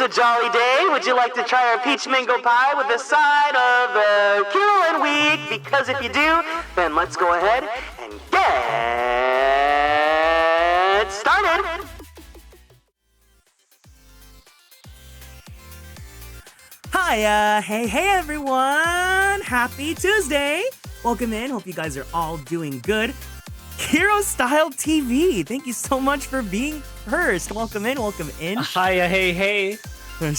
a jolly day. Would you like to try our peach mango pie with a side of Kieran week? Because if you do, then let's go ahead and get started. Hi, hey everyone! Happy Tuesday! Welcome in, hope you guys are all doing good. Kirostyle TV, thank you so much for being first. Welcome in, welcome in. Hiya, hey. Can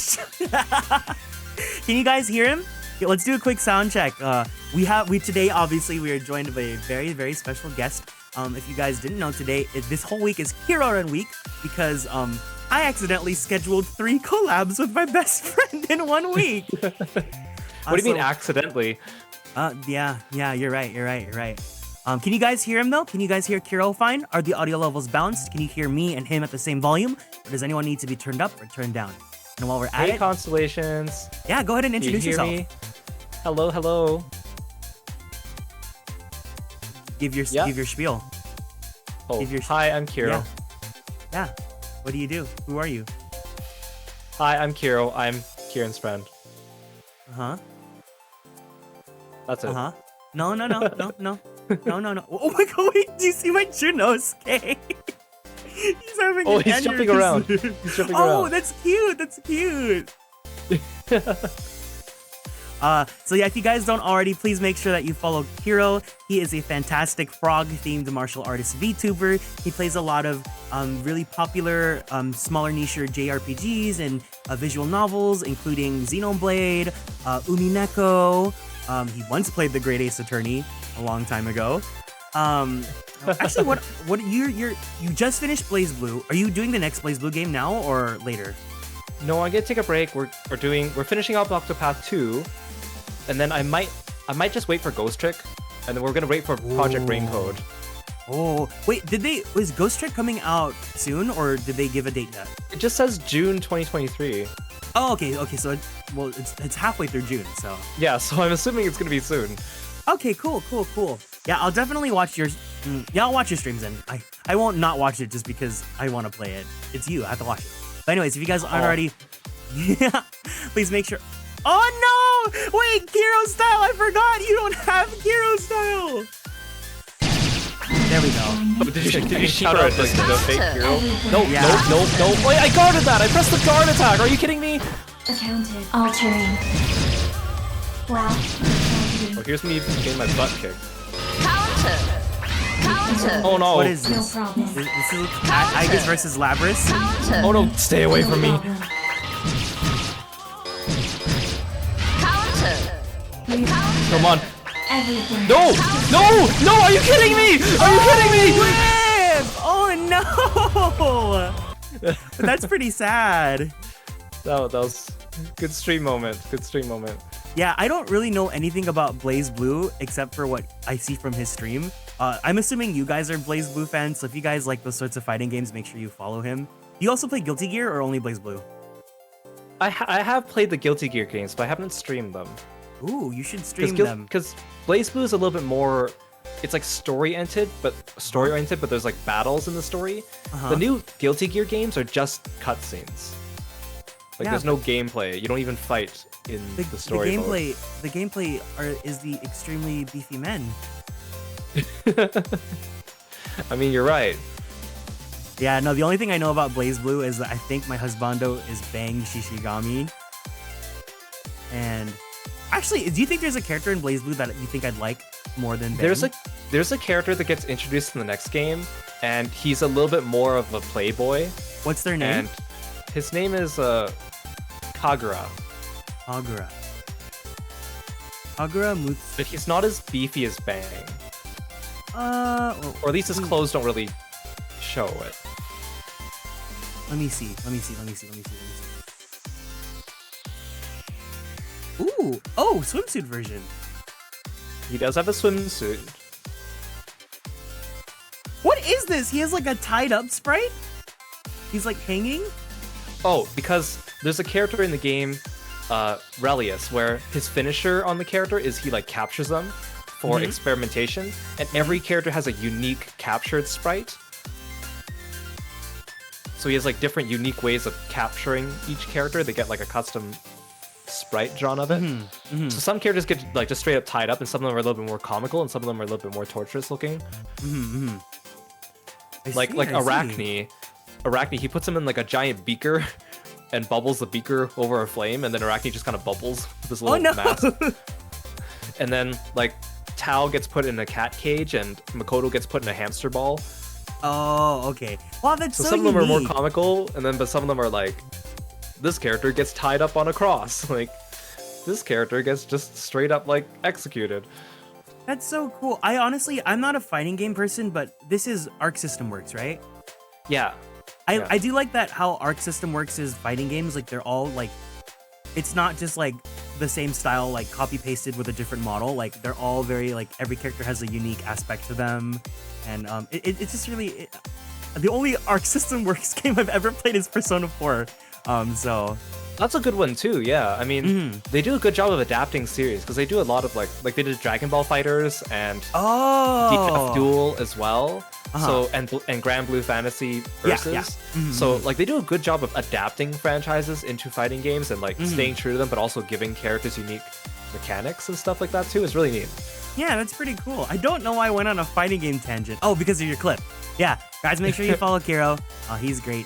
you guys hear him? Okay, let's do a quick sound check. Today, obviously, we are joined by a very, very special guest. If you guys didn't know, this whole week is Kieran week because, I accidentally scheduled 3 collabs with my best friend in 1 week. What do you mean accidentally? Yeah, you're right. Can you guys hear him though? Can you guys hear Kiro fine? Are the audio levels balanced? Can you hear me and him at the same volume? Or does anyone need to be turned up or turned down? And while we're at it, Constellations. Yeah, go ahead and introduce yourself. Me? Hello. Give your spiel. Hi, I'm Kiro. Yeah. What do you do? Who are you? Hi, I'm Kiro. I'm Kieran's friend. That's it. No. Oh my god, wait, do you see my Junosuke? He's having an he's jumping around. Oh, that's cute. So yeah, if you guys don't already, please make sure that you follow Kiro. He is a fantastic frog-themed martial artist VTuber. He plays a lot of really popular, smaller niche JRPGs and visual novels, including Xenoblade, Umineko. He once played the Great Ace Attorney a long time ago. Actually, what you just finished Blaze Blue? Are you doing the next Blaze Blue game now or later? No, I'm gonna take a break. We're finishing up Octopath 2, and then I might just wait for Ghost Trick, and then we're gonna wait for Project Raincode. Oh, wait, was Ghost Trick coming out soon, or did they give a date yet? It just says June 2023. Oh, okay, so it's halfway through June, so. Yeah, so I'm assuming it's gonna be soon. Okay, cool. Yeah, I'll definitely watch your I'll watch your streams then. I won't not watch it just because I want to play it. It's you, I have to watch it. But anyways, if you guys aren't already, please make sure. Oh no! Wait, Kirostyle, I forgot you don't have Kirostyle. There we go. Did you shout out the fake hero? No. Wait, I guarded that! I pressed the guard attack! Are you kidding me? Accounted. Altering. Wow. Oh, here's me getting my butt kicked. Counter. Oh no. What is this? No problem. This is Aegis versus Labris? Counter. Oh no, stay away from me. Counter. Come on. Everything. No! Are you kidding me? Oh no! That's pretty sad. That was good stream moment. Yeah, I don't really know anything about Blaze Blue except for what I see from his stream. I'm assuming you guys are Blaze Blue fans, so if you guys like those sorts of fighting games, make sure you follow him. Do you also play Guilty Gear or only Blaze Blue? I have played the Guilty Gear games, but I haven't streamed them. Ooh, you should stream them. Because Blaze Blue is a little bit more, it's like story-oriented, but there's like battles in the story. The new Guilty Gear games are just cutscenes. Like there's no gameplay. You don't even fight in the story mode. The gameplay is the extremely beefy men. I mean, you're right. Yeah, no, the only thing I know about Blaze Blue is that I think my husbando is Bang Shishigami. And actually, do you think there's a character in Blaze Blue that you think I'd like more than Bang? There's a character that gets introduced in the next game, and he's a little bit more of a playboy. What's their name? And his name is Kagura. Kagura Mutsu. But he's not as beefy as Bang. Well, or at least his clothes don't really show it. Let me see. Ooh, swimsuit version. He does have a swimsuit. What is this? He has like a tied up sprite? He's like hanging? Oh, because there's a character in the game, Relius, where his finisher on the character is he like captures them for experimentation, and every character has a unique captured sprite. So he has like different unique ways of capturing each character. They get like a custom sprite drawn of it. So some characters get like just straight up tied up, and some of them are a little bit more comical, and some of them are a little bit more torturous looking. Like Arachne. Arachne, he puts him in like a giant beaker and bubbles the beaker over a flame, and then Arachne just kind of bubbles with this little mask. And then like Tao gets put in a cat cage, and Makoto gets put in a hamster ball. Oh, okay. Wow, that's so some of them are more unique. comical, and then but some of them are like, this character gets tied up on a cross. Like, this character gets just straight up like executed. That's so cool. I'm not a fighting game person, but this is Arc System Works, right? Yeah. I do like that how Arc System Works is fighting games. Like they're all like, it's not just like the same style, like copy pasted with a different model. Like they're all very like every character has a unique aspect to them, and it's just really the only Arc System Works game I've ever played is Persona 4. So that's a good one too. Yeah, I mean, they do a good job of adapting series because they do a lot of like they did Dragon Ball Fighters and DF Duel as well. So and Grand Blue Fantasy Versus. So like they do a good job of adapting franchises into fighting games and like staying true to them, but also giving characters unique mechanics and stuff like that too. It's really neat. Yeah, that's pretty cool. I don't know why I went on a fighting game tangent. Oh, because of your clip. Yeah, guys, make sure you follow Kiro. He's great.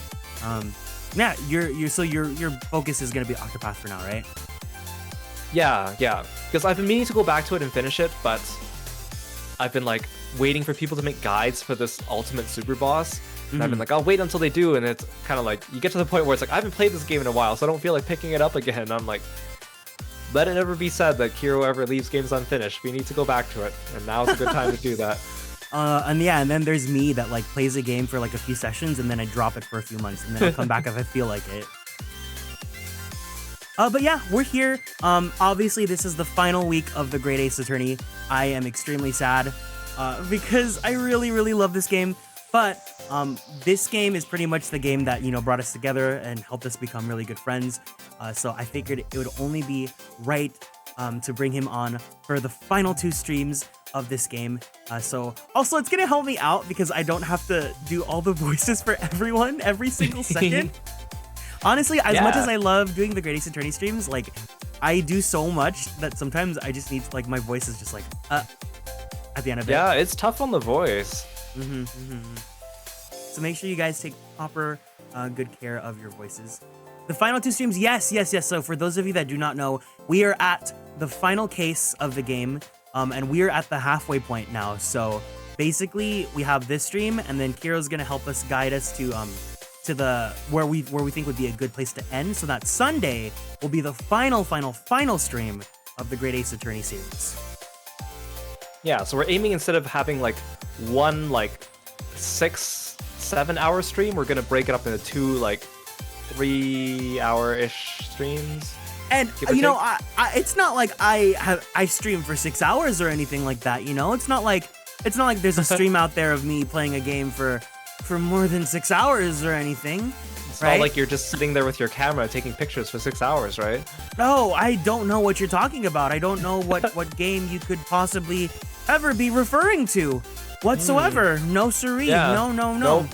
Yeah, your focus is gonna be Octopath for now, right? Yeah. Because I've been meaning to go back to it and finish it, but I've been like waiting for people to make guides for this ultimate super boss. And I've been like, I'll wait until they do, and it's kind of like you get to the point where it's like I haven't played this game in a while, so I don't feel like picking it up again. And I'm like, let it never be said that Kiro ever leaves games unfinished. We need to go back to it, and now's a good time to do that. And then there's me that like plays a game for like a few sessions and then I drop it for a few months and then I'll come back if I feel like it. But yeah, we're here. Obviously this is the final week of the Great Ace Attorney. I am extremely sad because I really, really love this game. But this game is pretty much the game that, brought us together and helped us become really good friends. So I figured it would only be right to bring him on for the final 2 streams of this game. So also it's gonna help me out because I don't have to do all the voices for everyone every single second. Honestly, as much as I love doing the Great Ace Attorney streams, like I do so much that sometimes I just need to, like, my voice is just like at the end of it. Yeah, it's tough on the voice. So make sure you guys take proper good care of your voices. The final 2 streams, yes. So for those of you that do not know, we are at the final case of the game, and we are at the halfway point now. So basically, we have this stream, and then Kiro's gonna help us guide us to the where we think would be a good place to end. So that Sunday will be the final stream of the Great Ace Attorney series. Yeah, so we're aiming, instead of having like one like 6-7 hour stream, we're gonna break it up into 2 like 3-hour-ish streams. And it's not like I stream for 6 hours or anything like that. It's not like there's a stream out there of me playing a game for more than 6 hours or anything. It's right? not like you're just sitting there with your camera taking pictures for 6 hours, right? No, I don't know what you're talking about. I don't know what game you could possibly ever be referring to whatsoever. No siree. Yeah. No. No.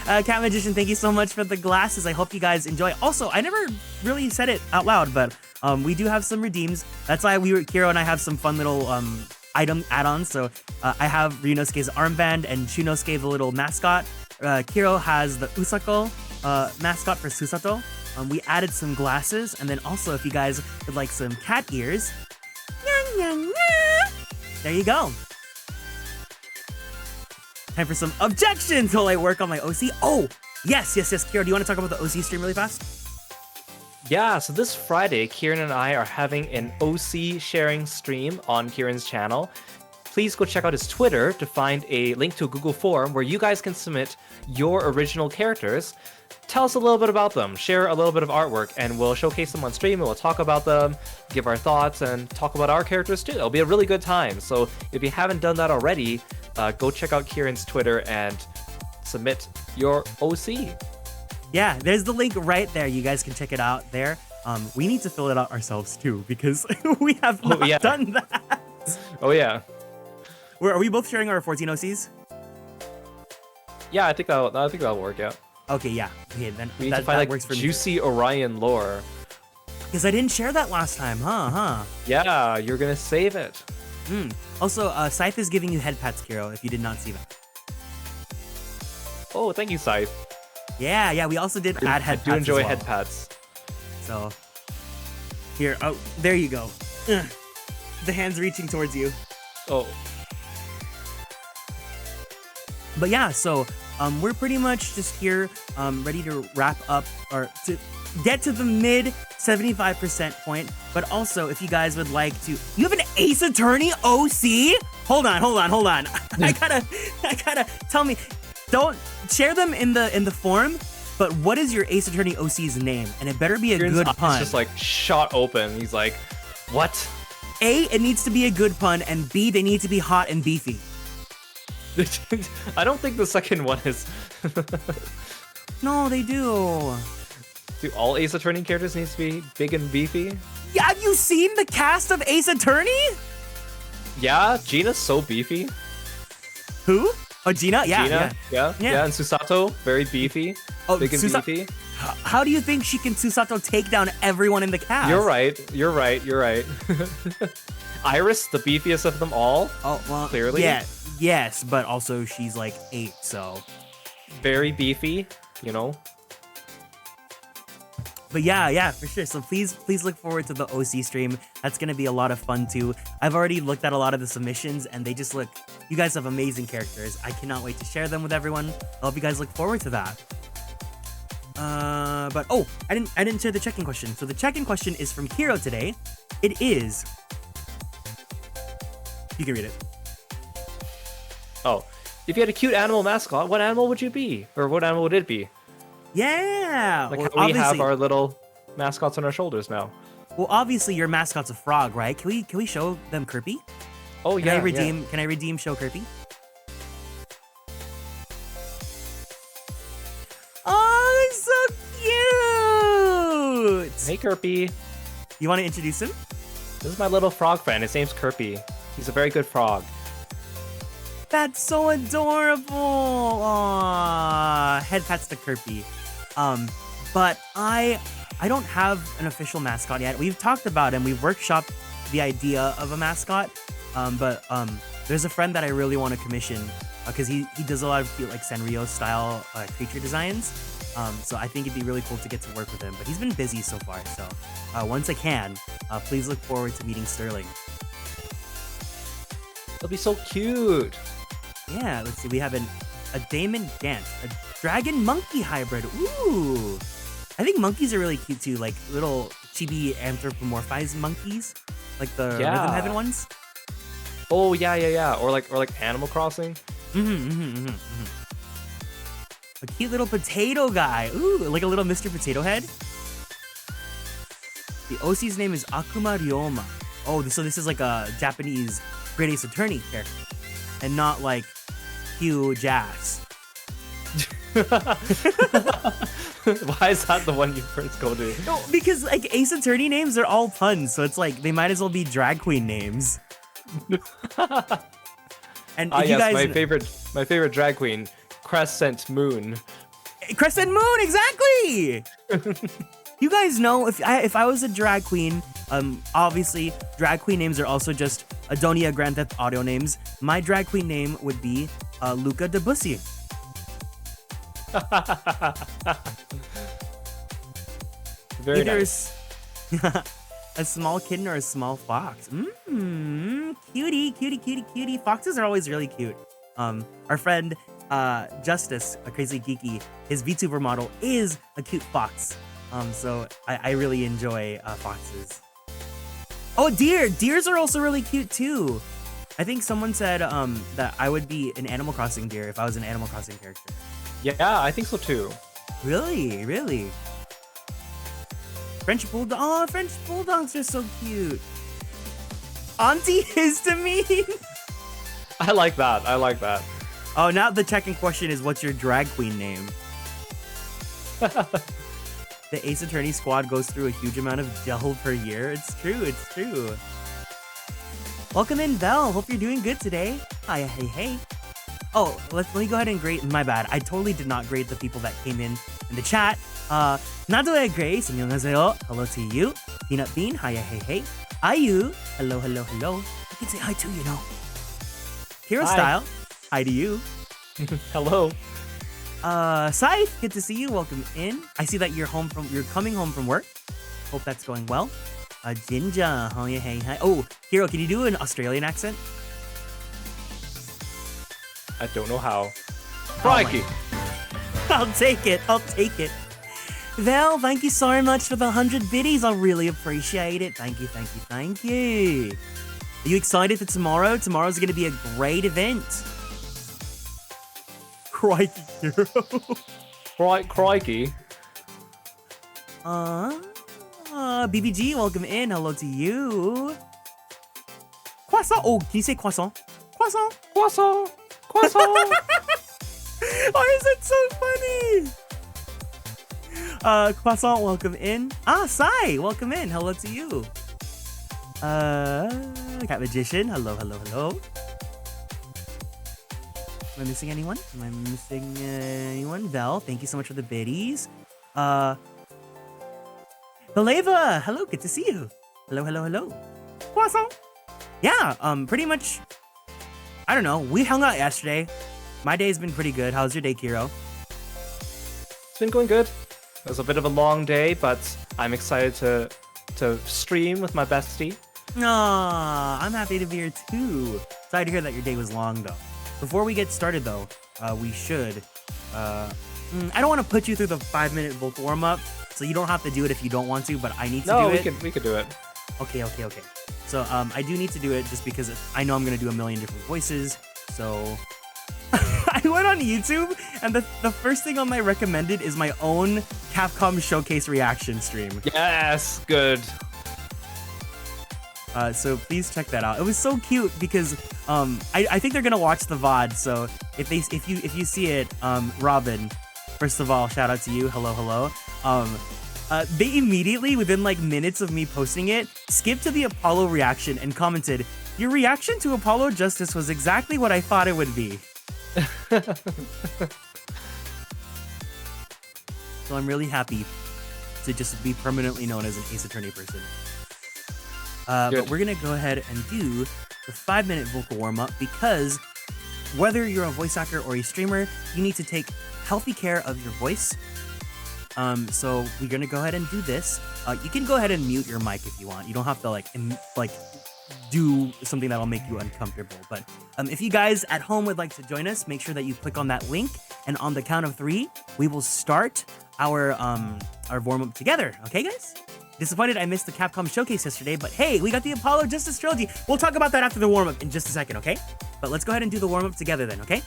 Cat Magician, thank you so much for the glasses. I hope you guys enjoy. Also, I never really said it out loud, but we do have some redeems. That's why Kiro and I have some fun little item add-ons. So I have Ryunosuke's armband and Shunosuke, the little mascot. Kiro has the Usako mascot for Susato. We added some glasses, and then also if you guys would like some cat ears, there you go. Time for some objections while I work on my OC. Oh, yes. Kiro, do you want to talk about the OC stream really fast? Yeah, so this Friday, Kieran and I are having an OC sharing stream on Kieran's channel. Please go check out his Twitter to find a link to a Google form where you guys can submit your original characters. Tell us a little bit about them, share a little bit of artwork, and we'll showcase them on stream, and we'll talk about them, give our thoughts, and talk about our characters too. It'll be a really good time. So if you haven't done that already, go check out Kieran's Twitter and submit your OC. Yeah, there's the link right there. You guys can check it out there. We need to fill it out ourselves too because we have not done that. Oh yeah. Are we both sharing our 14 OCs? Yeah, I think that'll work out. Okay, yeah. Okay, then We need that, to find that like works for me. juicy Orion lore. Because I didn't share that last time, huh? Yeah, you're gonna save it. Also, Scythe is giving you head pats, Kiro, if you did not see that. Oh, thank you, Scythe. Yeah, we also did add head I pats. do enjoy as well. head pats. So, here, oh, there you go. Ugh. The hand's reaching towards you. Oh, But yeah, so we're pretty much just here, ready to wrap up or to get to the mid 75% point. But also, if you guys would like to, you have an Ace Attorney OC? Hold on. I gotta tell me. Don't share them in the forum. But what is your Ace Attorney OC's name? And it better be a Kieran's good eyes pun. just like shot open. He's like, what? A, it needs to be a good pun, and B, they need to be hot and beefy. I don't think the second one is. No, they do. Do all Ace Attorney characters need to be big and beefy? Yeah, have you seen the cast of Ace Attorney? Yeah, Gina's so beefy. Who? Oh, Gina? Yeah. Yeah. And Susato, very beefy. Oh, big and beefy. How do you think she can Susato take down everyone in the cast? You're right. Iris, the beefiest of them all. Oh, well, Clearly. Yeah, yes, but also she's like 8, so. Very beefy, you know. But yeah, for sure. So please look forward to the OC stream. That's gonna be a lot of fun too. I've already looked at a lot of the submissions, and they just look. You guys have amazing characters. I cannot wait to share them with everyone. I hope you guys look forward to that. But oh, I didn't share the check-in question. So the check-in question is from Hero today. It is. You can read it. Oh, if you had a cute animal mascot, what animal would you be? Or what animal would it be? Yeah. Like Well, how we have obviously- our little mascots on our shoulders now. Well, obviously your mascot's a frog, right? Can we show them Kirby? Oh Can yeah. I redeem show Kirby? Oh, it's so cute! Hey Kirby, You want to introduce him? this is my little frog friend. His name's Kirby. He's a very good frog. That's so adorable. Aww. Head pats to Kirby. But I don't have an official mascot yet. We've talked about him. We've workshopped the idea of a mascot. But there's a friend that I really want to commission because he does a lot of cute, like Sanrio style creature designs. So I think it'd be really cool to get to work with him. But he's been busy so far. So once I can, please look forward to meeting Sterling. It'll be so cute. Yeah, let's see. We have a Damon Dance, a dragon monkey hybrid. Ooh. I think monkeys are really cute too, like little chibi anthropomorphized monkeys, like the Rhythm Heaven ones. Oh yeah. Or like Animal Crossing. A cute little potato guy. Ooh, like a little Mr. Potato Head. The OC's name is Akuma Ryoma. Oh, so this is like a Japanese Great Ace Attorney character, and not like Hugh Jazz. Why is that the one you first go to? No, because like Ace Attorney names are all puns, so it's like they might as well be drag queen names. And if you yes, guys, my favorite drag queen, Crescent Moon. Crescent Moon, exactly. You guys know if I was a drag queen, obviously drag queen names are also just Adonia Grand Theft Auto names. My drag queen name would be Luca Debussy. Very Either nice. a small kitten or a small fox. Cutie. Foxes are always really cute. Our friend Justice, a crazy geeky, his VTuber model is a cute fox. So I really enjoy foxes. Oh, deer! Deers are also really cute too. I think someone said that I would be an Animal Crossing deer if I was an Animal Crossing character. Yeah, I think so too. Really? French bulldog. Oh, French bulldogs are so cute. Auntie Histamine. I like that. Oh, now the second question is, what's your drag queen name? The Ace Attorney squad goes through a huge amount of gel per year. It's true. Welcome in, Belle. Hope you're doing good today. Hi, hey. Oh, let me go ahead and grade. My bad. I totally did not grade the people that came in the chat. Nadoe Grace, 안녕하세요. Hello to you. Peanut Bean, hiya, hey, hey. Ayu, hello, hello, hello. I can say hi too, you know. Kirostyle, hi to you. Hello. Scythe, good to see you. Welcome in. I see that you're coming home from work. Hope that's going well. Jinja, hiya, hey, hey. Oh, Hero, can you do an Australian accent? I don't know how. Crikey. I'll take it. I'll take it. Val, thank you so much for the 100 biddies. I really appreciate it. Thank you, thank you, thank you. Are you excited for tomorrow? Tomorrow's going to be a great event. Crikey, hero. Crikey. BBG, welcome in. Hello to you. Croissant. Oh, can you say croissant? Croissant. Croissant. Croissant. Why is it so funny? Croissant, welcome in. Sai, welcome in. Hello to you. Cat Magician, hello, hello, hello. Am I missing anyone? Am I missing anyone? Vel, thank you so much for the biddies. Beleva, hello, good to see you. Hello, hello, hello. Croissant. Yeah, pretty much, I don't know. We hung out yesterday. My day's been pretty good. How's your day, Kiro? It's been going good. It was a bit of a long day, but I'm excited to stream with my bestie. Aw, I'm happy to be here too. Sorry to hear that your day was long though. Before we get started though, we should, I don't want to put you through the 5-minute vocal warm-up, so you don't have to do it if you don't want to, but I need to do it. No, we could do it. Okay. So, I do need to do it just because I know I'm going to do a million different voices, so... I went on YouTube, and the first thing on my recommended is my own Capcom Showcase reaction stream. Yes, good. So please check that out. It was so cute because I think they're gonna watch the VOD. So if you see it, Robin, first of all, shout out to you. Hello. They immediately, within like minutes of me posting it, skipped to the Apollo reaction and commented, "Your reaction to Apollo Justice was exactly what I thought it would be." So I'm really happy to just be permanently known as an Ace Attorney person. But we're gonna go ahead and do the 5-minute vocal warm-up because whether you're a voice actor or a streamer, you need to take healthy care of your voice. So we're gonna go ahead and do this. You can go ahead and mute your mic if you want. You don't have to like do something that'll make you uncomfortable. But if you guys at home would like to join us, make sure that you click on that link, and on the count of 3, we will start our warm-up together. Okay, guys? Disappointed I missed the Capcom Showcase yesterday, but hey, we got the Apollo Justice Trilogy. We'll talk about that after the warm-up in just a second, okay? But let's go ahead and do the warm-up together then, okay?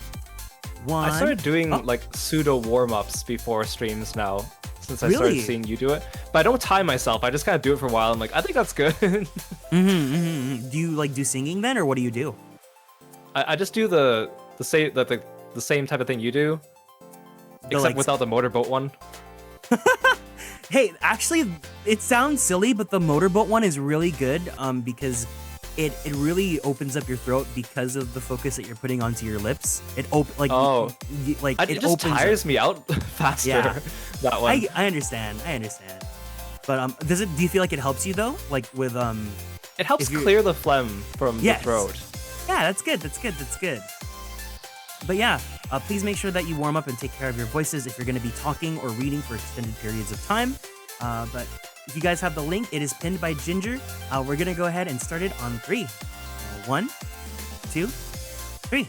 I started doing like pseudo warm-ups before streams now, since I started seeing you do it. But I don't time myself. I just kind of do it for a while. I'm like, I think that's good. Do you like do singing then, or what do you do? I just do the same type of thing you do, except without the motorboat one. Hey, actually, it sounds silly, but the motorboat one is really good because it really opens up your throat because of the focus that you're putting onto your lips. It just tires me out faster. Yeah. That one. I understand. But do you feel like it helps you though? Like with it helps clear the phlegm from the throat. Yeah, that's good. But yeah, please make sure that you warm up and take care of your voices if you're going to be talking or reading for extended periods of time. But if you guys have the link, it is pinned by Ginger. We're going to go ahead and start it on 3. 1, 2, 3.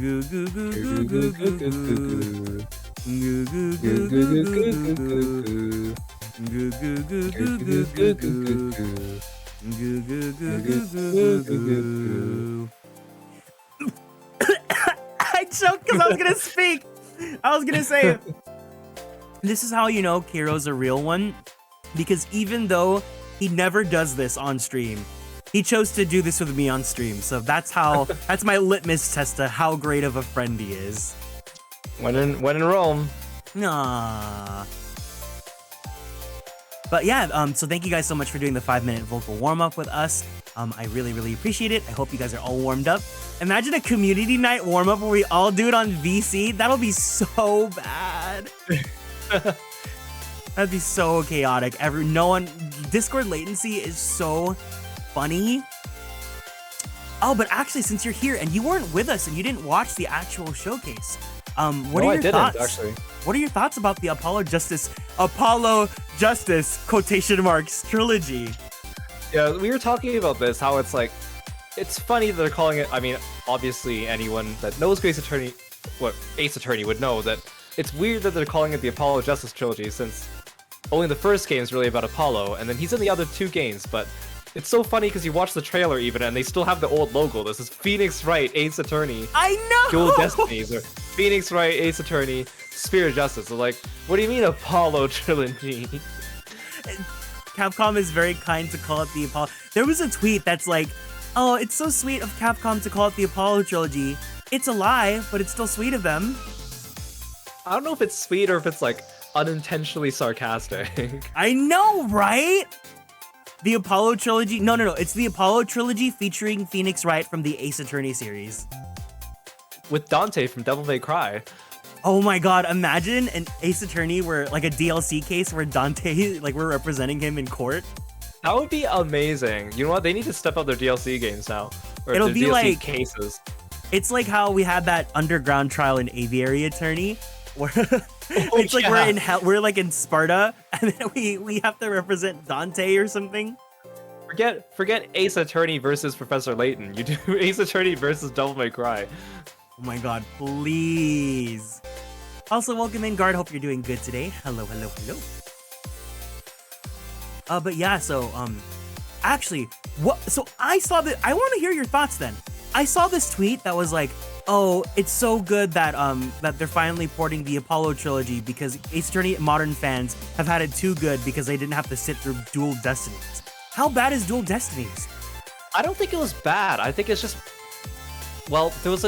Goo goo goo goo goo goo goo. Goo goo goo goo goo goo. Goo goo goo goo goo goo goo. Goo goo goo goo goo goo. I choked because I was gonna speak. I was gonna say, this is how you know Kiro's a real one, because even though he never does this on stream, he chose to do this with me on stream. So that's my litmus test to how great of a friend he is. When in Rome. Nah. But yeah, so thank you guys so much for doing the 5-minute vocal warm-up with us. I really, really appreciate it. I hope you guys are all warmed up. Imagine a community night warm-up where we all do it on VC. That'll be so bad. That'd be so chaotic. No one Discord latency is so funny. Oh, but actually, since you're here and you weren't with us and you didn't watch the actual showcase, what are your thoughts? Actually. What are your thoughts about the Apollo Justice quotation marks trilogy? Yeah, we were talking about this, how it's like, it's funny that they're calling it, I mean, obviously anyone that knows Ace Attorney would know that it's weird that they're calling it the Apollo Justice trilogy, since only the first game is really about Apollo, and then he's in the other 2 games, but it's so funny because you watch the trailer even, and they still have the old logo. This is Phoenix Wright, Ace Attorney. I know! Dual Destinies, or Phoenix Wright, Ace Attorney, Spirit of Justice. So like, what do you mean Apollo trilogy? Capcom is very kind to call it the Apollo. There was a tweet that's like, oh, it's so sweet of Capcom to call it the Apollo trilogy. It's a lie, but it's still sweet of them. I don't know if it's sweet or if it's like unintentionally sarcastic. I know, right? The Apollo trilogy? No. It's the Apollo trilogy featuring Phoenix Wright from the Ace Attorney series. With Dante from Devil May Cry. Oh my god, imagine an Ace Attorney where, like, a DLC case where Dante, like, we're representing him in court. That would be amazing. You know what? They need to step up their DLC games now. Or It'll their be DLC like cases. It's like how we had that underground trial in Aviary Attorney, where it's like yeah. we're like in Sparta, and then we have to represent Dante or something. Forget Ace Attorney versus Professor Layton. You do Ace Attorney versus Devil May Cry. Oh my god, please. Also, welcome in, Guard. Hope you're doing good today. Hello. But yeah, so actually, so I saw that. I want to hear your thoughts then. I saw this tweet that was like, oh, it's so good that that they're finally porting the Apollo trilogy because Ace Attorney modern fans have had it too good because they didn't have to sit through Dual Destinies. How bad is Dual Destinies? I don't think it was bad. I think it's just, well, there was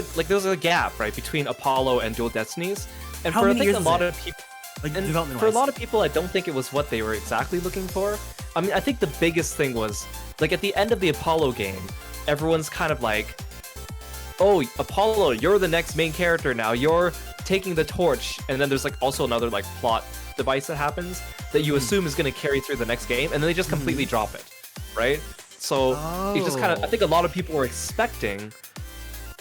a gap, right, between Apollo and Dual Destinies, and How for I many think years a is lot it? of people, Like, and development for a lot of people, I don't think it was what they were exactly looking for. I mean, I think the biggest thing was, like, at the end of the Apollo game, everyone's kind of like, oh, Apollo, you're the next main character now. You're taking the torch. And then there's like also another like plot device that happens that you assume is going to carry through the next game. And then they just completely drop it, right? So it just kind of, I think a lot of people were expecting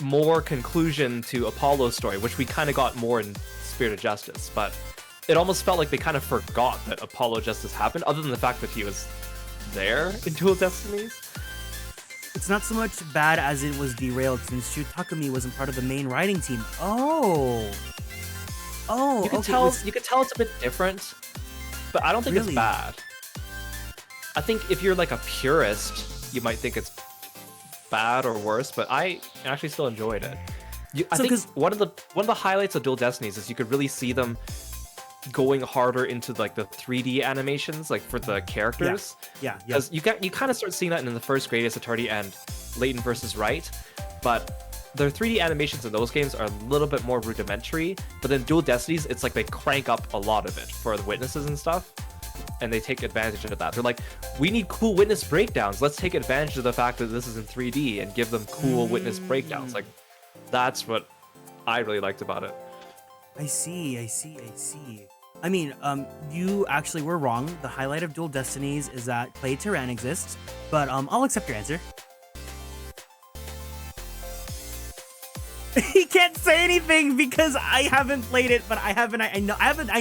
more conclusion to Apollo's story, which we kind of got more in Spirit of Justice. But it almost felt like they kind of forgot that Apollo Justice happened, other than the fact that he was there in Dual Destinies. It's not so much bad as it was derailed since Shu Takumi wasn't part of the main writing team. Oh, You can okay, tell. You can tell it's a bit different, but I don't think Really? it's bad. I think if you're like a purist, you might think it's bad or worse. But I actually still enjoyed it. I So, think 'cause- one of the highlights of Dual Destinies is you could really see them going harder into like the 3D animations, like for the characters. Yeah. Because you kind of start seeing that in the first Greatest Attorney and Layton versus Wright, but their 3D animations in those games are a little bit more rudimentary. But then Dual Destinies, it's like they crank up a lot of it for the witnesses and stuff, and they take advantage of that. They're like, we need cool witness breakdowns. Let's take advantage of the fact that this is in 3D and give them cool witness breakdowns. Like, that's what I really liked about it. I see. I mean, you actually were wrong. The highlight of Dual Destinies is that Clay Tyran exists, but I'll accept your answer. He can't say anything because I haven't played it, but I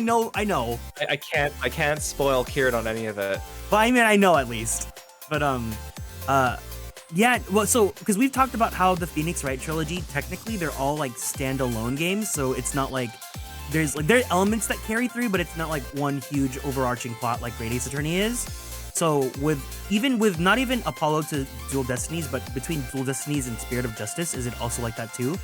know. I can't spoil Kieran on any of it. But I mean, I know at least. But yeah. Well, so because we've talked about how the Phoenix Wright trilogy, technically, they're all like standalone games, so it's not like there are elements that carry through, but it's not like one huge overarching plot like Great Ace Attorney is. So with not even Apollo to Dual Destinies, but between Dual Destinies and Spirit of Justice, is it also like that too?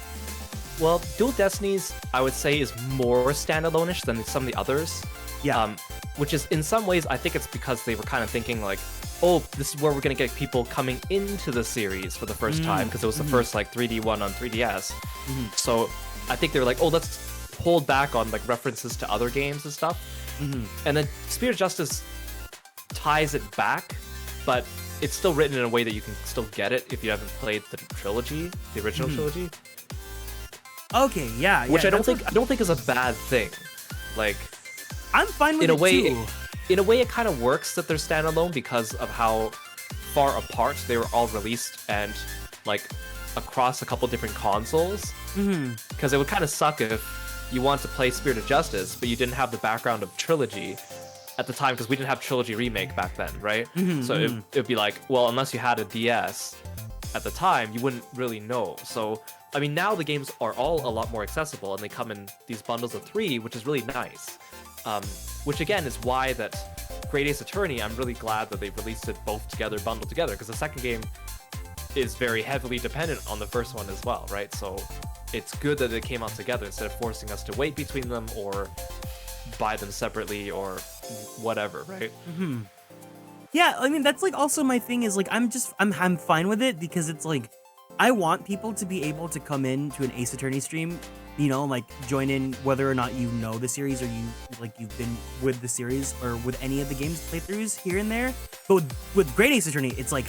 Well, Dual Destinies, I would say, is more standalone-ish than some of the others. Yeah. Which is, in some ways, I think it's because they were kind of thinking like, oh, this is where we're going to get people coming into the series for the first time, because it was the first like 3D one on 3DS. So I think they were like, oh, let's hold back on like references to other games and stuff. And then Spirit of Justice ties it back, but it's still written in a way that you can still get it if you haven't played the trilogy, the original trilogy. Okay, yeah. Which I don't that's think is a bad thing. Like, I'm fine with in a it way, too. in a way, it kind of works that they're standalone because of how far apart they were all released and like across a couple different consoles. Because it would kind of suck if you want to play Spirit of Justice, but you didn't have the background of Trilogy at the time, because we didn't have Trilogy Remake back then, right? So it'd be like, well, unless you had a DS at the time, you wouldn't really know. So, I mean, now the games are all a lot more accessible, and they come in these bundles of 3, which is really nice. Which again is why that Great Ace Attorney, I'm really glad that they released it both together, bundled together, because the second game is very heavily dependent on the first one as well, right? So it's good that it came out together instead of forcing us to wait between them or buy them separately or whatever, right? Yeah, I mean, that's like also my thing is like I'm fine with it, because it's like I want people to be able to come in to an Ace Attorney stream, you know, like join in whether or not you know the series or you've been with the series or with any of the games playthroughs here and there. But with Great Ace Attorney, it's like,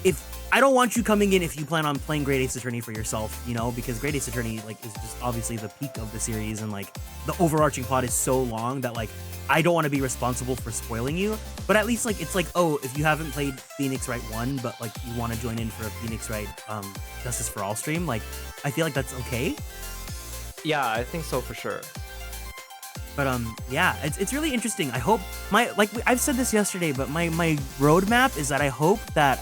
if I don't want you coming in if you plan on playing Great Ace Attorney for yourself, you know, because Great Ace Attorney like is just obviously the peak of the series, and like the overarching plot is so long that like I don't want to be responsible for spoiling you. But at least like it's like, oh, if you haven't played Phoenix Wright 1 but like you want to join in for a Phoenix Wright Justice for All stream, like I feel like that's okay. Yeah, I think so for sure. But yeah, it's really interesting. I hope I've said this yesterday, but my roadmap is that I hope that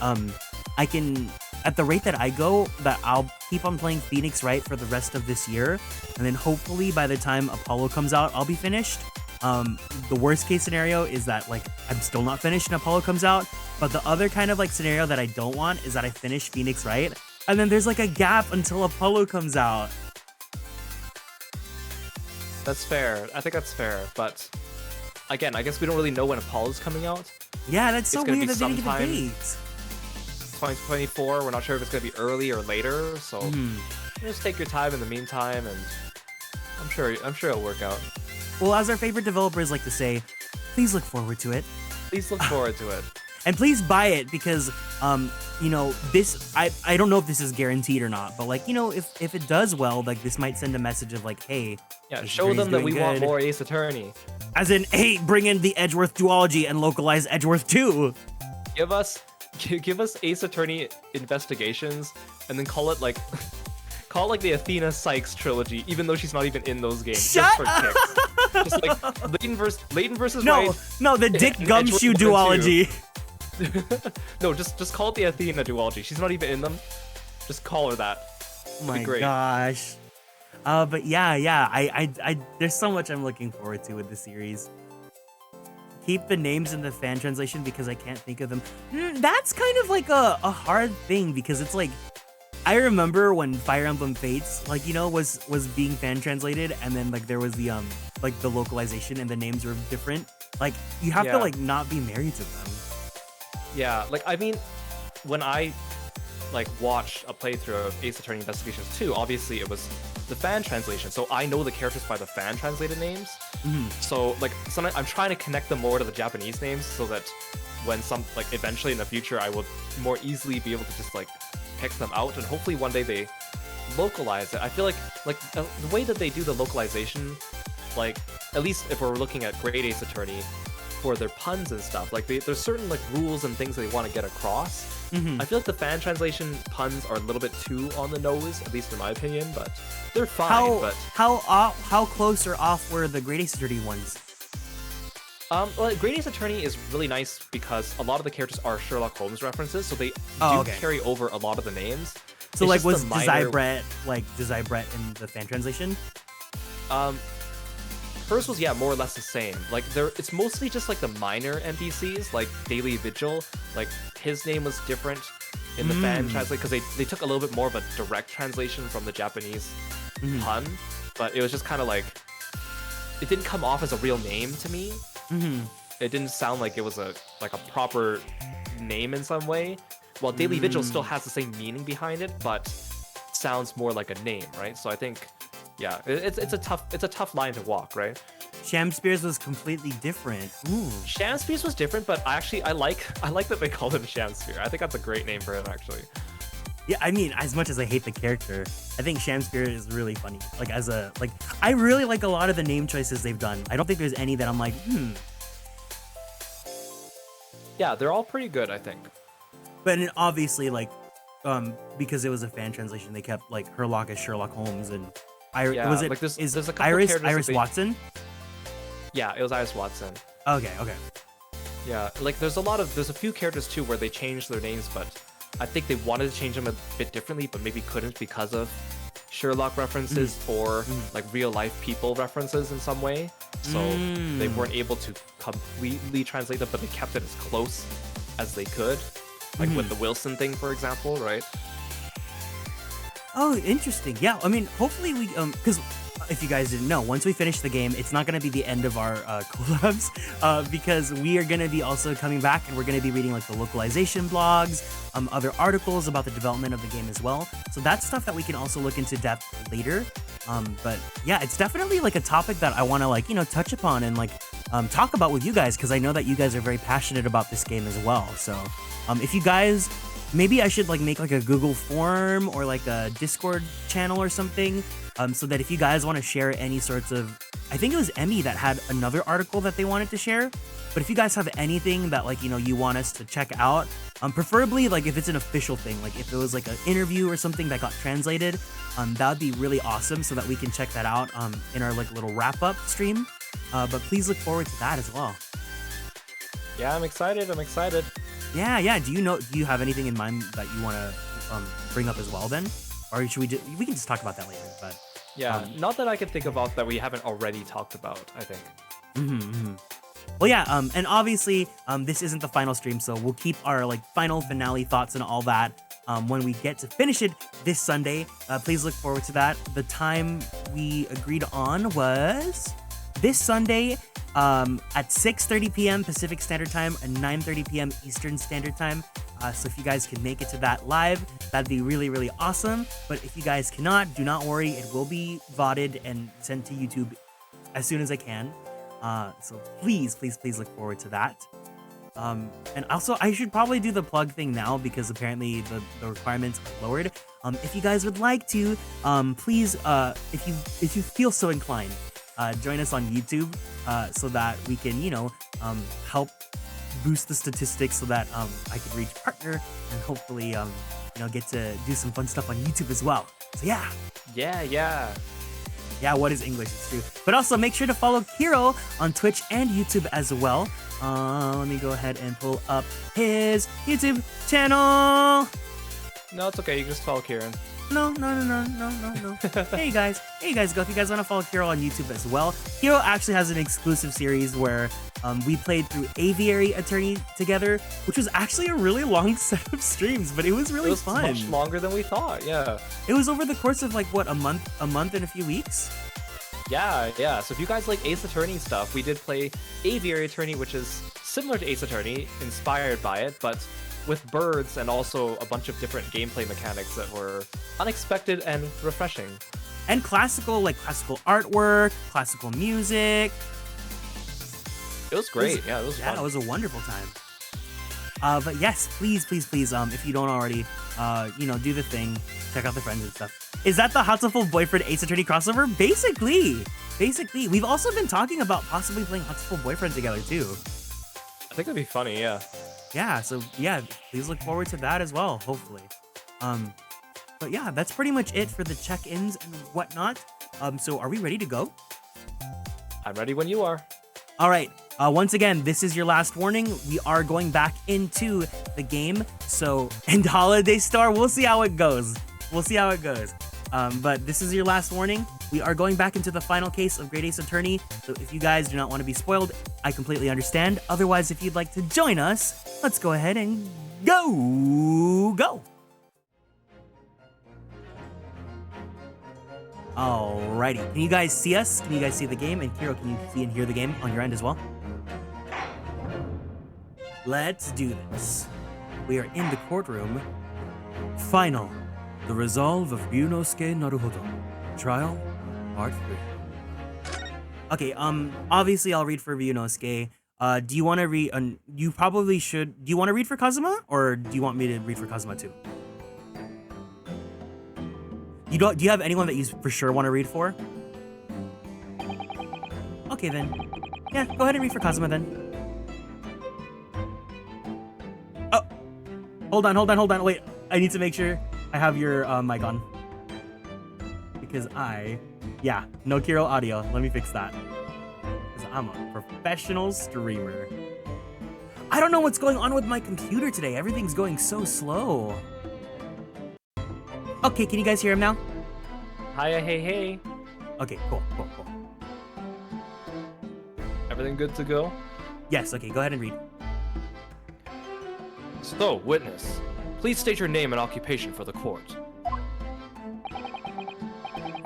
I can, at the rate that I go, that I'll keep on playing Phoenix Wright for the rest of this year, and then hopefully by the time Apollo comes out, I'll be finished. The worst case scenario is that like I'm still not finished and Apollo comes out, but the other kind of like scenario that I don't want is that I finish Phoenix Wright and then there's like a gap until Apollo comes out. That's fair. I think that's fair, but again, I guess we don't really know when Apollo's coming out. Yeah, that's so weird that they didn't give a sometime date. 2024. We're not sure if it's gonna be early or later, so just take your time in the meantime, and I'm sure it'll work out. Well, as our favorite developers like to say, please look forward to it. Please look forward to it. And please buy it, because you know, this I don't know if this is guaranteed or not, but like, you know, if it does well, like this might send a message of like, hey, yeah, show them that we want more Ace Attorney. As in, hey, bring in the Edgeworth duology and localize Edgeworth 2. Give us Ace Attorney Investigations, and then call it like the Athena Sykes trilogy, even though she's not even in those games. Shut just for kicks. Just like Layton versus Wright. No, the Dick Gumshoe duology. No, just call it the Athena duology. She's not even in them. Just call her that. Oh my gosh. But yeah, I there's so much I'm looking forward to with the series. Keep the names in the fan translation because I can't think of them. That's kind of like a hard thing, because it's like, I remember when Fire Emblem Fates, like, you know, was being fan translated, and then like there was the like the localization and the names were different. Like you have to like not be married to them. Yeah, like I mean, when I like watched a playthrough of Ace Attorney Investigations 2, obviously it was the fan translation, so I know the characters by the fan translated names. So like sometimes I'm trying to connect them more to the Japanese names, so that when like eventually in the future I will more easily be able to just like pick them out, and hopefully one day they localize it. I feel like the way that they do the localization, like at least if we're looking at Great Ace Attorney, for their puns and stuff, like there's certain like rules and things they want to get across. I feel like the fan translation puns are a little bit too on the nose, at least in my opinion, but they're fine. How close or off were the Great Ace Attorney ones? Well, Great Ace Attorney is really nice because a lot of the characters are Sherlock Holmes references, so they do carry over a lot of the names. So like was Desai Brett in the fan translation? Hers was more or less the same. Like it's mostly just like the minor NPCs, like Daily Vigil. Like his name was different in the fan translation because they took a little bit more of a direct translation from the Japanese pun, but it was just kind of like it didn't come off as a real name to me. It didn't sound like it was a proper name in some way. While Daily Vigil still has the same meaning behind it, but sounds more like a name, right? So I think. Yeah, it's a tough line to walk, right? Sham Spears was completely different. Ooh. Sham Spears was different, but I like that they called him Sham Spear. I think that's a great name for him, actually. Yeah, I mean, as much as I hate the character, I think Sham Spear is really funny. Like I really like a lot of the name choices they've done. I don't think there's any that I'm like, Yeah, they're all pretty good, I think. But then obviously, like, because it was a fan translation, they kept like Herlock as Sherlock Holmes and was it like there's a couple Iris characters that Watson? Yeah, it was Iris Watson. Okay. Yeah, like there's a few characters too where they changed their names, but I think they wanted to change them a bit differently, but maybe couldn't because of Sherlock references or like real life people references in some way. So they weren't able to completely translate them, but they kept it as close as they could. Like with the Wilson thing, for example, right? Oh, interesting. Yeah, I mean, hopefully we because if you guys didn't know, once we finish the game, it's not going to be the end of our collabs because we are going to be also coming back and we're going to be reading like the localization blogs, other articles about the development of the game as well. So that's stuff that we can also look into depth later. But yeah, it's definitely like a topic that I want to like, touch upon and like talk about with you guys because I know that you guys are very passionate about this game as well. So if you guys, maybe I should like make like a Google form or like a Discord channel or something. So that if you guys want to share any sorts of, I think it was Emmy that had another article that they wanted to share. But if you guys have anything that like, you want us to check out, preferably like if it's an official thing, like if it was like an interview or something that got translated, that would be really awesome so that we can check that out in our like little wrap up stream. But please look forward to that as well. Yeah, I'm excited. Yeah. Do you have anything in mind that you want to bring up as well then? Or should we can just talk about that later, but yeah, not that I can think about that we haven't already talked about, I think. Well, yeah, and obviously, this isn't the final stream, so we'll keep our like final finale thoughts and all that when we get to finish it this Sunday. Please look forward to that. The time we agreed on was this Sunday at 6:30 p.m. Pacific Standard Time and 9:30 p.m. Eastern Standard Time. So if you guys can make it to that live, that'd be really, really awesome. But if you guys cannot, do not worry. It will be VODed and sent to YouTube as soon as I can. So please look forward to that. And also, I should probably do the plug thing now because apparently the requirements are lowered. If you guys would like to, please, if you feel so inclined, join us on YouTube so that we can, help boost the statistics so that I can reach partner and hopefully get to do some fun stuff on YouTube as well. So yeah, what is English? It's true. But also make sure to follow Kiro on Twitch and YouTube as well. Let me go ahead and pull up his YouTube channel. No, it's okay. You can just follow Kieran. No. Hey you guys, go. If you guys want to follow Kiro on YouTube as well, Kiro actually has an exclusive series where we played through Aviary Attorney together, which was actually a really long set of streams, but it was really fun. Much longer than we thought. Yeah. It was over the course of like what, a month and a few weeks. Yeah. So if you guys like Ace Attorney stuff, we did play Aviary Attorney, which is similar to Ace Attorney, inspired by it, but with birds and also a bunch of different gameplay mechanics that were unexpected and refreshing. And classical artwork, classical music. It was great. It was fun. It was a wonderful time. But yes, please, if you don't already, do the thing, check out the friends and stuff. Is that the Hatoful Boyfriend Ace Attorney crossover? Basically. We've also been talking about possibly playing Hatoful Boyfriend together too. I think that'd be funny, yeah. Yeah, so yeah, please look forward to that as well, hopefully. But yeah, that's pretty much it for the check-ins and whatnot. So are we ready to go? I'm ready when you are. All right. Once again, this is your last warning. We are going back into the game. So, and Holiday Star, we'll see how it goes. But this is your last warning. We are going back into the final case of Great Ace Attorney. So if you guys do not want to be spoiled, I completely understand. Otherwise, if you'd like to join us, let's go ahead and go. Alrighty. Can you guys see us? Can you guys see the game? And Kiro, can you see and hear the game on your end as well? Let's do this. We are in the courtroom. Final. The resolve of Ryunosuke Naruhodo. Trial, Part 3. Okay, obviously I'll read for Ryunosuke. Do you want to read, you probably should, do you want to read for Kazuma? Or do you want me to read for Kazuma too? Do you have anyone that you for sure want to read for? Okay then. Yeah, go ahead and read for Kazuma then. Hold on. Wait, I need to make sure I have your mic on. Because yeah, no Kiro audio. Let me fix that. Because I'm a professional streamer. I don't know what's going on with my computer today. Everything's going so slow. Okay, can you guys hear him now? Hiya, hey. Okay, cool. Everything good to go? Yes, okay, go ahead and read. So, witness, please state your name and occupation for the court.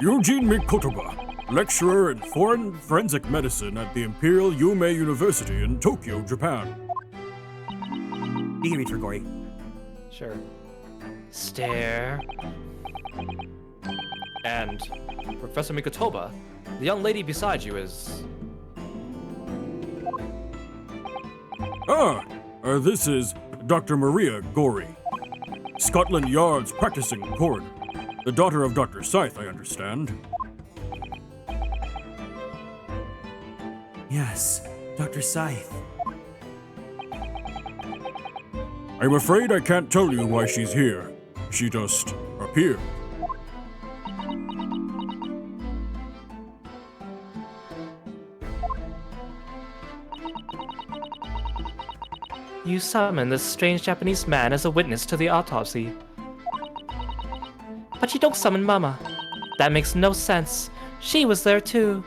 Eugene Mikotoba, lecturer in foreign forensic medicine at the Imperial Yume University in Tokyo, Japan. You can read for Gory. Sure. Stare. And Professor Mikotoba, the young lady beside you is... This is Dr. Maria Gory, Scotland Yard's practicing coroner. The daughter of Dr. Scythe, I understand. Yes, Dr. Scythe. I'm afraid I can't tell you why she's here. She just appeared. You summoned this strange Japanese man as a witness to the autopsy. But you don't summon Mama. That makes no sense. She was there too.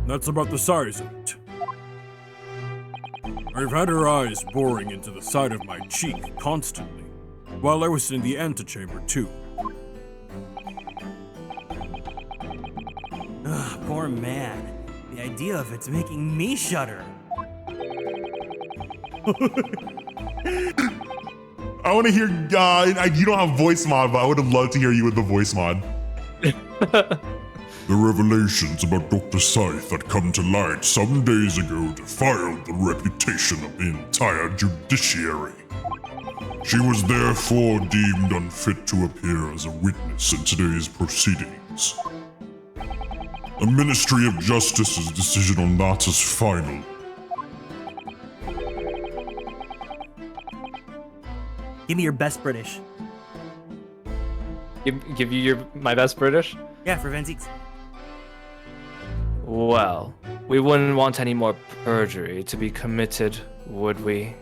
That's about the size of it. I've had her eyes boring into the side of my cheek constantly, while I was in the antechamber too. Ugh, poor man. The idea of it's making me shudder. I want to hear, you don't have voice mod, but I would have loved to hear you with the voice mod. The revelations about Dr. Scythe that come to light some days ago defiled the reputation of the entire judiciary. She was therefore deemed unfit to appear as a witness in today's proceedings. The Ministry of Justice's decision on that is final. Give me your best British. Give you my best British? Yeah, for Van Zeeks. Well, we wouldn't want any more perjury to be committed, would we?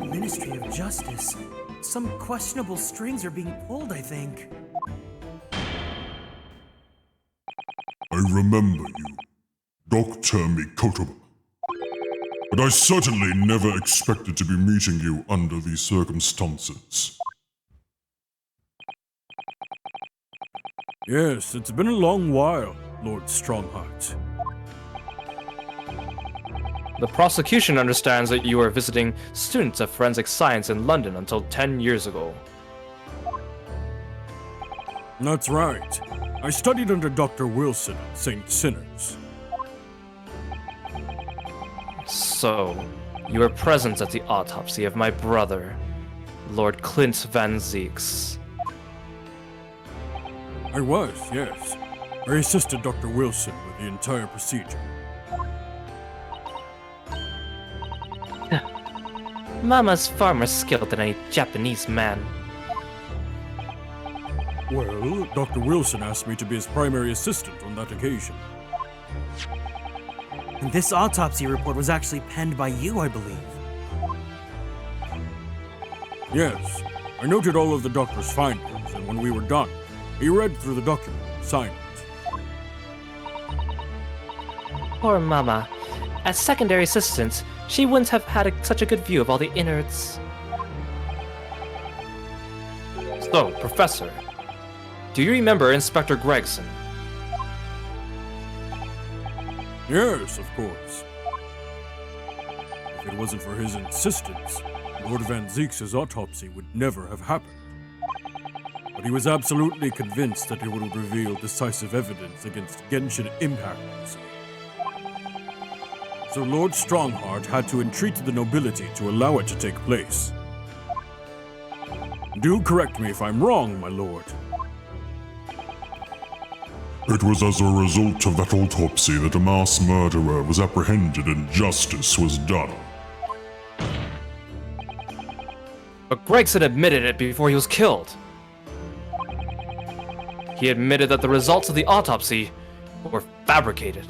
Ministry of Justice. Some questionable strings are being pulled, I think. I remember you, Dr. Mikotoba. But I certainly never expected to be meeting you under these circumstances. Yes, it's been a long while, Lord Strongheart. The prosecution understands that you were visiting students of forensic science in London until 10 years ago. That's right. I studied under Dr. Wilson at St. Sinners. So, you were present at the autopsy of my brother, Lord Clint Van Zeeks. I was, yes. I assisted Dr. Wilson with the entire procedure. Mama's far more skilled than any Japanese man. Well, Dr. Wilson asked me to be his primary assistant on that occasion. And this autopsy report was actually penned by you, I believe. Yes, I noted all of the doctor's findings, and when we were done, he read through the document and signed it. Poor Mama. As secondary assistant, she wouldn't have had such a good view of all the innards. So, Professor, do you remember Inspector Gregson? Yes, of course. If it wasn't for his insistence, Lord Van Zeeks' autopsy would never have happened. But he was absolutely convinced that it would reveal decisive evidence against Genshin Impact. So Lord Strongheart had to entreat the nobility to allow it to take place. Do correct me if I'm wrong, my lord. It was as a result of that autopsy that a mass murderer was apprehended and justice was done. But Gregson admitted it before he was killed. He admitted that the results of the autopsy were fabricated.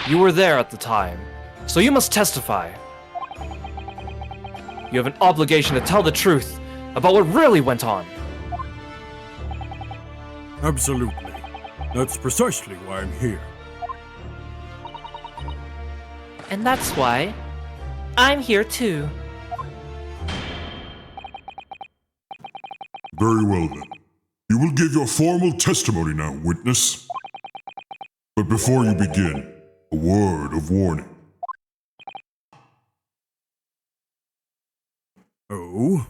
You were there at the time, so you must testify. You have an obligation to tell the truth about what really went on. Absolutely. That's precisely why I'm here. And that's why I'm here too. Very well then. You will give your formal testimony now, witness. But before you begin, a word of warning. Oh?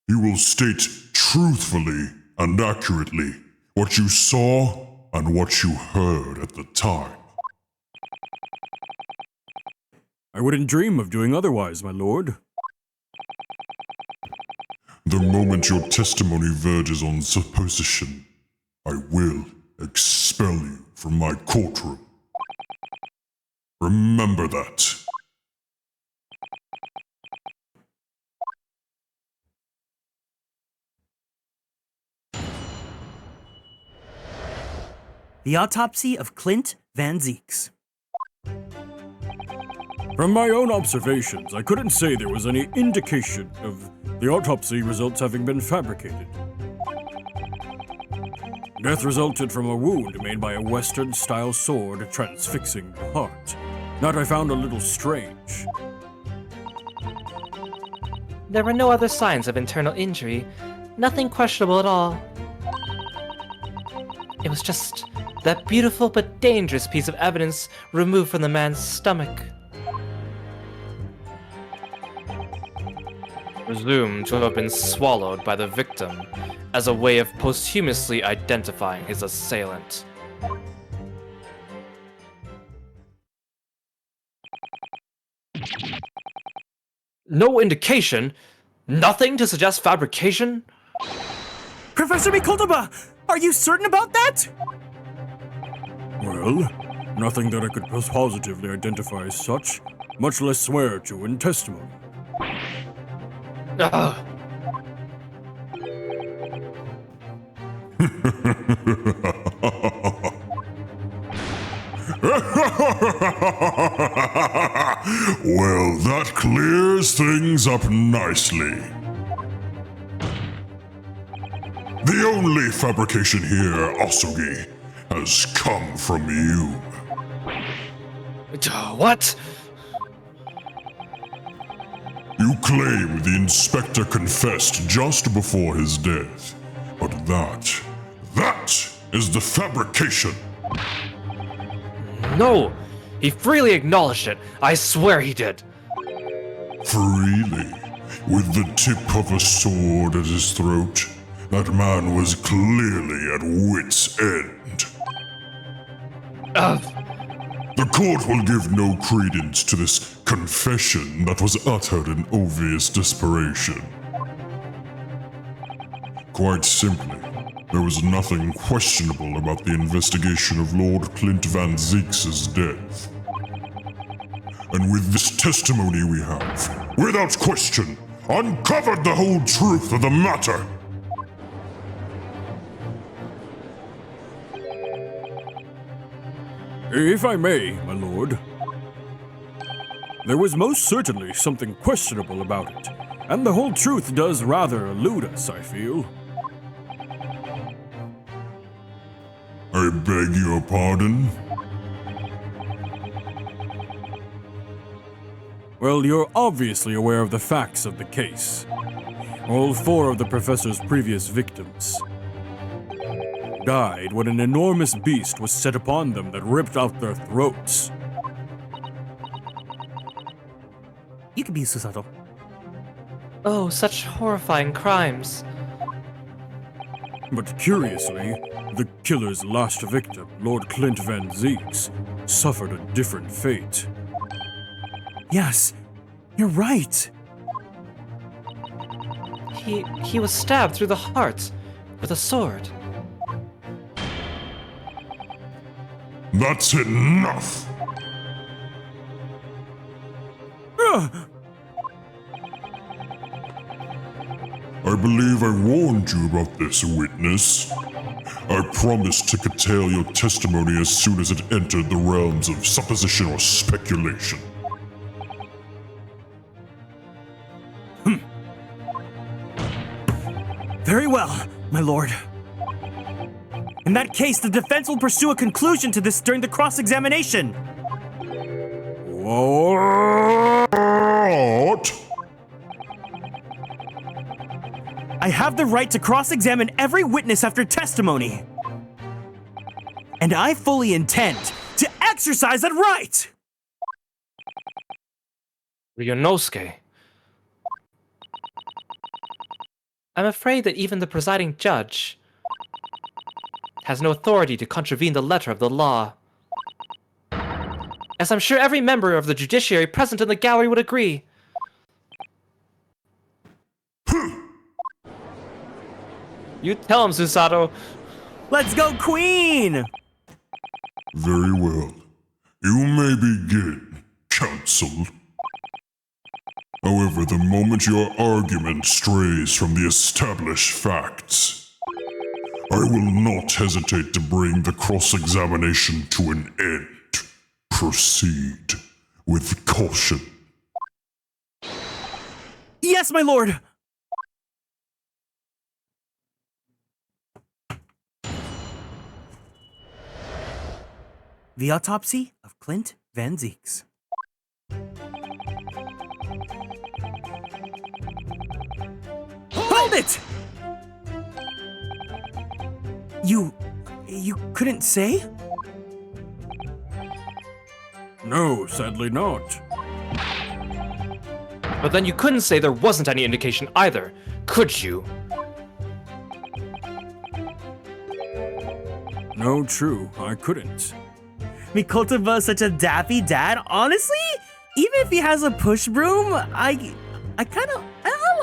You will state truthfully and accurately what you saw and what you heard at the time. I wouldn't dream of doing otherwise, my lord. The moment your testimony verges on supposition, I will expel you from my courtroom. Remember that. The autopsy of Clint Van Zeeks. From my own observations, I couldn't say there was any indication of the autopsy results having been fabricated. Death resulted from a wound made by a Western-style sword transfixing the heart. That I found a little strange. There were no other signs of internal injury. Nothing questionable at all. It was just that beautiful but dangerous piece of evidence removed from the man's stomach. Presumed to have been swallowed by the victim as a way of posthumously identifying his assailant. No indication? Nothing to suggest fabrication? Professor Mikoltaba, are you certain about that? Well, nothing that I could positively identify as such, much less swear to in testimony. Ugh. Well, that clears things up nicely. The only fabrication here, Asugi, has come from you. What? You claim the inspector confessed just before his death, but that is the fabrication. No! He freely acknowledged it. I swear he did. Freely, with the tip of a sword at his throat, that man was clearly at wit's end. The court will give no credence to this confession that was uttered in obvious desperation. Quite simply, there was nothing questionable about the investigation of Lord Clint Van Zeeks' death. And with this testimony we have, without question, uncovered the whole truth of the matter. If I may, my lord. There was most certainly something questionable about it, and the whole truth does rather elude us, I feel. I beg your pardon? Well, you're obviously aware of the facts of the case. All 4 of the professor's previous victims died when an enormous beast was set upon them that ripped out their throats. You can be Susato. Oh, such horrifying crimes. But curiously, the killer's last victim, Lord Clint Van Zeeks, suffered a different fate. Yes, You're right. He was stabbed through the heart with a sword. That's enough! I believe I warned you about this, witness. I promised to curtail your testimony as soon as it entered the realms of supposition or speculation. Very well, my lord. In that case, the defense will pursue a conclusion to this during the cross-examination. What? I have the right to cross-examine every witness after testimony. And I fully intend to exercise that right! Ryunosuke. I'm afraid that even the presiding judge has no authority to contravene the letter of the law. As I'm sure every member of the judiciary present in the gallery would agree. You tell him, Susato. Let's go, Queen! Very well. You may begin, counsel. However, the moment your argument strays from the established facts, I will not hesitate to bring the cross-examination to an end. Proceed with caution. Yes, my lord! The autopsy of Clint Van Zeeks. Hold it! You couldn't say? No, sadly not. But then you couldn't say there wasn't any indication either, could you? No, true, I couldn't. Mikotoba is such a daffy dad. Honestly, even if he has a push broom, I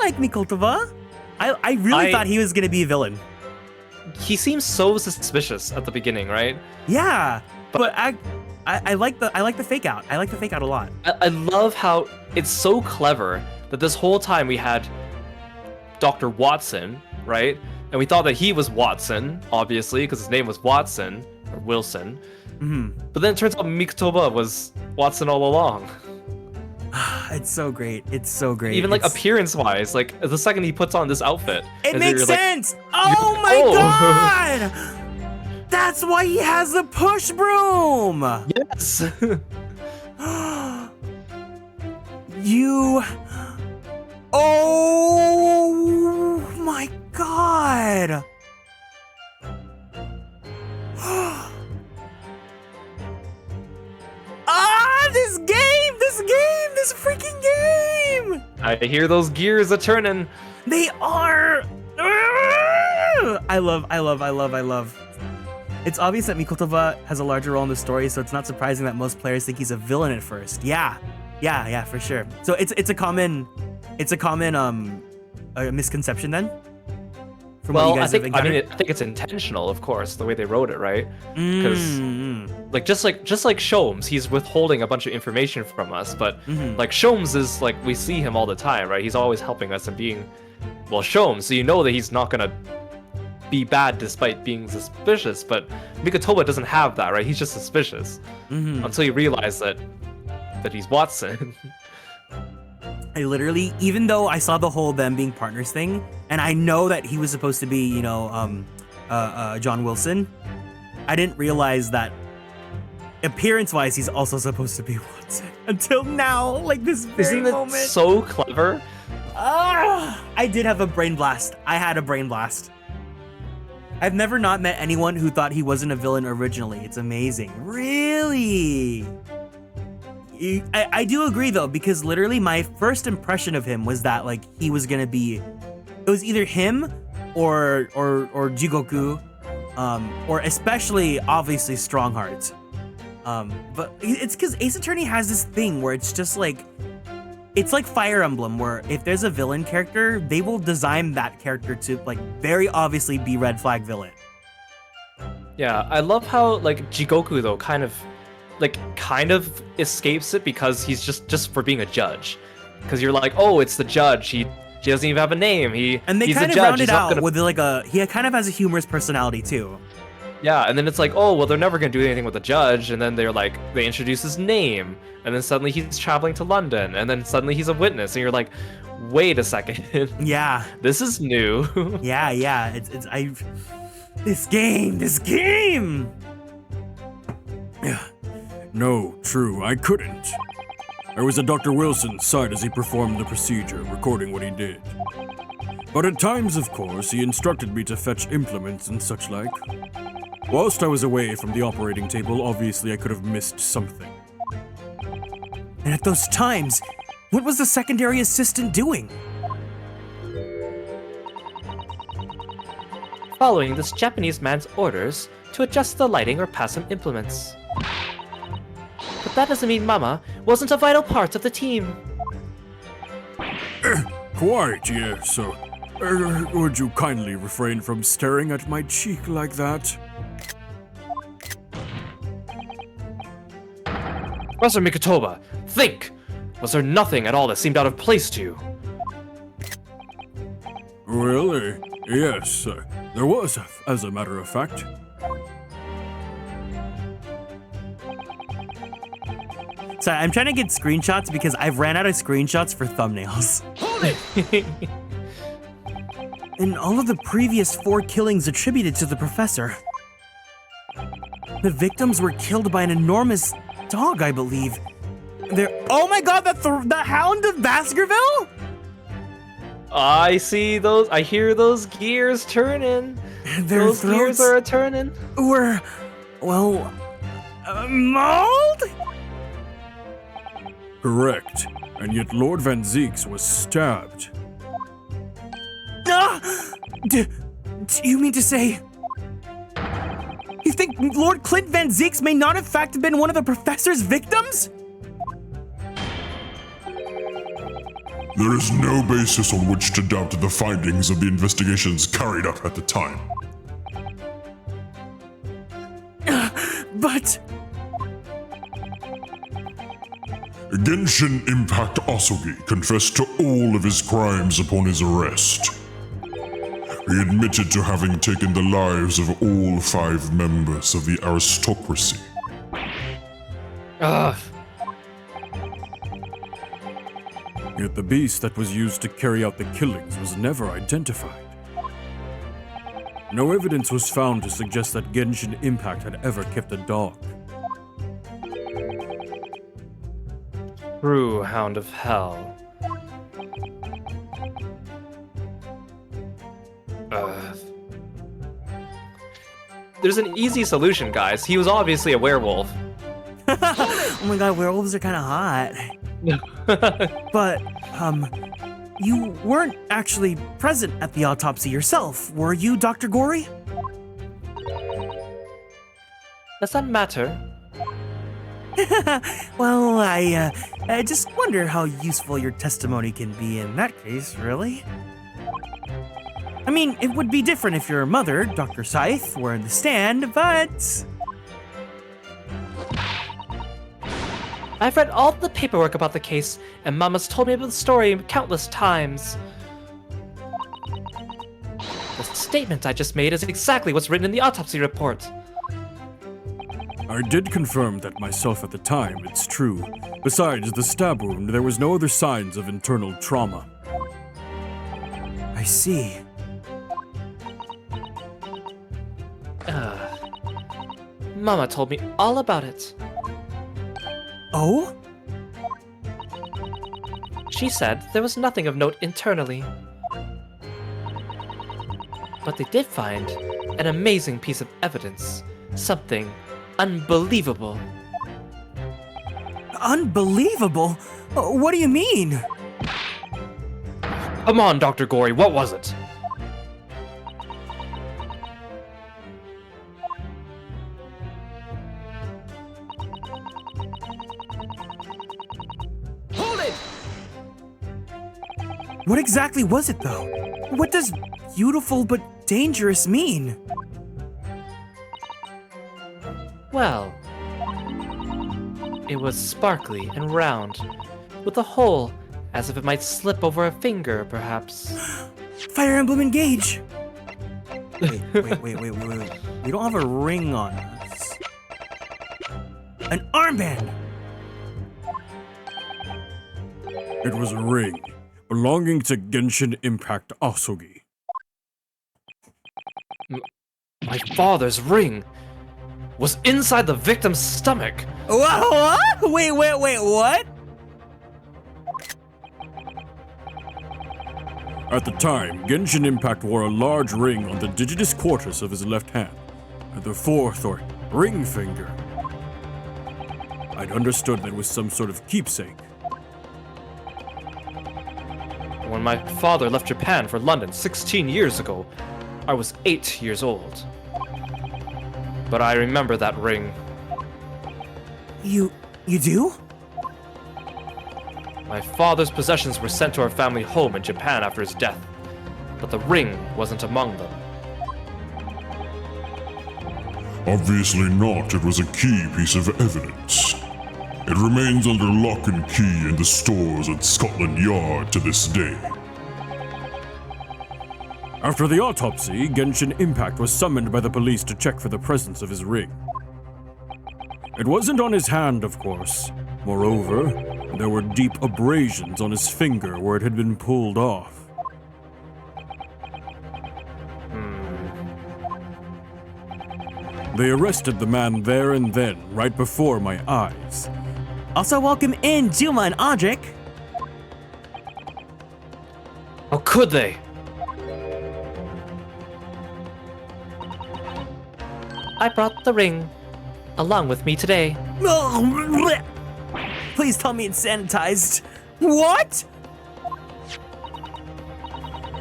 like Mikotoba. I really thought he was gonna be a villain. He seems so suspicious at the beginning, right? Yeah, but I like the fake out. I like the fake out a lot. I love how it's so clever that this whole time we had Dr. Watson, right? And we thought that he was Watson, obviously, because his name was Watson, or Wilson. But then it turns out Mikotoba was Watson all along. It's so great. It's so great. Even like appearance-wise, like the second he puts on this outfit, it makes sense. Like, oh my god! That's why he has the push broom. Yes. You. Oh my god. This freaking game! I hear those gears are turning. They are! I love. It's obvious that Mikotoba has a larger role in the story, so it's not surprising that most players think he's a villain at first. Yeah, for sure. So it's a common misconception then? From well, what you guys have encountered? I think it's intentional, of course, the way they wrote it, right? Because, like, just like Sholmes, he's withholding a bunch of information from us. But like Sholmes is like we see him all the time, right? He's always helping us and being, well, Sholmes. So you know that he's not gonna be bad despite being suspicious. But Mikotoba doesn't have that, right? He's just suspicious until you realize that he's Watson. I literally, even though I saw the whole them being partners thing, and I know that he was supposed to be, John Wilson, I didn't realize that appearance-wise, he's also supposed to be Watson. Until now, like this very moment. Isn't it so clever? I did have a brain blast. I had a brain blast. I've never not met anyone who thought he wasn't a villain originally. It's amazing. Really? I do agree though, because literally my first impression of him was that like he was gonna be, it was either him or Jigoku, or especially obviously Strongheart. But it's because Ace Attorney has this thing where it's just like it's like Fire Emblem, where if there's a villain character, they will design that character to like very obviously be red flag villain. Yeah, I love how like Jigoku though kind of escapes it because he's just for being a judge. Because you're like, oh, it's the judge. He doesn't even have a name. And they he's kind a of judge. round it He's not out gonna... with like he kind of has a humorous personality too. Yeah, and then it's like, oh, well, they're never gonna do anything with the judge, and then they introduce his name, and then suddenly he's traveling to London, and then suddenly he's a witness, and you're like, wait a second. Yeah. This is new. Yeah. This game. No, true, I couldn't. I was at Dr. Wilson's side as he performed the procedure, recording what he did. But at times, of course, he instructed me to fetch implements and such like. Whilst I was away from the operating table, obviously I could have missed something. And at those times, what was the secondary assistant doing? Following this Japanese man's orders to adjust the lighting or pass some implements. But that doesn't mean Mama wasn't a vital part of the team. Quite, yes, so... would you kindly refrain from staring at my cheek like that? Professor Mikotoba, think! Was there nothing at all that seemed out of place to you? Really? Yes, there was, as a matter of fact. Sorry, I'm trying to get screenshots because I've ran out of screenshots for thumbnails. And all of the previous 4 killings attributed to the professor. The victims were killed by an enormous dog, I believe. Oh my god, the Hound of Baskerville? I see those. I hear those gears turning. Those gears are turning. Were, well, mauled? Correct. And yet Lord Van Zeeks was stabbed. Do you mean to say... You think Lord Clint Van Zeeks may not in fact have been one of the professor's victims? There is no basis on which to doubt the findings of the investigations carried out at the time. But... Genshin Impact Asogi confessed to all of his crimes upon his arrest. He admitted to having taken the lives of all 5 members of the aristocracy. Ugh. Yet the beast that was used to carry out the killings was never identified. No evidence was found to suggest that Genshin Impact had ever kept a dog. True Hound of Hell. There's an easy solution, guys. He was obviously a werewolf. Oh my god, werewolves are kind of hot. But, you weren't actually present at the autopsy yourself, were you, Dr. Gory? Does that matter? Well, I just wonder how useful your testimony can be in that case, really. I mean, it would be different if your mother, Dr. Scythe, were in the stand, but... I've read all the paperwork about the case, and Mama's told me about the story countless times. The statement I just made is exactly what's written in the autopsy report. I did confirm that myself at the time, it's true. Besides the stab wound, there was no other signs of internal trauma. I see. Mama told me all about it. Oh? She said there was nothing of note internally. But they did find an amazing piece of evidence. Something unbelievable. Unbelievable? What do you mean? Come on, Dr. Gory, what was it? Hold it! What exactly was it, though? What does beautiful but dangerous mean? Well, it was sparkly and round, with a hole as if it might slip over a finger, perhaps. Fire Emblem Engage! Wait. We don't have a ring on us. An armband! It was a ring belonging to Genshin Impact Asogi. My father's ring was inside the victim's stomach. What? Wait, what? At the time, Genshin Impact wore a large ring on the digitus quartus of his left hand, and the fourth or ring finger. I'd understood that it was some sort of keepsake. When my father left Japan for London 16 years ago, I was 8 years old. But I remember that ring. You do? My father's possessions were sent to our family home in Japan after his death, but the ring wasn't among them. Obviously not. It was a key piece of evidence. It remains under lock and key in the stores at Scotland Yard to this day. After the autopsy, Genshin Impact was summoned by the police to check for the presence of his ring. It wasn't on his hand, of course. Moreover, there were deep abrasions on his finger where it had been pulled off. They arrested the man there and then, right before my eyes. Also, welcome in, Juma and Audric. How could they? I brought the ring along with me today. Please tell me it's sanitized. What?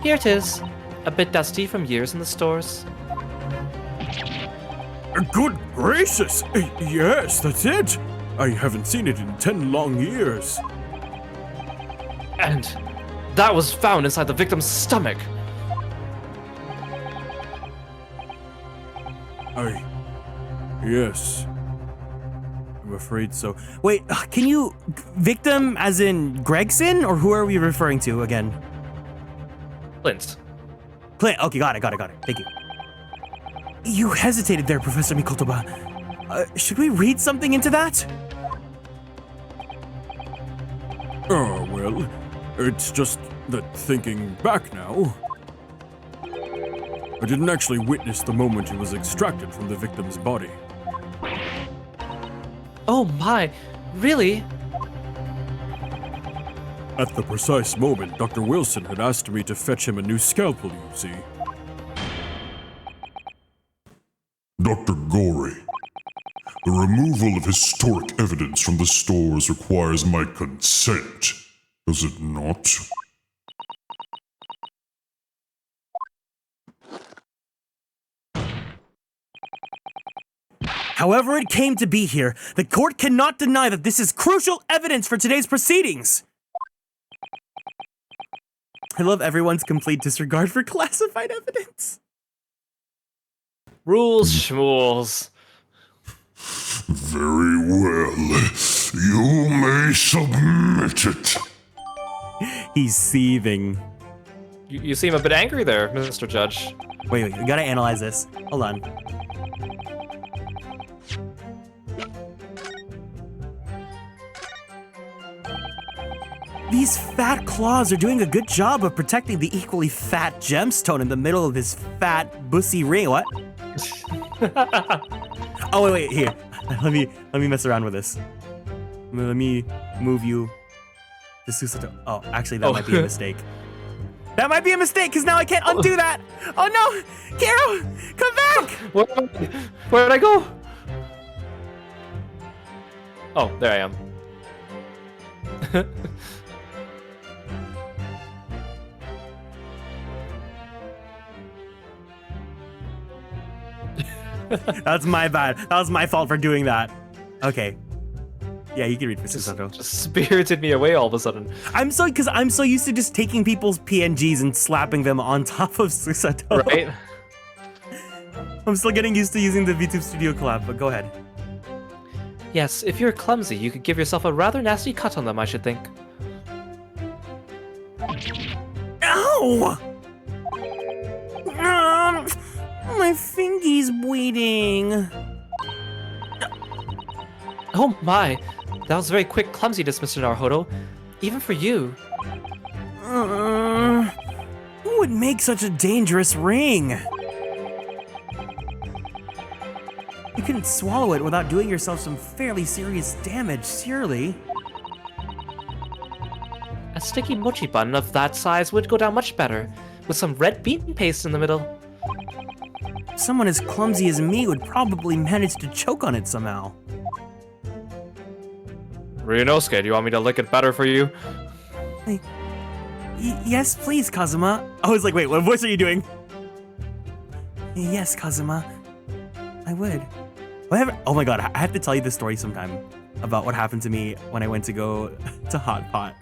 Here it is, a bit dusty from years in the stores. Good gracious! Yes, that's it! I haven't seen it in 10 long years. And that was found inside the victim's stomach. Yes. I'm afraid so. Wait, can you... Victim as in Gregson? Or who are we referring to again? Clint. Clint, okay, got it. Thank you. You hesitated there, Professor Mikotoba. Should we read something into that? Oh, well, it's just that thinking back now, I didn't actually witness the moment he was extracted from the victim's body. Oh my, really? At the precise moment, Dr. Wilson had asked me to fetch him a new scalpel, you see. Dr. Gory, the removal of historic evidence from the stores requires my consent, does it not? However it came to be here, the court cannot deny that this is crucial evidence for today's proceedings. I love everyone's complete disregard for classified evidence. Rules, schmools. Very well. You may submit it. He's seething. You seem a bit angry there, Mr. Judge. Wait, we gotta analyze this. Hold on. These fat claws are doing a good job of protecting the equally fat gemstone in the middle of his fat, bussy ring. What? Oh, wait, here. Let me mess around with this. Let me move you to Susato. Oh, actually, that might be a mistake. That might be a mistake, because now I can't undo that. Oh, no! Kiro, come back! Where did I go? Oh, there I am. That's my bad. That was my fault for doing that. Okay. Yeah, you can read for Susato. Just spirited me away all of a sudden. I'm so used to just taking people's PNGs and slapping them on top of Susato. Right? I'm still getting used to using the VTube Studio collab, but go ahead. Yes, if you're clumsy, you could give yourself a rather nasty cut on them, I should think. Ow! My fingy's bleeding. Oh my, that was very quick clumsiness, Mr. Naruhodo. Even for you. Who would make such a dangerous ring? You couldn't swallow it without doing yourself some fairly serious damage, surely. A sticky mochi bun of that size would go down much better, with some red bean paste in the middle. Someone as clumsy as me would probably manage to choke on it somehow. Ryunosuke, do you want me to lick it better for you? Yes, please, Kazuma. I was like, wait, what voice are you doing? Yes, Kazuma. I would. Whatever. Oh my god, I have to tell you this story sometime about what happened to me when I went to go to Hot Pot.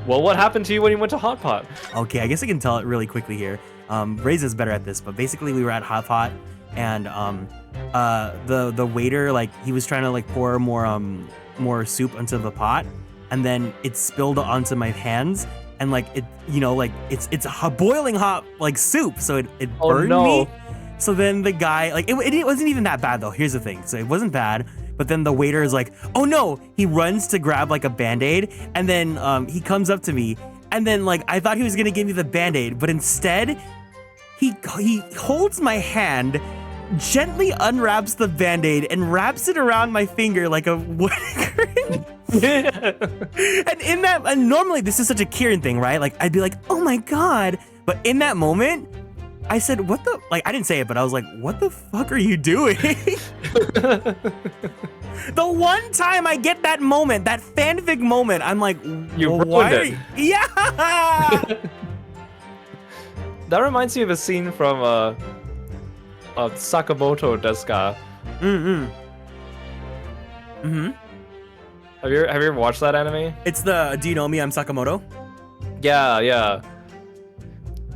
Well, what happened to you when you went to Hot Pot? Okay, I guess I can tell it really quickly here. Raisin's better at this, but basically we were at Hot Pot, and the waiter, like, he was trying to like pour more soup into the pot, and then it spilled onto my hands, and like it, you know, like it's boiling hot like soup, so it burned me. So then the guy, like, it wasn't even that bad though. Here's the thing, so it wasn't bad. But then the waiter is like, oh no, he runs to grab like a Band-Aid, and then he comes up to me, and then like I thought he was gonna give me the Band-Aid, but instead he holds my hand, gently unwraps the Band-Aid, and wraps it around my finger like a wedding ring. And normally this is such a Kieran thing, right? Like I'd be like, oh my god, but in that moment, I said, what the, like, I didn't say it, but I was like, what the fuck are you doing? The one time I get that moment, that fanfic moment, I'm like, you well, why are you? Yeah! That reminds me of a scene from Sakamoto Desuka. Have you ever watched that anime? It's the, do you know me, I'm Sakamoto? Yeah.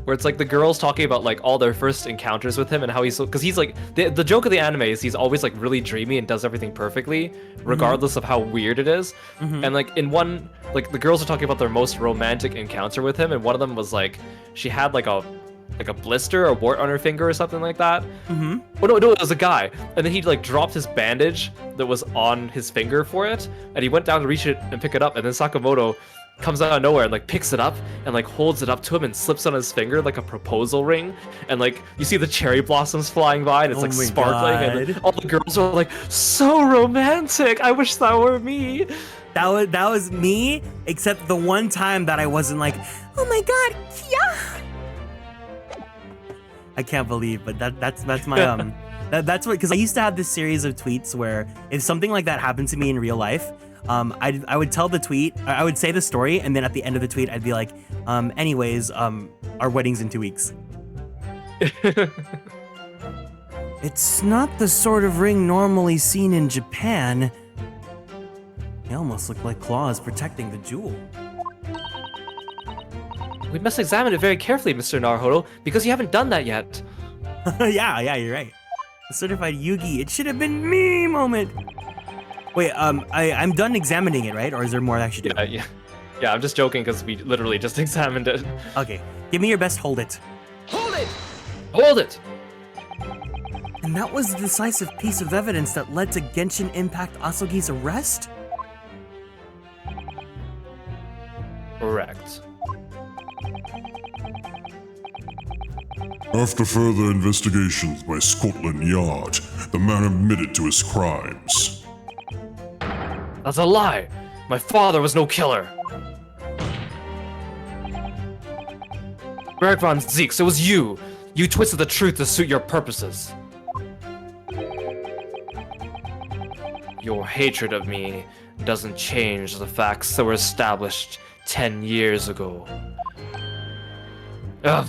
Where it's like the girls talking about like all their first encounters with him and how he's, because he's like, the joke of the anime is he's always like really dreamy and does everything perfectly, regardless of how weird it is. And like in one, like the girls are talking about their most romantic encounter with him, and one of them was like, she had like a blister or wart on her finger or something like that. Oh no, it was a guy, and then he like dropped his bandage that was on his finger for it, and he went down to reach it and pick it up, and then Sakamoto comes out of nowhere and like picks it up and like holds it up to him and slips on his finger like a proposal ring, and like you see the cherry blossoms flying by and it's like sparkling, and all the girls are like, so romantic, I wish that were me. That was me, except the one time that I wasn't like, oh my god, yeah. I can't believe, but that's my that's what, because I used to have this series of tweets where if something like that happened to me in real life, I would tell the tweet, I would say the story, and then at the end of the tweet, I'd be like, anyways, our wedding's in 2 weeks. It's not the sort of ring normally seen in Japan. They almost look like claws protecting the jewel. We must examine it very carefully, Mr. Naruhodo, because you haven't done that yet. Yeah, you're right. A certified Yugi, it should have been me moment. Wait, I'm done examining it, right? Or is there more I should do? Yeah, I'm just joking because we literally just examined it. Okay, give me your best hold it. Hold it! Hold it! And that was the decisive piece of evidence that led to Genshin Impact Asogi's arrest? Correct. After further investigations by Scotland Yard, the man admitted to his crimes. That's a lie! My father was no killer! Berg von Zeeks, it was you! You twisted the truth to suit your purposes. Your hatred of me doesn't change the facts that were established 10 years ago. Ugh.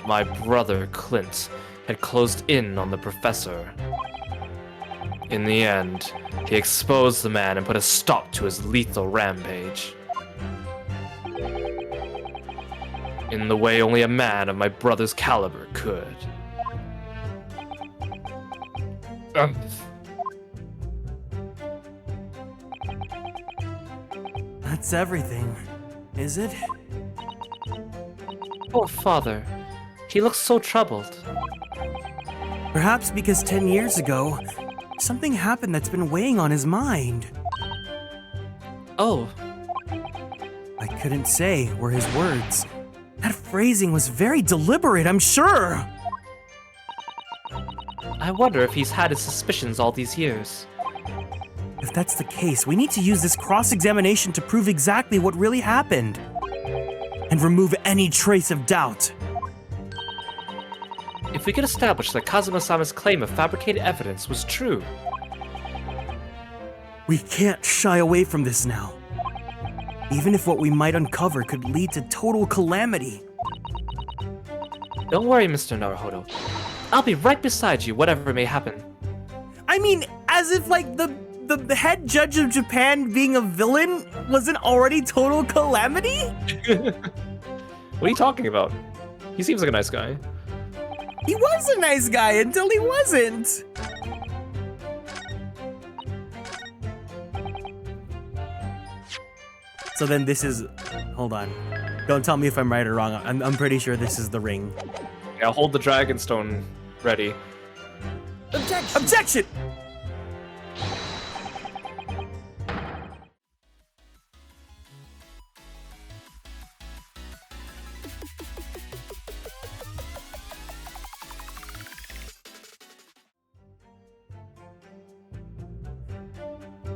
My brother, Clint, had closed in on the professor. In the end, he exposed the man and put a stop to his lethal rampage. In the way only a man of my brother's caliber could. That's everything, is it? Poor father. He looks so troubled. Perhaps because 10 years ago, something happened that's been weighing on his mind. Oh, I couldn't say were his words. That phrasing was very deliberate, I'm sure. I wonder if he's had his suspicions all these years. If that's the case, we need to use this cross-examination to prove exactly what really happened. And remove any trace of doubt. If we could establish that Kazuma-sama's claim of fabricated evidence was true. We can't shy away from this now. Even if what we might uncover could lead to total calamity. Don't worry, Mr. Naruhodo. I'll be right beside you, whatever may happen. I mean, as if like the head judge of Japan being a villain wasn't already total calamity? What are you talking about? He seems like a nice guy. He was a nice guy until he wasn't. So then this is, hold on. Don't tell me if I'm right or wrong. I'm pretty sure this is the ring. Yeah, hold the Dragonstone ready. Objection! Objection!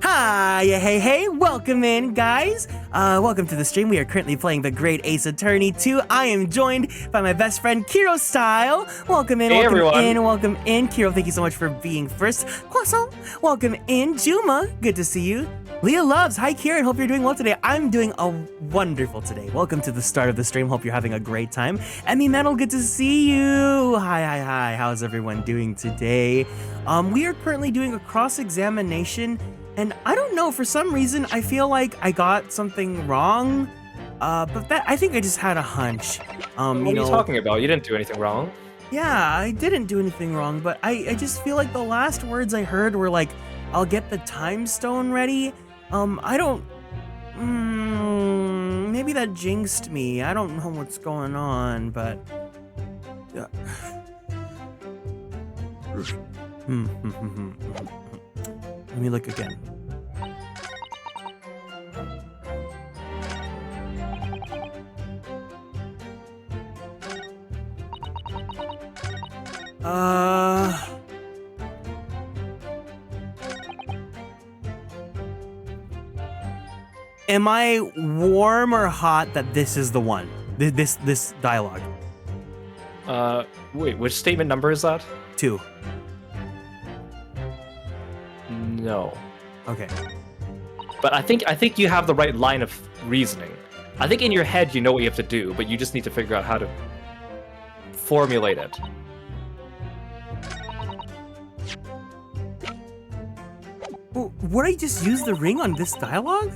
Hi, hey, welcome in, guys. Welcome to the stream. We are currently playing The Great Ace Attorney 2. I am joined by my best friend, Kirostyle. Welcome in, hey, welcome everyone. in, welcome in. Kiro, thank you so much for being first. Croissant, welcome in. Juma, good to see you. Leah Loves, hi Kieran, hope you're doing well today. I'm doing wonderful today. Welcome to the start of the stream, hope you're having a great time. Emmy Metal, good to see you. Hi, how's everyone doing today? We are currently doing a cross-examination, and I don't know, for some reason, I feel like I got something wrong, but I think I just had a hunch. What are you talking about? You didn't do anything wrong. Yeah, I didn't do anything wrong, but I just feel like the last words I heard were like, I'll get the time stone ready. I don't... maybe that jinxed me. I don't know what's going on, but... Let me look again. Am I warm or hot that this is the one? This dialogue? Wait, which statement number is that? 2. No. Okay. But I think you have the right line of reasoning. I think in your head you know what you have to do, but you just need to figure out how to formulate it. Well, would I just use the ring on this dialogue?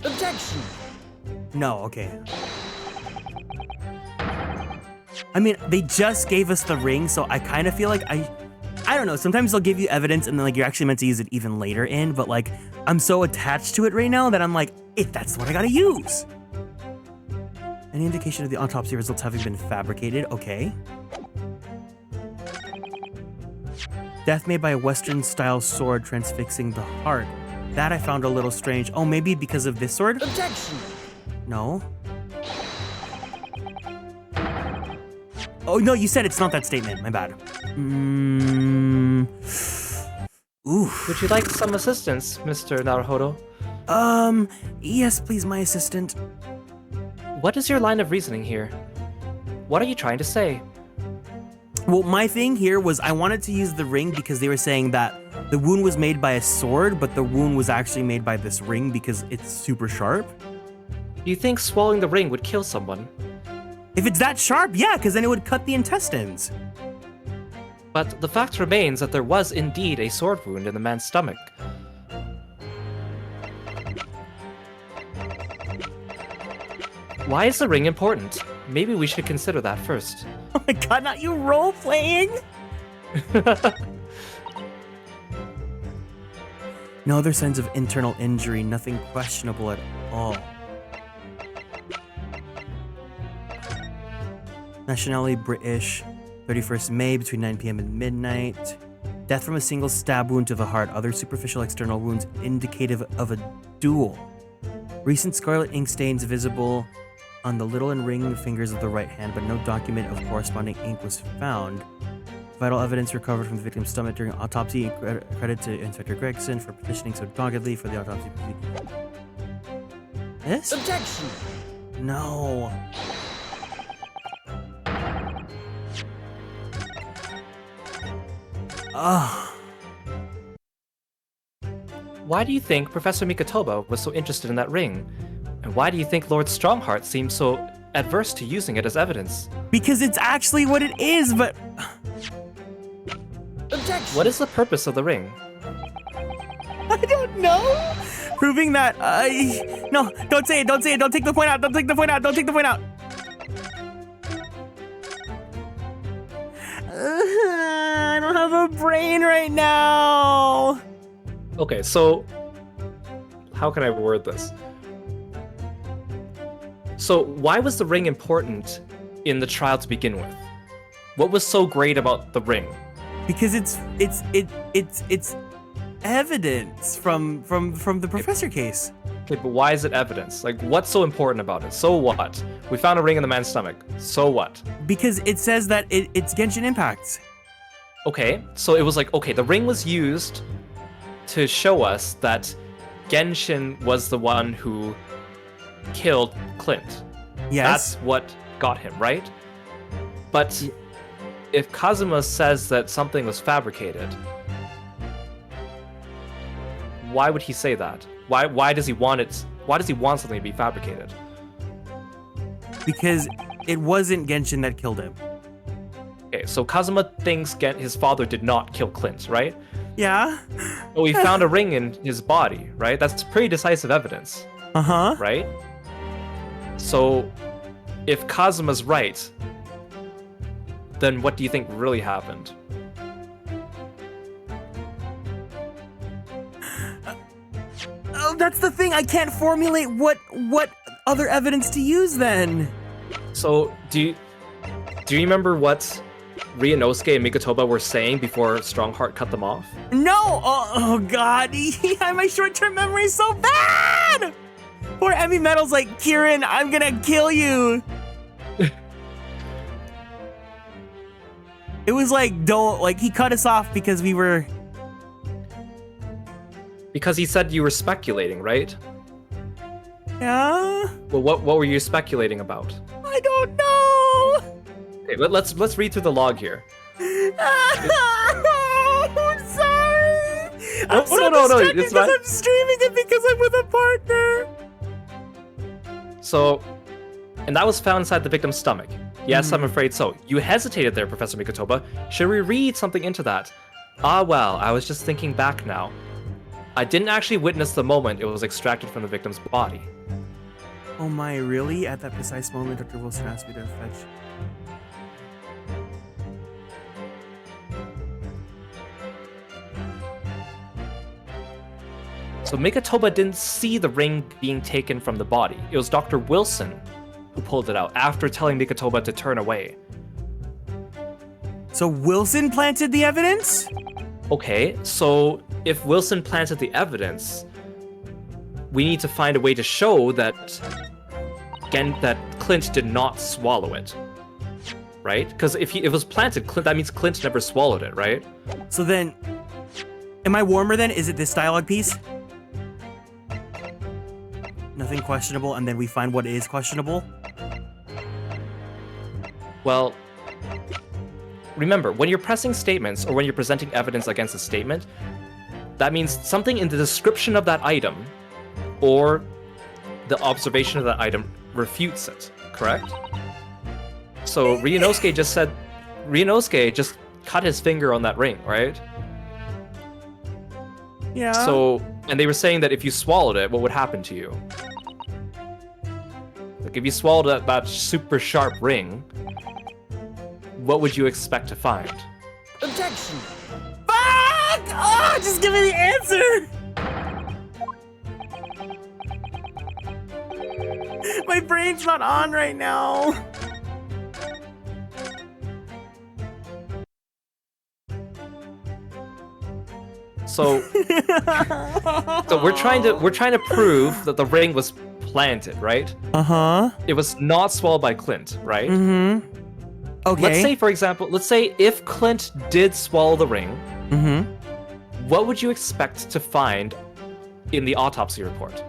Objection! No, okay. I mean, they just gave us the ring, so I kind of feel like I don't know, sometimes they'll give you evidence and then like you're actually meant to use it even later in, but like I'm so attached to it right now that I'm like, that's what I gotta use. Any indication of the autopsy results having been fabricated? Okay. Death made by a Western-style sword transfixing the heart. That I found a little strange. Oh, maybe because of this sword? Objection! No. Oh, no, you said it's not that statement. My bad. Oof. Would you like some assistance, Mr. Naruhodo? Yes, please, my assistant. What is your line of reasoning here? What are you trying to say? Well, my thing here was I wanted to use the ring because they were saying that the wound was made by a sword, but the wound was actually made by this ring because it's super sharp. You think swallowing the ring would kill someone? If it's that sharp, yeah, because then it would cut the intestines. But the fact remains that there was indeed a sword wound in the man's stomach. Why is the ring important? Maybe we should consider that first. Oh my god, not you role-playing! No other signs of internal injury, nothing questionable at all. Nationality British, 31st May between 9 p.m. and midnight. Death from a single stab wound to the heart, other superficial external wounds indicative of a duel. Recent scarlet ink stains visible on the little and ring fingers of the right hand, but no document of corresponding ink was found. Vital evidence recovered from the victim's stomach during autopsy. Credit to Inspector Gregson for petitioning so doggedly for the autopsy. This? Objection! No. Ugh. Why do you think Professor Mikotoba was so interested in that ring? And why do you think Lord Strongheart seems so adverse to using it as evidence? Because it's actually what it is, but... Objection! What is the purpose of the ring? I don't know. Proving that, no, don't say it, don't say it, don't take the point out, don't take the point out, don't take the point out. I don't have a brain right now. Okay, so how can I word this? So why was the ring important in the trial to begin with? What was so great about the ring? Because it's evidence from the professor case. Okay, but why is it evidence? Like, what's so important about it? So what? We found a ring in the man's stomach. So what? Because it says that it's Genshin Impact. Okay, so it was like, okay, the ring was used to show us that Genshin was the one who killed Clint. Yes. That's what got him, right? But if Kazuma says that something was fabricated, why would he say that? Why does he want it? Why does he want something to be fabricated? Because it wasn't Genshin that killed him. Okay, so Kazuma thinks his father did not kill Clint, right? Yeah. But we found a ring in his body, right? That's pretty decisive evidence. Uh-huh. Right? So, if Kazuma's right, then what do you think really happened? Oh, that's the thing. I can't formulate what other evidence to use then. So, do you remember what Ryunosuke and Mikotoba were saying before Strongheart cut them off? No! Oh god, my short-term memory is so bad! Poor Emmy Metal's like, Kieran, I'm gonna kill you! It was like, don't, like, he cut us off because we were... Because he said you were speculating, right? Yeah? Well, what were you speculating about? I don't know! Okay, let's read through the log here. I'm sorry! I'm so no, distracted it's because fine. I'm streaming it because I'm with a partner! So, and that was found inside the victim's stomach. Yes, I'm afraid so. You hesitated there, Professor Mikotoba. Should we read something into that? Ah, well, I was just thinking back now. I didn't actually witness the moment it was extracted from the victim's body. Oh my, really? At that precise moment, Dr. Wilson asked me to fetch... So Mikotoba didn't see the ring being taken from the body. It was Dr. Wilson who pulled it out after telling Mikotoba to turn away. So Wilson planted the evidence? Okay, so if Wilson planted the evidence, we need to find a way to show that that Clint did not swallow it, right? Because if it was planted, that means Clint never swallowed it, right? So then, am I warmer then? Is it this dialogue piece? Nothing questionable, and then we find what is questionable? Well, remember, when you're pressing statements or when you're presenting evidence against a statement, that means something in the description of that item or the observation of that item refutes it, correct? So Ryunosuke just cut his finger on that ring, right? Yeah. So, and they were saying that if you swallowed it, what would happen to you? Like, if you swallowed that super sharp ring, what would you expect to find? Objection. Fuck! Oh, just give me the answer. My brain's not on right now. So, we're trying to prove that the ring was planted, right? Uh-huh. It was not swallowed by Clint, right? Mm-hmm. Okay. Let's say, for example, if Clint did swallow the ring, Mm-hmm. what would you expect to find in the autopsy report?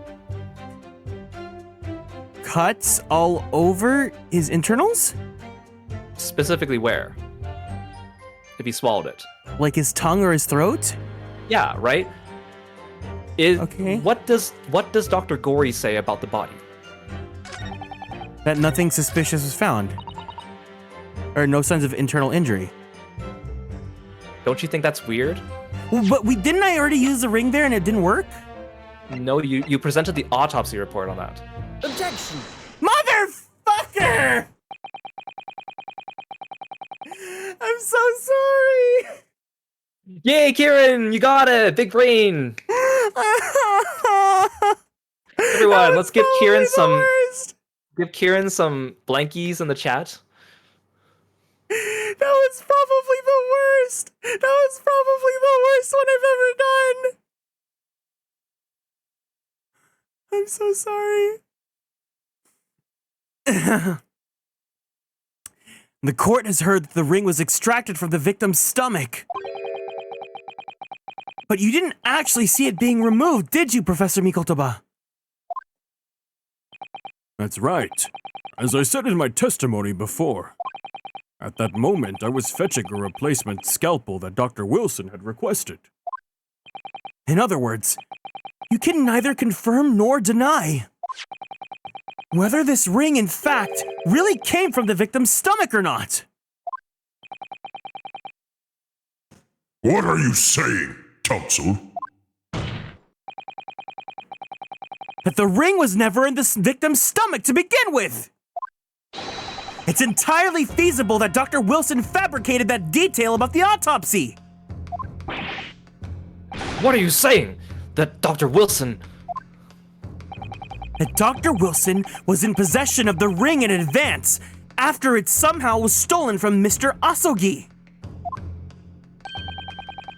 Cuts all over his internals? Specifically where? If he swallowed it. Like his tongue or his throat? Yeah, right? Okay. What does Dr. Gory say about the body? That nothing suspicious was found. Or no signs of internal injury. Don't you think that's weird? Well, but didn't I already use the ring there and it didn't work? No, you presented the autopsy report on that. Objection! Motherfucker! I'm so sorry. Yay, Kieran! You got it! Big brain! Everyone, let's give Kieran some blankies in the chat. That was probably the worst. That was probably the worst one I've ever done. I'm so sorry. The court has heard that the ring was extracted from the victim's stomach. But you didn't actually see it being removed, did you, Professor Mikotoba? That's right. As I said in my testimony before, at that moment I was fetching a replacement scalpel that Dr. Wilson had requested. In other words, you can neither confirm nor deny whether this ring, in fact, really came from the victim's stomach or not. What are you saying, counsel? That the ring was never in the victim's stomach to begin with. It's entirely feasible that Dr. Wilson fabricated that detail about the autopsy. What are you saying? That Dr. Wilson... That Dr. Wilson was in possession of the ring in advance, after it somehow was stolen from Mr. Asogi.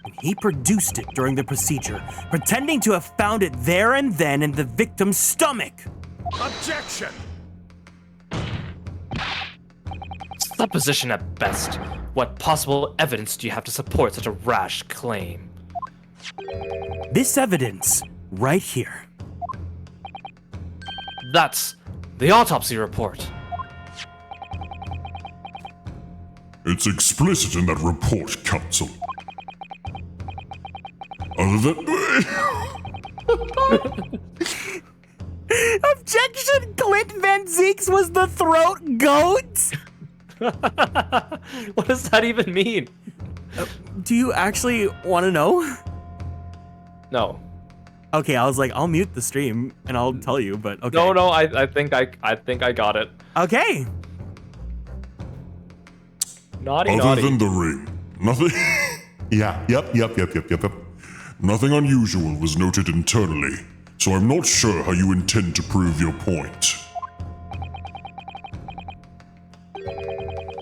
And he produced it during the procedure, pretending to have found it there and then in the victim's stomach. Objection! Supposition at best. What possible evidence do you have to support such a rash claim? This evidence, right here. That's the autopsy report. It's explicit in that report, counsel. Other than... Objection! Clint Van Zeeks was the throat goat? What does that even mean? Do you actually want to know? No. Okay, I was like, I'll mute the stream and I'll tell you, but okay. No, I think I got it. Okay. Naughty. Other than the ring, nothing... Yeah, yep. Nothing unusual was noted internally, so I'm not sure how you intend to prove your point.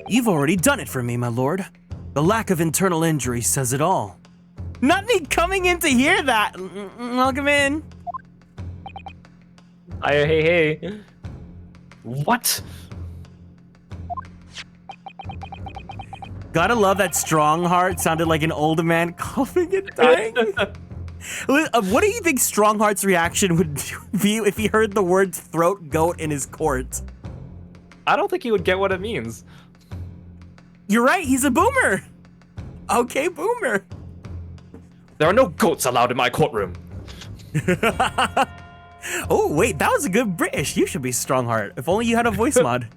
You've already done it for me, my lord. The lack of internal injury says it all. Not me coming in to hear that. Welcome in. Hey. What? Gotta love that strong heart sounded like an old man coughing and dying. What do you think Strongheart's reaction would be if he heard the words throat goat in his court? I don't think he would get what it means. You're right, he's a boomer. Okay, boomer. There are no goats allowed in my courtroom. Oh, wait, that was a good British. You should be Strongheart. If only you had a voice mod.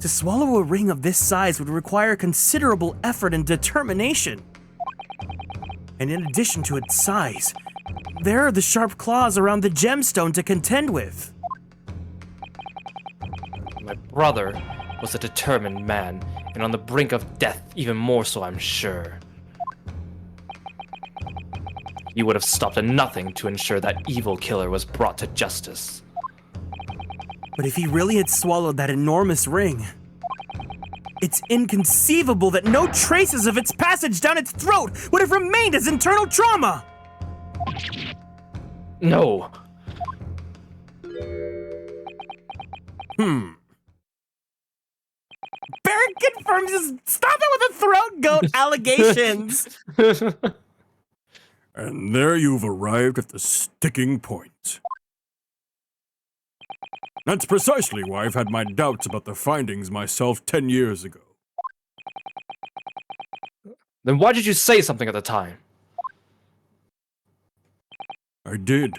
To swallow a ring of this size would require considerable effort and determination. And in addition to its size, there are the sharp claws around the gemstone to contend with. My brother was a determined man, and on the brink of death even more so, I'm sure. He would have stopped at nothing to ensure that evil killer was brought to justice. But if he really had swallowed that enormous ring, it's inconceivable that no traces of its passage down its throat would have remained as internal trauma! No. Barrett confirms his stop it with the throat goat allegations! And there you've arrived at the sticking point. That's precisely why I've had my doubts about the findings myself 10 years ago. Then why did you say something at the time? I did.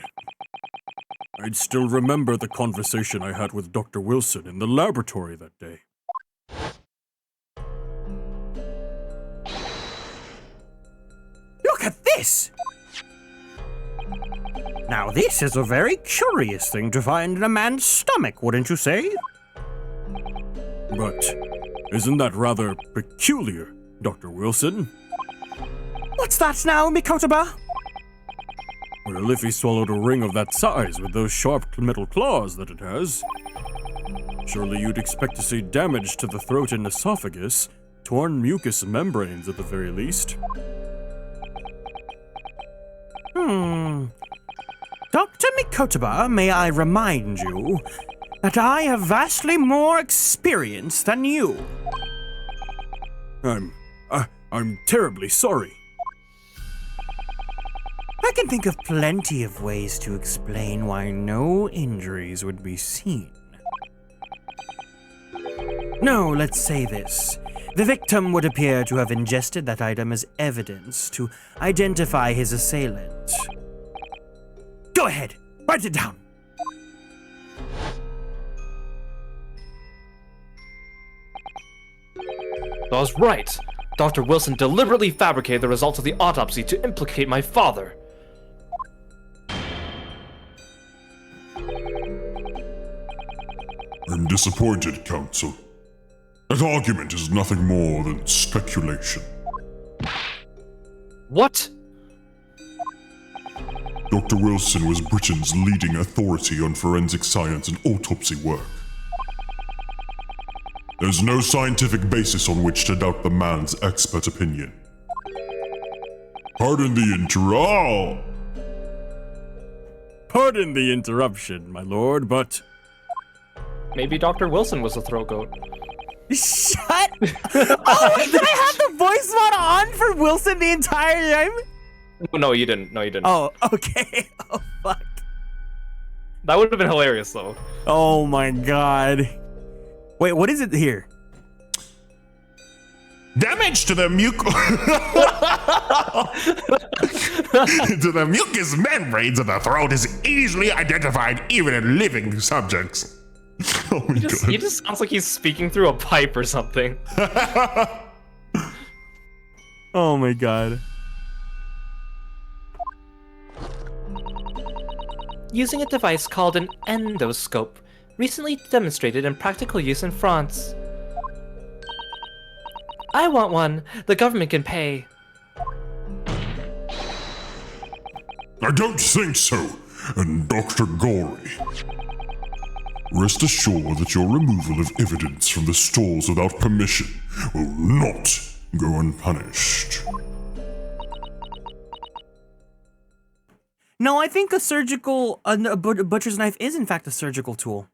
I'd still remember the conversation I had with Dr. Wilson in the laboratory that day. Look at this! Now this is a very curious thing to find in a man's stomach, wouldn't you say? But isn't that rather peculiar, Dr. Wilson? What's that now, Mikotoba? Well, if he swallowed a ring of that size with those sharp metal claws that it has, surely you'd expect to see damage to the throat and esophagus, torn mucous membranes at the very least. Dr. Mikotoba, may I remind you that I have vastly more experience than you. I'm terribly sorry. I can think of plenty of ways to explain why no injuries would be seen. No, let's say this. The victim would appear to have ingested that item as evidence to identify his assailant. Go ahead, write it down. I was right. Dr. Wilson deliberately fabricated the results of the autopsy to implicate my father. I'm disappointed, Counsel. That argument is nothing more than speculation. What? Dr. Wilson was Britain's leading authority on forensic science and autopsy work. There's no scientific basis on which to doubt the man's expert opinion. Pardon the Pardon the interruption, my lord, but Maybe Dr. Wilson was a throat goat. Shut! Oh, wait, did I have the voice mod on for Wilson the entire time? No, you didn't. No, you didn't. Oh, okay. Oh, fuck. That would have been hilarious, though. Oh my god. Wait, what is it here? Damage to the to the mucous membranes of the throat is easily identified even in living subjects. Oh my god. He just sounds like he's speaking through a pipe or something. Oh my god. Using a device called an endoscope, recently demonstrated in practical use in France. I want one. The government can pay. I don't think so, and Dr. Gory. Rest assured that your removal of evidence from the stalls without permission will not go unpunished. No, I think a butcher's knife is in fact a surgical tool.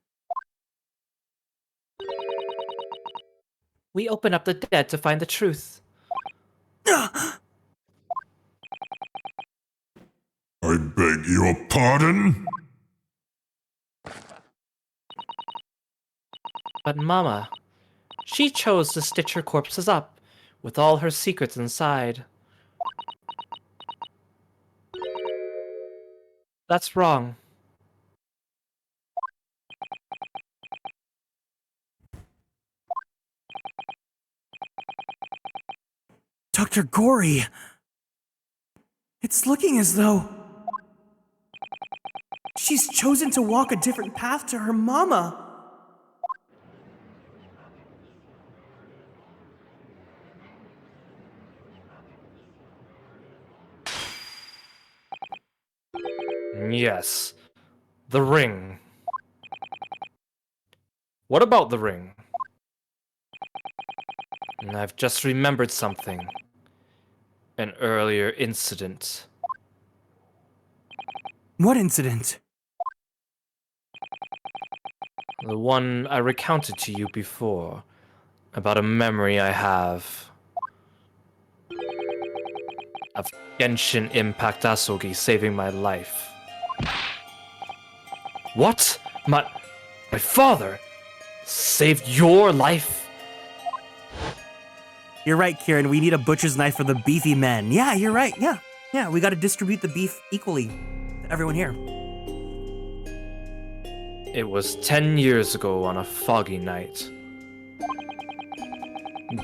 We open up the dead to find the truth. I beg your pardon? But Mama, she chose to stitch her corpses up, with all her secrets inside. That's wrong. Dr. Gory. It's looking as though she's chosen to walk a different path to her mama. Yes. The ring. What about the ring? I've just remembered something. An earlier incident. What incident? The one I recounted to you before. About a memory I have. Of Genshin Impact Asogi saving my life. What? My father saved your life? You're right, Kieran. We need a butcher's knife for the beefy men. Yeah, you're right. Yeah, we gotta distribute the beef equally to everyone here. It was 10 years ago on a foggy night.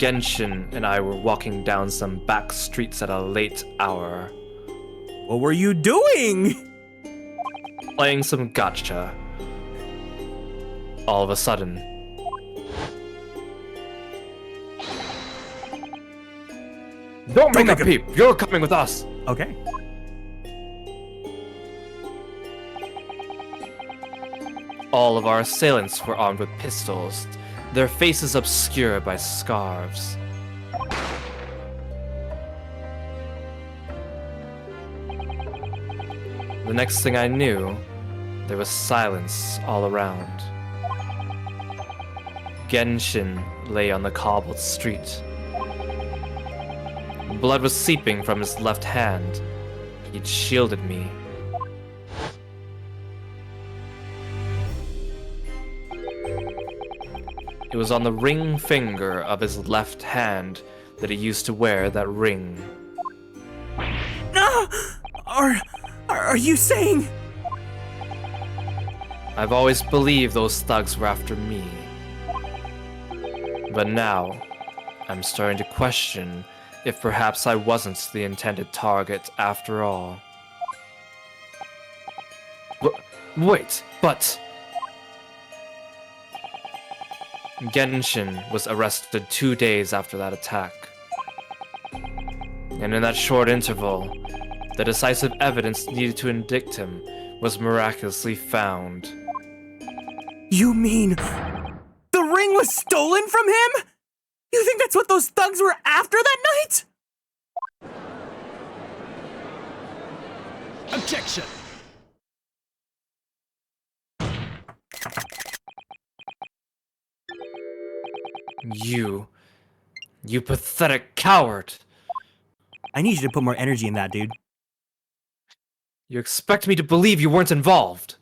Genshin and I were walking down some back streets at a late hour. What were you doing? Playing some gacha. All of a sudden, Don't make a peep! You're coming with us! Okay. All of our assailants were armed with pistols, their faces obscured by scarves. The next thing I knew, there was silence all around. Genshin lay on the cobbled street. Blood was seeping from his left hand. He'd shielded me. It was on the ring finger of his left hand that he used to wear that ring. No! Are you saying? I've always believed those thugs were after me. But now, I'm starting to question if perhaps I wasn't the intended target after all. Wait, but... Genshin was arrested 2 days after that attack. And in that short interval, the decisive evidence needed to indict him was miraculously found. You mean the ring was stolen from him? You think that's what those thugs were after that night? Objection! You pathetic coward! I need you to put more energy in that, dude. You expect me to believe you weren't involved?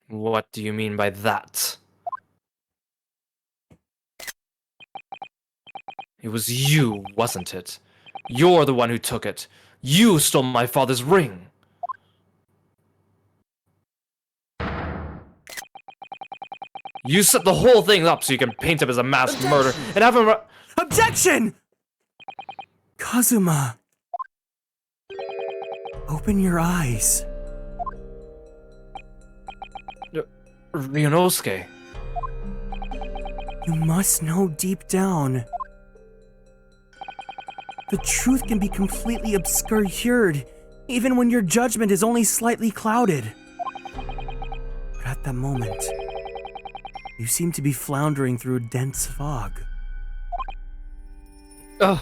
What do you mean by that? It was you, wasn't it? You're the one who took it. You stole my father's ring. You set the whole thing up so you can paint him as a mass murderer and have him... Objection! Kazuma. Open your eyes. Ryunosuke. You must know deep down. The truth can be completely obscured, even when your judgment is only slightly clouded. But at that moment, you seem to be floundering through a dense fog. Ugh.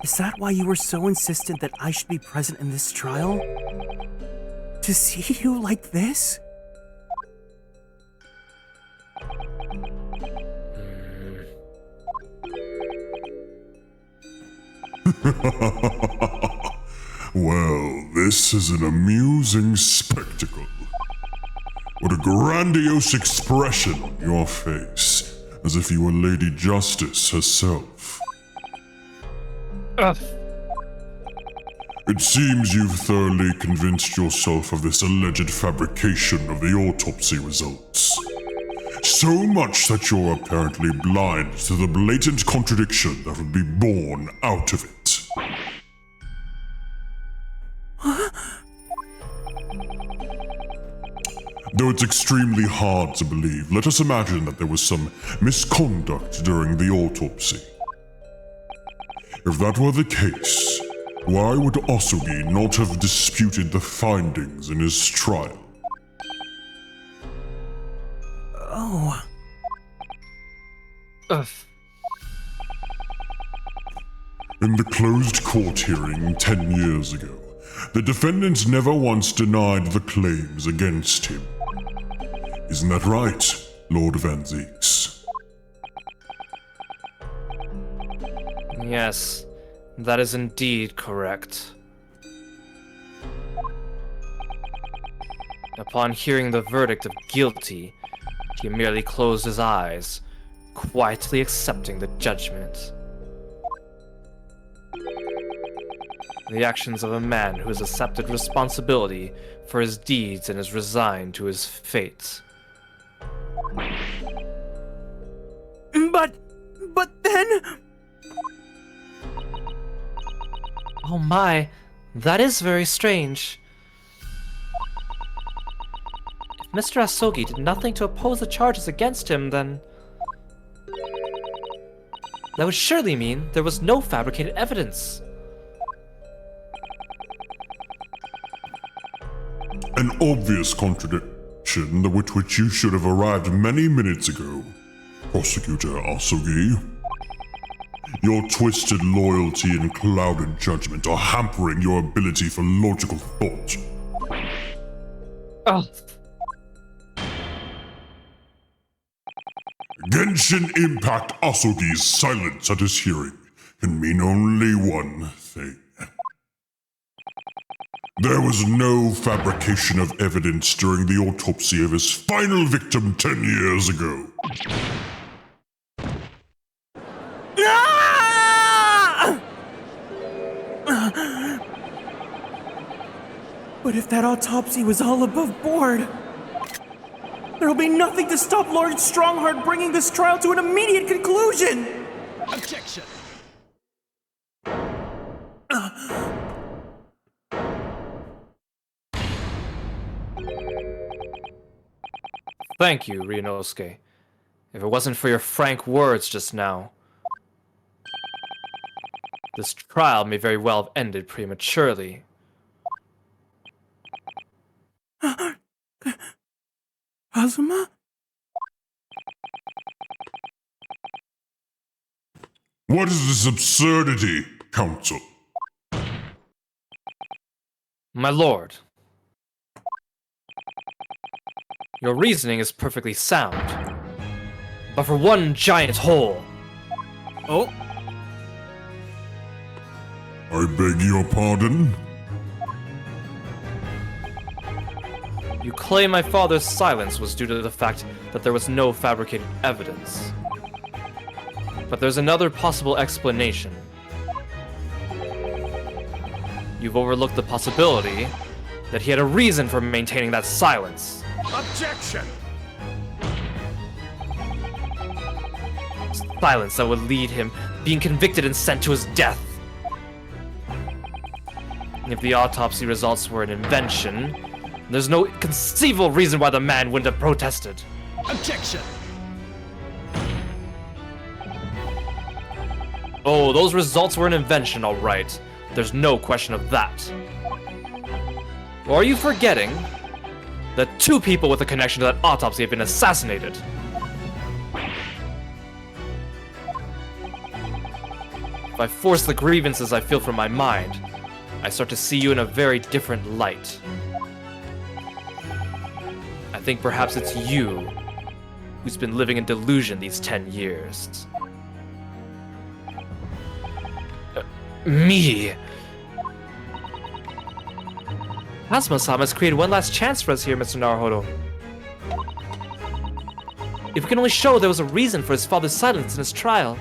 Is that why you were so insistent that I should be present in this trial? To see you like this? Well, this is an amusing spectacle. What a grandiose expression on your face, as if you were Lady Justice herself. Ugh. It seems you've thoroughly convinced yourself of this alleged fabrication of the autopsy results. So much that you're apparently blind to the blatant contradiction that would be born out of it. Though it's extremely hard to believe, let us imagine that there was some misconduct during the autopsy. If that were the case, why would Asugi not have disputed the findings in his trial? Oh. Ugh. In the closed court hearing 10 years ago, the defendant never once denied the claims against him. Isn't that right, Lord Van Zeeks? Yes, that is indeed correct. Upon hearing the verdict of guilty, he merely closed his eyes, quietly accepting the judgment. The actions of a man who has accepted responsibility for his deeds and is resigned to his fate. But then... Oh my, that is very strange. If Mr. Asogi did nothing to oppose the charges against him, then... that would surely mean there was no fabricated evidence. An obvious contradiction with which you should have arrived many minutes ago, Prosecutor Asugi. Your twisted loyalty and clouded judgment are hampering your ability for logical thought. Oh, Genshin Impact Asugi's silence at his hearing can mean only one thing. There was no fabrication of evidence during the autopsy of his final victim 10 years ago. But if that autopsy was all above board, there'll be nothing to stop Lord Strongheart bringing this trial to an immediate conclusion! Objection! thank you, Ryunosuke. If it wasn't for your frank words just now, this trial may very well have ended prematurely. Kazuma? What is this absurdity, Counsel? My lord, your reasoning is perfectly sound, but for one giant hole. Oh? I beg your pardon? You claim my father's silence was due to the fact that there was no fabricated evidence. But there's another possible explanation. You've overlooked the possibility that he had a reason for maintaining that silence. Objection! Silence that would lead him being convicted and sent to his death. If the autopsy results were an invention, there's no conceivable reason why the man wouldn't have protested. Objection! Oh, those results were an invention, all right. There's no question of that. Or are you forgetting that 2 people with a connection to that autopsy have been assassinated? If I force the grievances I feel from my mind, I start to see you in a very different light. I think perhaps it's you who's been living in delusion these 10 years. Me? Asuma-sama has created one last chance for us here, Mr. Naruhodo. If we can only show there was a reason for his father's silence in his trial.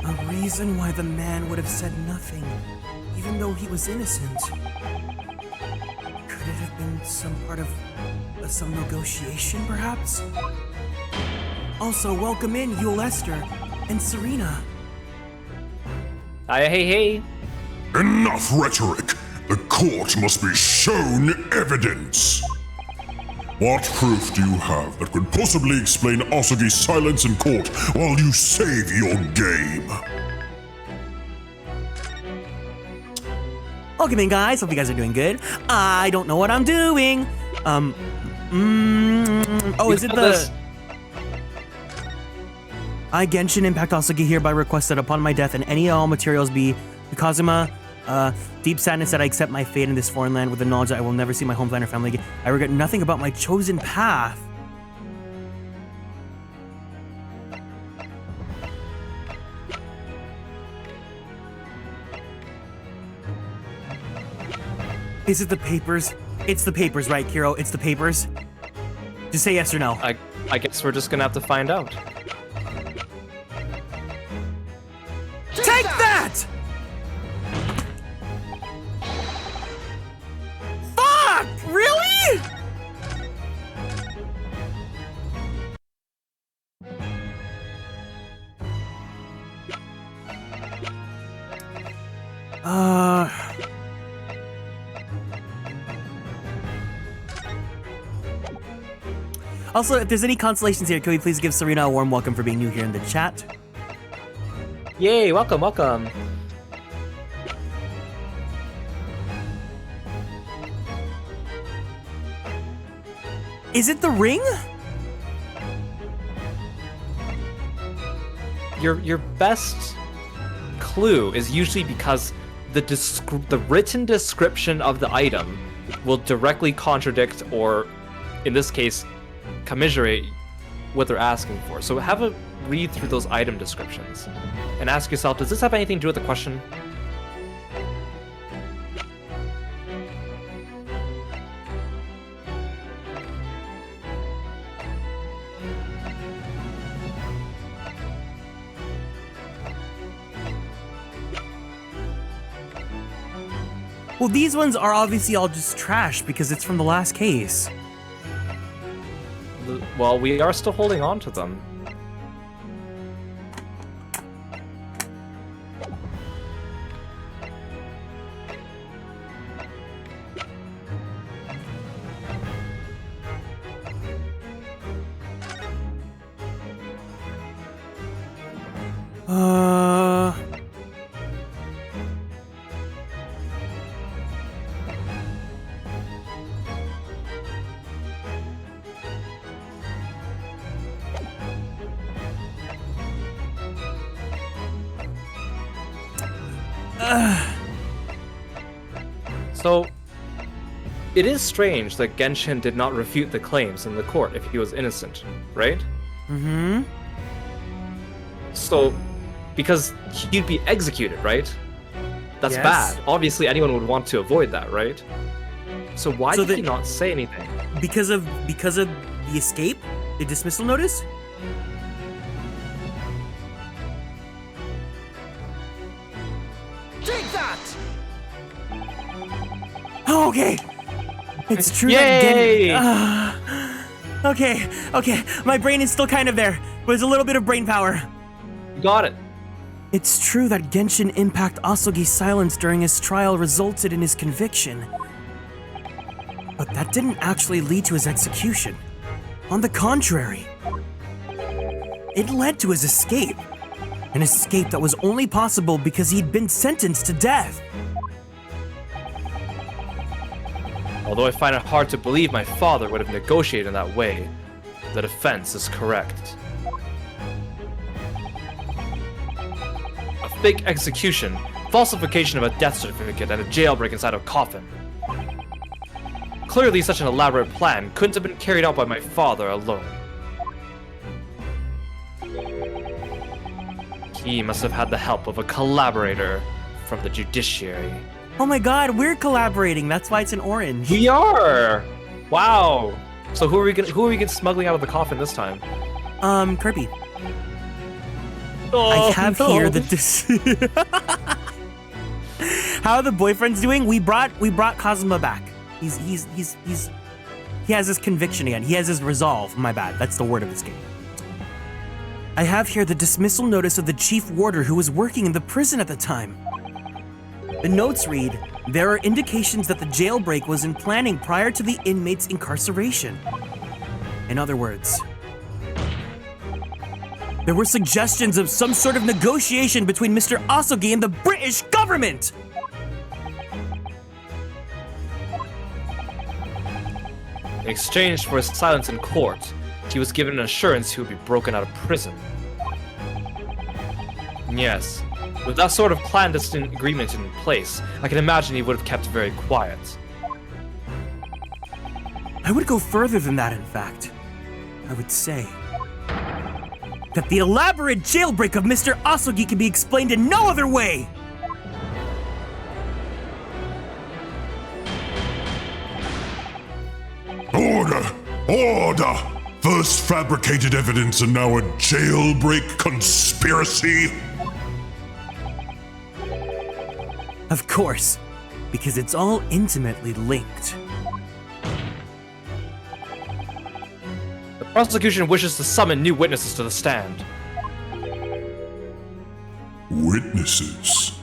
A reason why the man would have said nothing, even though he was innocent. Could it have been some part of a Some negotiation, perhaps? Also, welcome in, Yule Esther and Serena. Hey. Enough rhetoric! The court must be shown evidence! What proof do you have that could possibly explain Asagi's silence in court while you save your game? Welcome in, guys. Hope you guys are doing good. I don't know what I'm doing. Is it the... I, Genshin Impact Asagi, hereby request that upon my death and any and all materials be Kazuma, deep sadness that I accept my fate in this foreign land with the knowledge that I will never see my homeland or family again. I regret nothing about my chosen path. Is it the papers? It's the papers, right, Kiro? It's the papers? Just say yes or no. I guess we're just gonna have to find out. Take that! Fuck! Really? Also, if there's any consolations here, can we please give Serena a warm welcome for being new here in the chat? Yay, welcome. Is it the ring? Your best clue is usually because the written description of the item will directly contradict, or in this case, commiserate what they're asking for. So have a read through those item descriptions and ask yourself, does this have anything to do with the question? Well, these ones are obviously all just trash because it's from the last case. Well, we are still holding on to them. So, it is strange that Genshin did not refute the claims in the court if he was innocent, right? Mm-hmm. So, because he'd be executed, right? That's Yes. bad. Obviously, anyone would want to avoid that, right? So why So did he not say anything? Because of the escape? The dismissal notice? Take that! Oh, okay. It's true Yay! that Okay. My brain is still kind of there, but there's a little bit of brain power. Got it. It's true that Genshin Impact Asogi's silence during his trial resulted in his conviction. But that didn't actually lead to his execution. On the contrary, it led to his escape. An escape that was only possible because he'd been sentenced to death. Although I find it hard to believe my father would have negotiated in that way, the defense is correct. A fake execution, falsification of a death certificate, and a jailbreak inside a coffin. Clearly such an elaborate plan couldn't have been carried out by my father alone. He must have had the help of a collaborator from the judiciary. Oh my god, we're collaborating. That's why it's in orange. We are! Wow! So who are we gonna smuggling out of the coffin this time? Kirby. Oh, I have no. here the How are the boyfriends doing? We brought Kazuma back. He's He has his conviction again. He has his resolve. My bad. That's the word of this game. I have here the dismissal notice of the chief warder who was working in the prison at the time. The notes read, there are indications that the jailbreak was in planning prior to the inmate's incarceration. In other words, there were suggestions of some sort of negotiation between Mr. Asogi and the British government! In exchange for his silence in court, he was given an assurance he would be broken out of prison. Yes, with that sort of clandestine agreement in place, I can imagine he would have kept very quiet. I would go further than that, in fact. I would say that the elaborate jailbreak of Mr. Asogi can be explained in no other way! Order! Order! First fabricated evidence and now a jailbreak conspiracy? Of course, because it's all intimately linked. The prosecution wishes to summon new witnesses to the stand. Witnesses?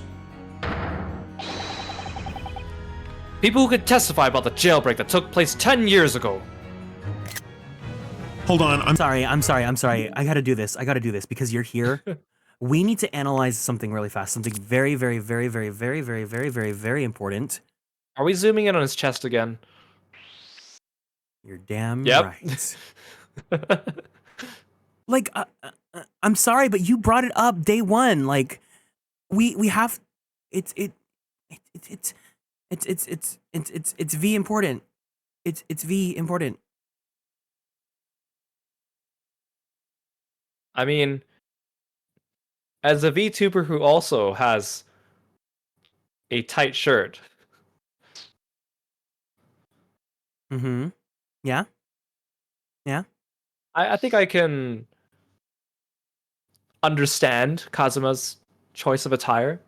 People who could testify about the jailbreak that took place 10 years ago. Hold on, I'm sorry. I gotta do this because you're here. We need to analyze something really fast. Something very, very, very, very, very, very, very, very, very important. Are we zooming in on his chest again? You're damn Yep. right. Like, I'm sorry, but you brought it up day one. Like, we have, it's V important. It's V important. I mean, as a VTuber who also has a tight shirt. Mm-hmm. Yeah. Yeah. I think I can understand Kazuma's choice of attire.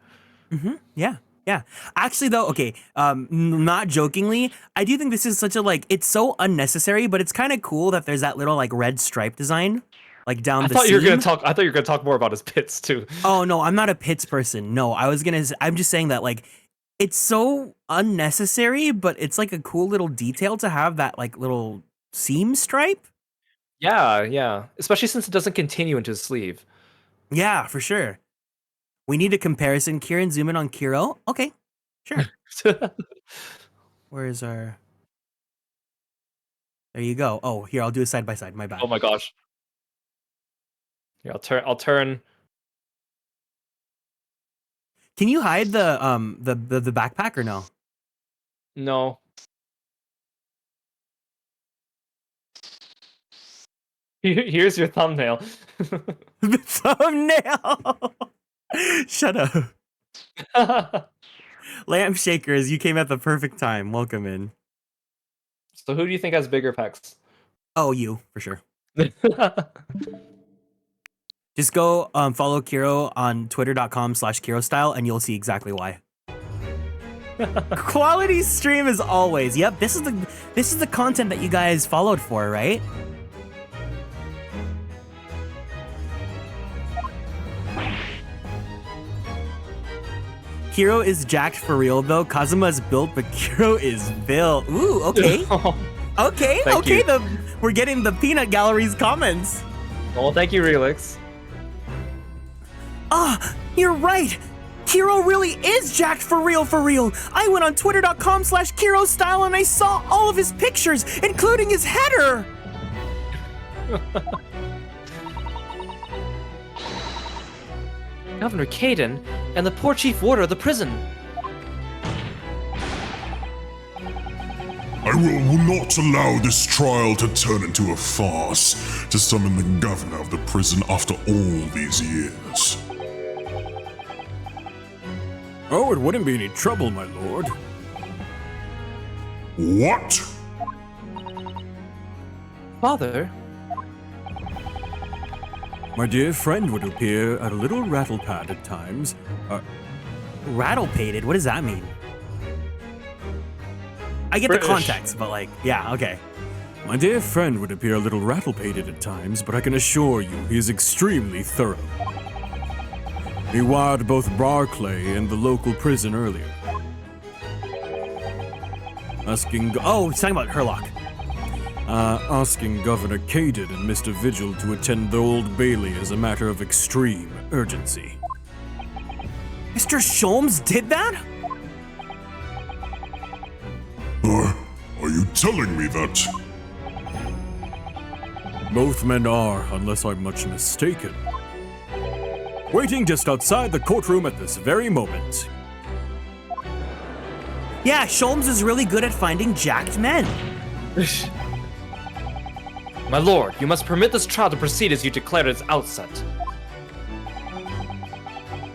Mm-hmm. Yeah. Yeah. Actually, though, okay, not jokingly, I do think this is such a, like, it's so unnecessary, but it's kind of cool that there's that little, like, red stripe design, like, down the seam. You were gonna talk. I thought you were gonna talk more about his pits too. Oh, no, I'm not a pits person. No, I'm just saying that, like, it's so unnecessary, but it's, like, a cool little detail to have that, like, little seam stripe. Yeah. Especially since it doesn't continue into his sleeve. Yeah, for sure. We need a comparison. Kieran, zoom in on Kiro. Okay, sure. Where is our... There you go. Oh, here, I'll do a side by side. My bad. Oh my gosh. Here, I'll turn. Can you hide the backpack or no? No. Here's your thumbnail. The thumbnail. Shut up. Lamp Shakers, you came at the perfect time. Welcome in. So who do you think has bigger pecs? Oh, you, for sure. Just go follow Kiro on twitter.com/Kirostyle and you'll see exactly why. Quality stream as always. Yep, this is the content that you guys followed for, right? Kiro is jacked for real though. Kazuma's built, but Kiro is built. Ooh, okay. Okay. We're getting the peanut gallery's comments. Well, thank you, Relix. Ah, you're right. Kiro really is jacked for real, for real. I went on twitter.com/Kirostyle and I saw all of his pictures, including his header. Governor Caden and the poor chief warder of the prison. I will not allow this trial to turn into a farce to summon the governor of the prison after all these years. Oh, it wouldn't be any trouble, my lord. What? Father? My dear friend would appear a little rattle-pad at times. Rattle-pated? What does that mean? I get British. the context, but like, yeah, okay. My dear friend would appear a little rattle-pated at times, but I can assure you he is extremely thorough. He wired both Barclay and the local prison earlier. He's talking about Herlock. Asking Governor Caden and Mr. Vigil to attend the Old Bailey as a matter of extreme urgency. Mr. Sholmes did that? Are you telling me that? Both men are, unless I'm much mistaken. Waiting just outside the courtroom at this very moment. Yeah, Sholmes is really good at finding jacked men. My lord, you must permit this trial to proceed as you declared at its outset.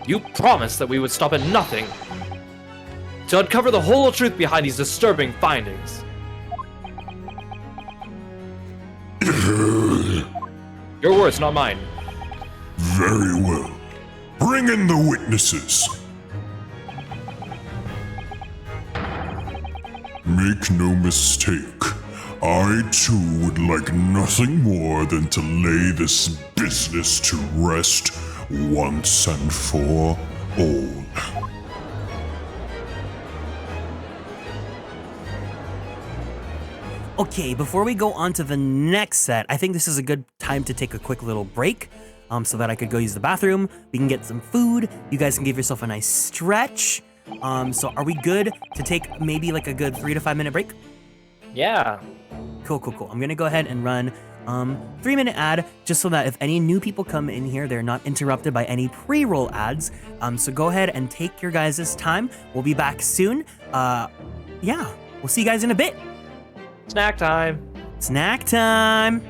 You promised that we would stop at nothing to uncover the whole truth behind these disturbing findings. Your words, not mine. Very well. Bring in the witnesses. Make no mistake, I too would like nothing more than to lay this business to rest once and for all. Okay, before we go on to the next set, I think this is a good time to take a quick little break so that I could go use the bathroom. We can get some food. You guys can give yourself a nice stretch. So are we good to take maybe like a good 3 to 5 minute break? Yeah. Cool. I'm gonna go ahead and run 3-minute ad just so that if any new people come in here, they're not interrupted by any pre-roll ads. So go ahead and take your guys' time. We'll be back soon. Yeah, we'll see you guys in a bit. Snack time. Snack time.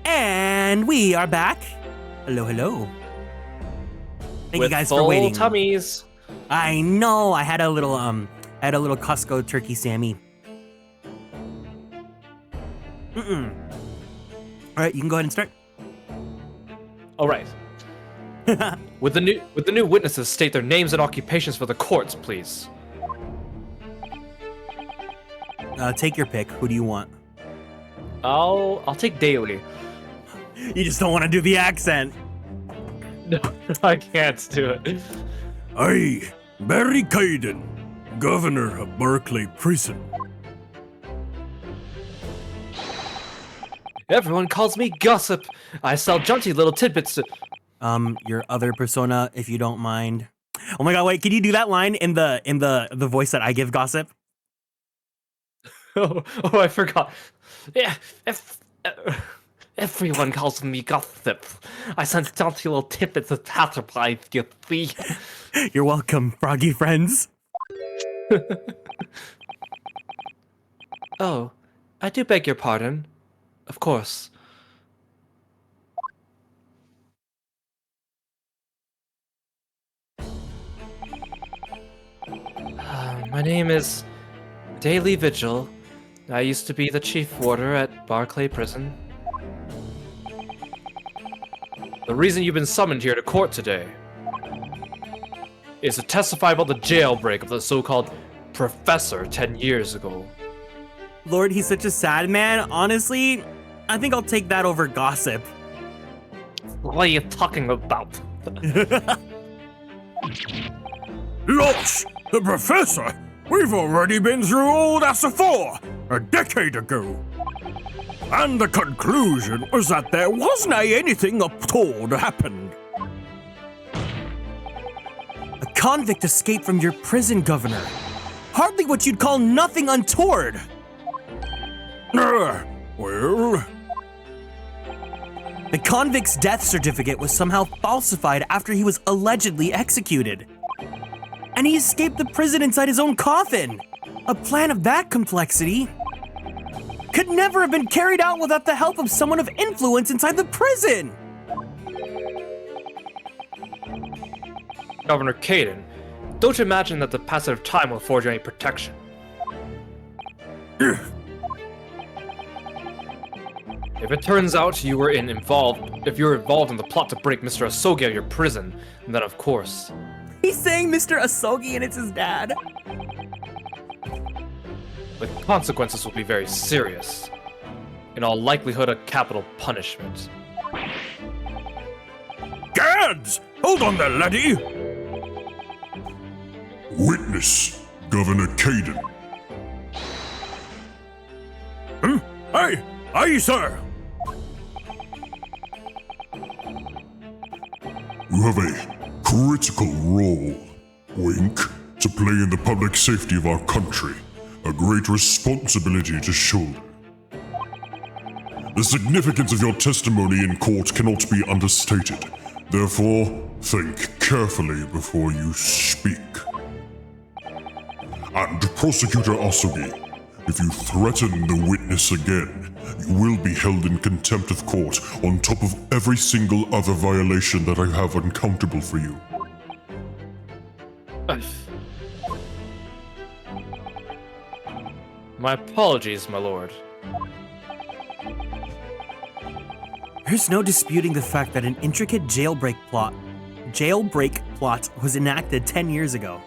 And we are back. Hello, hello. Thank you guys for full waiting. tummies. I know. I had a little Costco turkey Sammy. All right, you can go ahead and start. All right. Would the new witnesses state their names and occupations for the courts, please? Take your pick. Who do you want? I'll take Daily. You just don't want to do the accent. No, I can't do it. I, Barry Caden, Governor of Berkeley Prison. Everyone calls me Gossip. I sell jaunty little tidbits to... Your other persona, if you don't mind. Oh my god, wait, can you do that line in the voice that I give Gossip? Oh, I forgot. Yeah, everyone calls me Gossip. I send jaunty little tidbits to passersby, you see. You're welcome, froggy friends. Oh, I do beg your pardon. Of course. My name is daily vigil. I used to be the chief warder at Barclay Prison. The reason you've been summoned here to court today is to testify about the jailbreak of the so-called professor 10 years ago. Lord, he's such a sad man. Honestly, I think I'll take that over gossip. What are you talking about? Lots! The professor? We've already been through all that before, a decade ago. And the conclusion was that there wasn't anything untoward happened. A convict escaped from your prison, Governor. Hardly what you'd call nothing untoward. Well... The convict's death certificate was somehow falsified after he was allegedly executed. And he escaped the prison inside his own coffin. A plan of that complexity could never have been carried out without the help of someone of influence inside the prison. Governor Caden, don't imagine that the passage of time will afford you any protection. If it turns out you were involved in the plot to break Mr. Asogi out of your prison, then of course. He's saying Mr. Asogi and it's his dad. The consequences will be very serious. In all likelihood, a capital punishment. Gads! Hold on there, laddie! Witness, Governor Caden. Aye, sir! You have a critical role, wink, to play in the public safety of our country. A great responsibility to shoulder. The significance of your testimony in court cannot be understated. Therefore, think carefully before you speak. And Prosecutor Asogi, if you threaten the witness again, you will be held in contempt of court on top of every single other violation that I have uncountable for you. My apologies, my lord. There's no disputing the fact that an intricate jailbreak plot was enacted 10 years ago.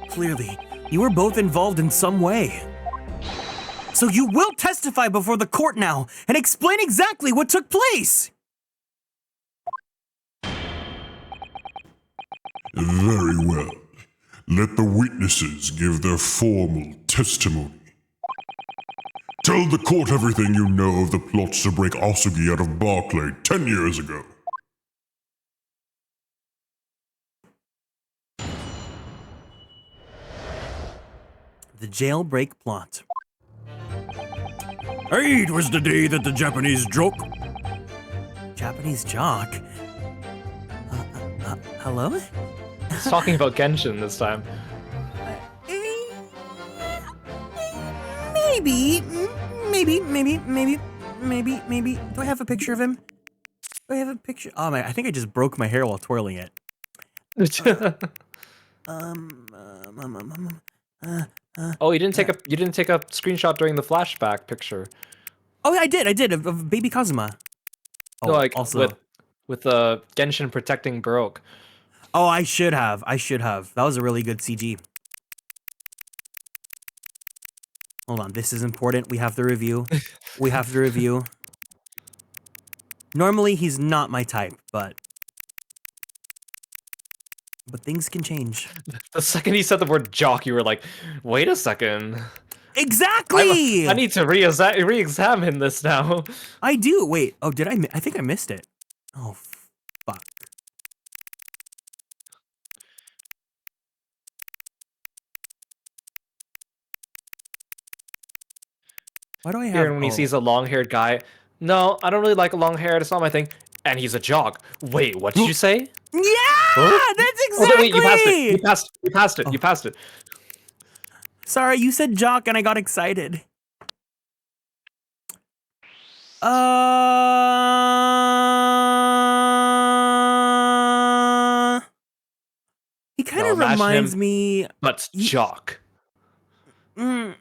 Clearly, you were both involved in some way. So you will testify before the court now and explain exactly what took place! Very well. Let the witnesses give their formal testimony. Tell the court everything you know of the plots to break Asogi out of Barclay 10 years ago. The jailbreak plot. It was the day that the Japanese joke. Japanese jock? Hello? He's talking about Genshin this time. Maybe. Do I have a picture of him? Do I have a picture? Oh my, I think I just broke my hair while twirling it. Oh, you didn't take a screenshot during the flashback picture. Oh, I did of baby Kazuma. Oh, No, like also with Genshin protecting Baroque. Oh, I should have. That was a really good CG. Hold on, this is important. We have to review. Normally, he's not my type, but things can change. The second he said the word jock, you were like, wait a second. Exactly! I need to re-examine this now. I do. Wait. Oh, did I? I think I missed it. Oh, fuck. Why do I have? Kieran, when he sees a long-haired guy, no, I don't really like a long hair. It's not my thing. And he's a jock. Wait, what did you say? Yeah, Huh? that's Oh, exactly. wait, you passed it. You passed it. Sorry, you said jock and I got excited. He kind of reminds me. But jock. No.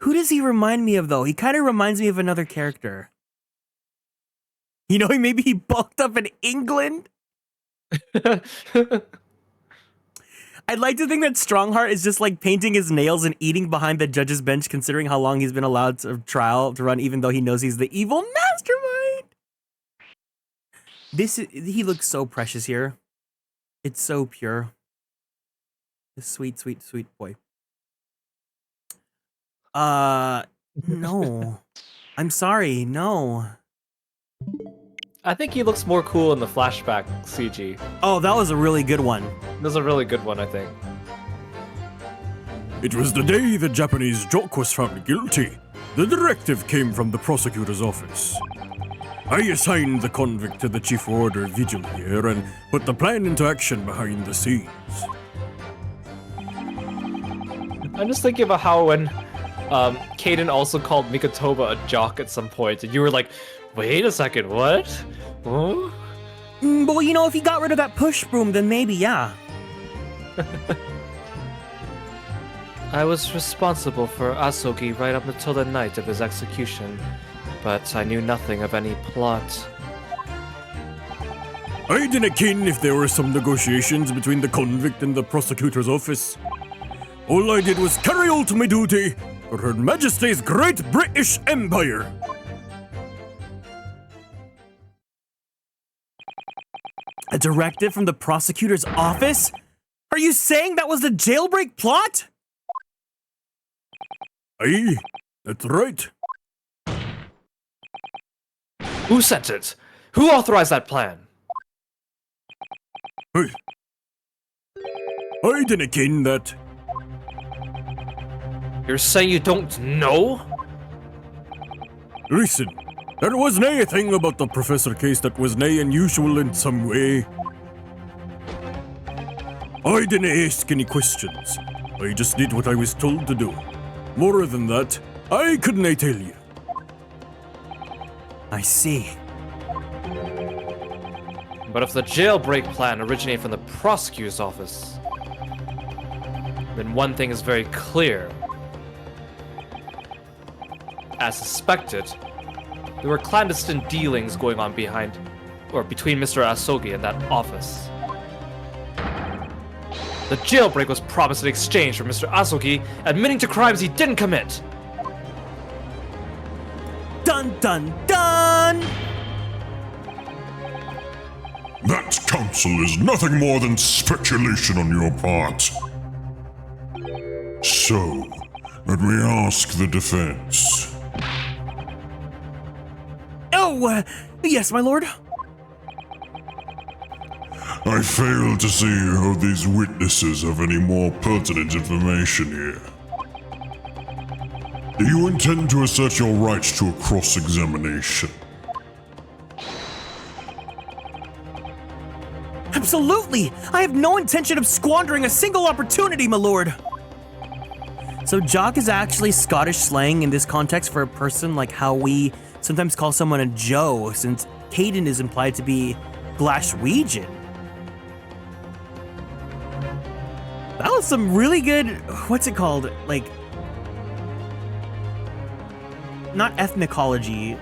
Who does he remind me of, though? He kind of reminds me of another character. You know, maybe he bulked up in England? I'd like to think that Strongheart is just like painting his nails and eating behind the judge's bench, considering how long he's been allowed to trial to run, even though he knows he's the evil mastermind. He looks so precious here. It's so pure. This sweet, sweet, sweet boy. No. I'm sorry, no. I think he looks more cool in the flashback CG. Oh, that was a really good one. That was a really good one, I think. It was the day the Japanese jock was found guilty. The directive came from the prosecutor's office. I assigned the convict to the chief warder vigil here and put the plan into action behind the scenes. I'm just thinking about how when Kaden also called Mikotoba a jock at some point, and you were like, wait a second, what? Huh? Well, you know, if he got rid of that push broom, then maybe, yeah. I was responsible for Asogi right up until the night of his execution, but I knew nothing of any plot. I didn't ken if there were some negotiations between the convict and the prosecutor's office. All I did was carry out my duty for Her Majesty's Great British Empire. A directive from the prosecutor's office? Are you saying that was the jailbreak plot? Aye, that's right. Who sent it? Who authorized that plan? Hey. I didn't ken that. You're saying you don't know? Listen, there was nae thing about the professor case that was nae unusual in some way. I didn't ask any questions. I just did what I was told to do. More than that, I couldn't tell you. I see. But if the jailbreak plan originated from the prosecutor's office, then one thing is very clear. As suspected, there were clandestine dealings going on between Mr. Asogi and that office. The jailbreak was promised in exchange for Mr. Asogi admitting to crimes he didn't commit. Dun dun dun! That counsel is nothing more than speculation on your part. So, let me ask the defense. Oh, yes, my lord. I fail to see how these witnesses have any more pertinent information here. Do you intend to assert your right to a cross-examination? Absolutely! I have no intention of squandering a single opportunity, my lord! So jock is actually Scottish slang in this context for a person, like how we sometimes call someone a Joe, since Kaden is implied to be Glaswegian. That was some really good, what's it called? Like, not ethnicology,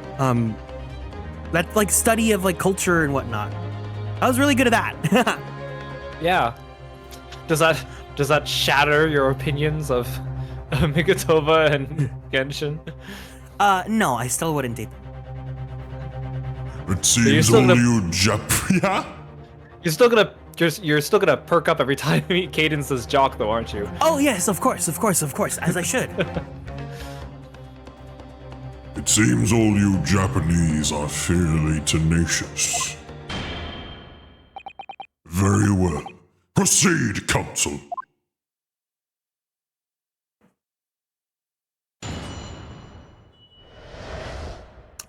that like study of like culture and whatnot. I was really good at that. Yeah. Does that shatter your opinions of Mikotoba and Genshin? No, I still wouldn't date them. It seems still only gonna- you yeah? You're still gonna perk up every time Kaden says jock, though, aren't you? Oh yes, of course, as I should. It seems all you Japanese are fairly tenacious. Very well. Proceed, counsel.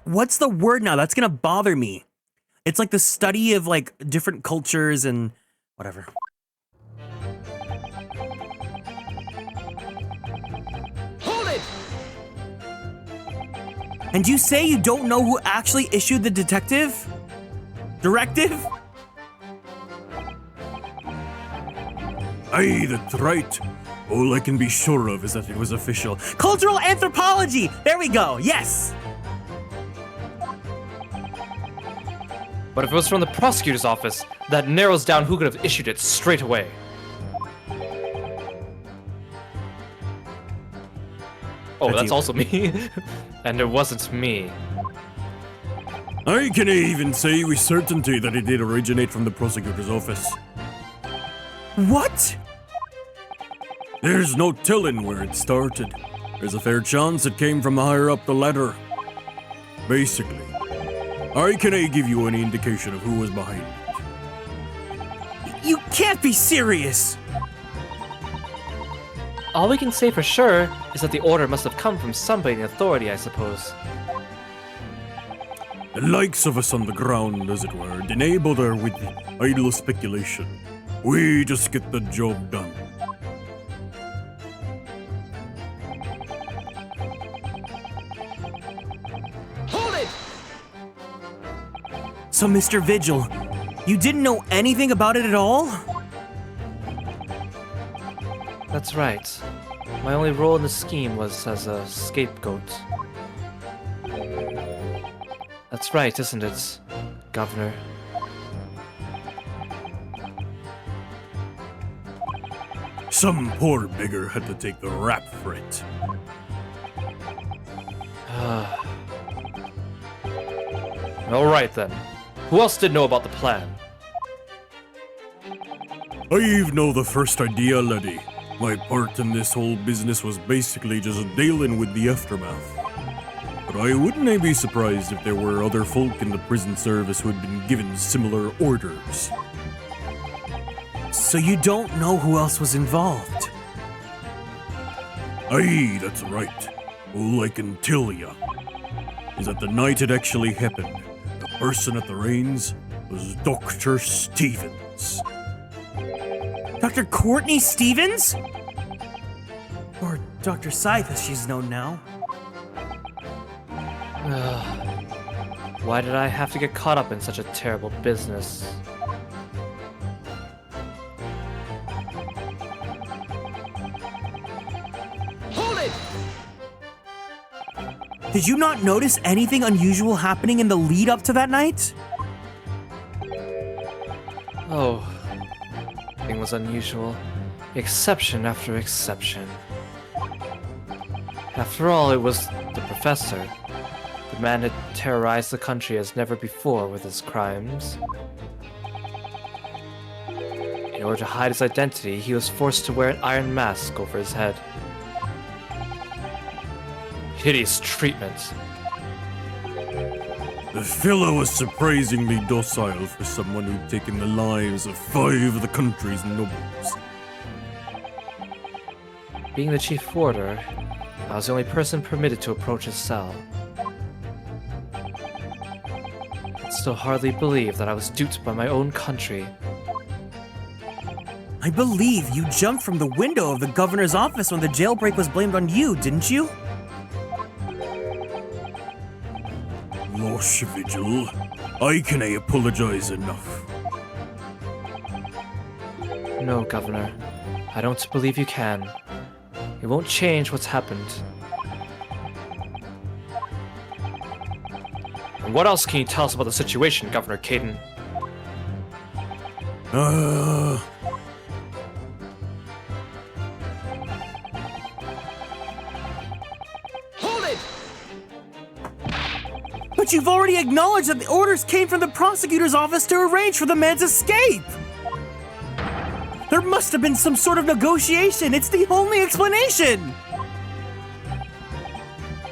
What's the word now? That's gonna bother me. It's like the study of like different cultures and whatever. Hold it! And you say you don't know who actually issued the directive? Aye, that's right. All I can be sure of is that it was official. Cultural anthropology! There we go, yes! But if it was from the prosecutor's office, that narrows down who could have issued it straight away. Oh, that's you. also me. And it wasn't me. I can even say with certainty that it did originate from the prosecutor's office. What? There's no telling where it started. There's a fair chance it came from higher up the ladder. Basically, I can't give you any indication of who was behind it. You can't be serious! All we can say for sure is that the order must have come from somebody in authority, I suppose. The likes of us on the ground, as it were, deny bother with idle speculation. We just get the job done. Hold it! So, Mr. Vigil, you didn't know anything about it at all? That's right. My only role in the scheme was as a scapegoat. That's right, isn't it, Governor? Some poor beggar had to take the rap for it. Alright then. Who else did know about the plan? I've know the first idea, laddie. My part in this whole business was basically just dealing with the aftermath. But I wouldn't be surprised if there were other folk in the prison service who had been given similar orders. So you don't know who else was involved? Aye, that's right. All I can tell ya is that the night it actually happened, the person at the reins was Dr. Stevens. Dr. Courtney Stevens? Or Dr. Scythe, as she's known now. Why did I have to get caught up in such a terrible business? Hold it! Did you not notice anything unusual happening in the lead up to that night? Oh, everything was unusual. Exception after exception. After all, it was the professor. The man had terrorized the country as never before with his crimes. In order to hide his identity, he was forced to wear an iron mask over his head. Hideous treatment. The fellow was surprisingly docile for someone who'd taken the lives of 5 of the country's nobles. Being the chief warder, I was the only person permitted to approach his cell. I could still hardly believe that I was duped by my own country. I believe you jumped from the window of the governor's office when the jailbreak was blamed on you, didn't you? Losh, Vigil. I can apologize enough. No, Governor. I don't believe you can. It won't change what's happened. And what else can you tell us about the situation, Governor Caden? Hold it! But you've already acknowledged that the orders came from the prosecutor's office to arrange for the man's escape! There must have been some sort of negotiation. It's the only explanation.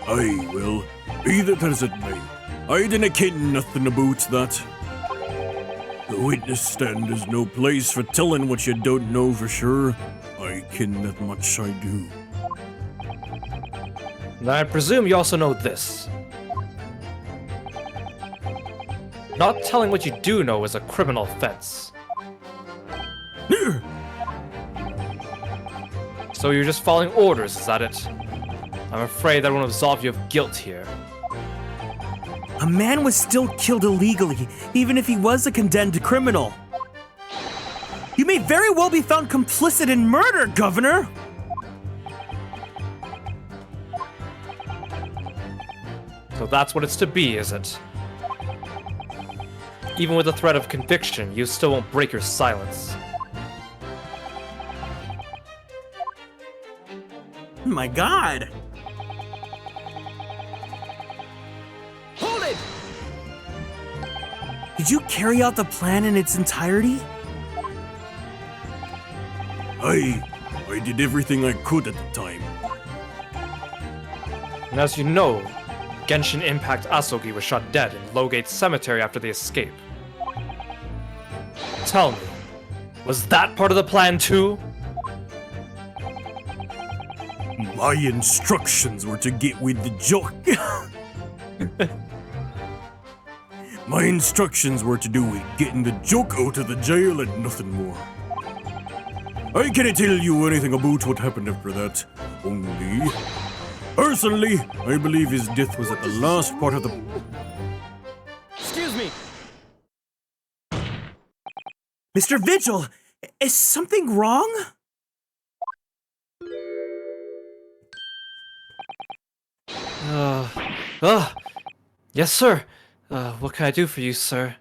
Aye, well, be that as it may, I didn't ken nothing about that. The witness stand is no place for telling what you don't know for sure. I ken that much I do. And I presume you also know this. Not telling what you do know is a criminal offense. So you're just following orders, is that it? I'm afraid that won't absolve you of guilt here. A man was still killed illegally, even if he was a condemned criminal. You may very well be found complicit in murder, Governor! So that's what it's to be, is it? Even with the threat of conviction, you still won't break your silence. Oh my god! Hold it! Did you carry out the plan in its entirety? I did everything I could at the time. And as you know, Genshin Impact Asogi was shot dead in Lowgate Cemetery after the escape. Tell me, was that part of the plan too? My instructions were to get with the joke. My instructions were to do with getting the joke out of the jail and nothing more. I can't tell you anything about what happened after that. Only, personally, I believe his death was at the last part of the... Excuse me! Mr. Vigil, is something wrong? Yes, sir. What can I do for you, sir?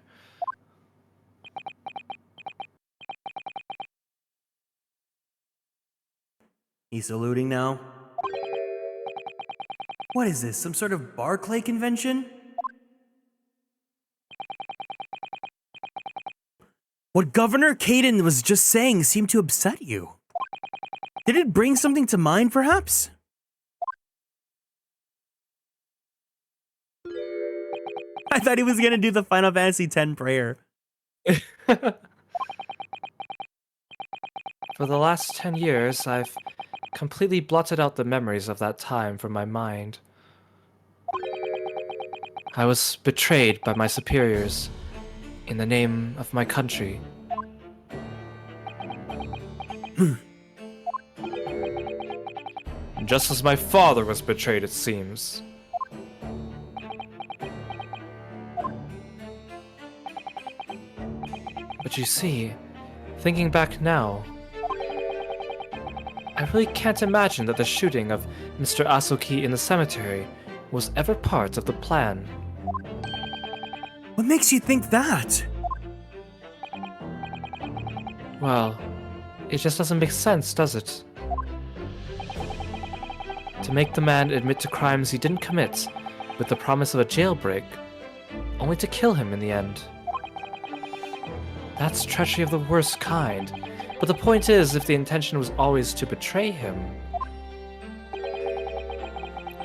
He's saluting now. What is this, some sort of Barclay convention? What Governor Caden was just saying seemed to upset you. Did it bring something to mind, perhaps? I thought he was gonna do the Final Fantasy X prayer. For the last 10 years, I've completely blotted out the memories of that time from my mind. I was betrayed by my superiors in the name of my country. Just as my father was betrayed, it seems. But you see, thinking back now, I really can't imagine that the shooting of Mr. Asoki in the cemetery was ever part of the plan. What makes you think that? Well, it just doesn't make sense, does it? To make the man admit to crimes he didn't commit with the promise of a jailbreak, only to kill him in the end. That's treachery of the worst kind. But the point is, if the intention was always to betray him,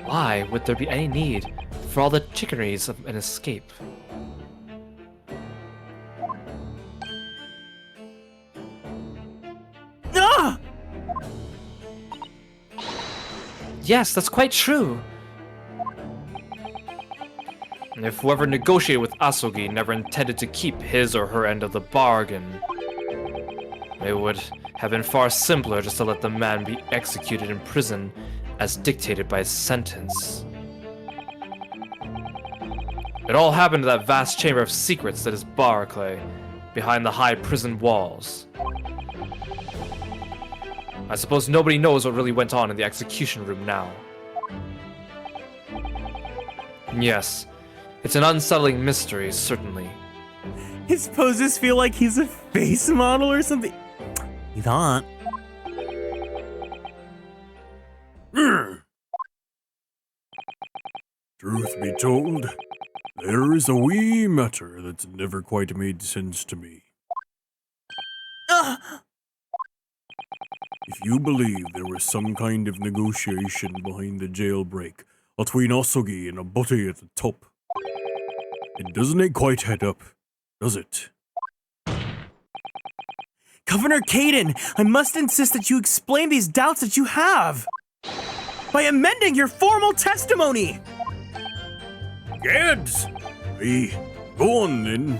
why would there be any need for all the chickeries of an escape? Ah! Yes, that's quite true. And if whoever negotiated with Asogi never intended to keep his or her end of the bargain, it would have been far simpler just to let the man be executed in prison as dictated by his sentence. It all happened in that vast chamber of secrets that is Barclay, behind the high prison walls. I suppose nobody knows what really went on in the execution room now. Yes, it's an unsettling mystery, certainly. His poses feel like he's a face model or something. He's not. Truth be told, there is a wee matter that's never quite made sense to me. If you believe there was some kind of negotiation behind the jailbreak between Asogi and a butty at the top, it doesn't quite add up, does it? Governor Caden, I must insist that you explain these doubts that you have by amending your formal testimony. Gads! Hey, go on then.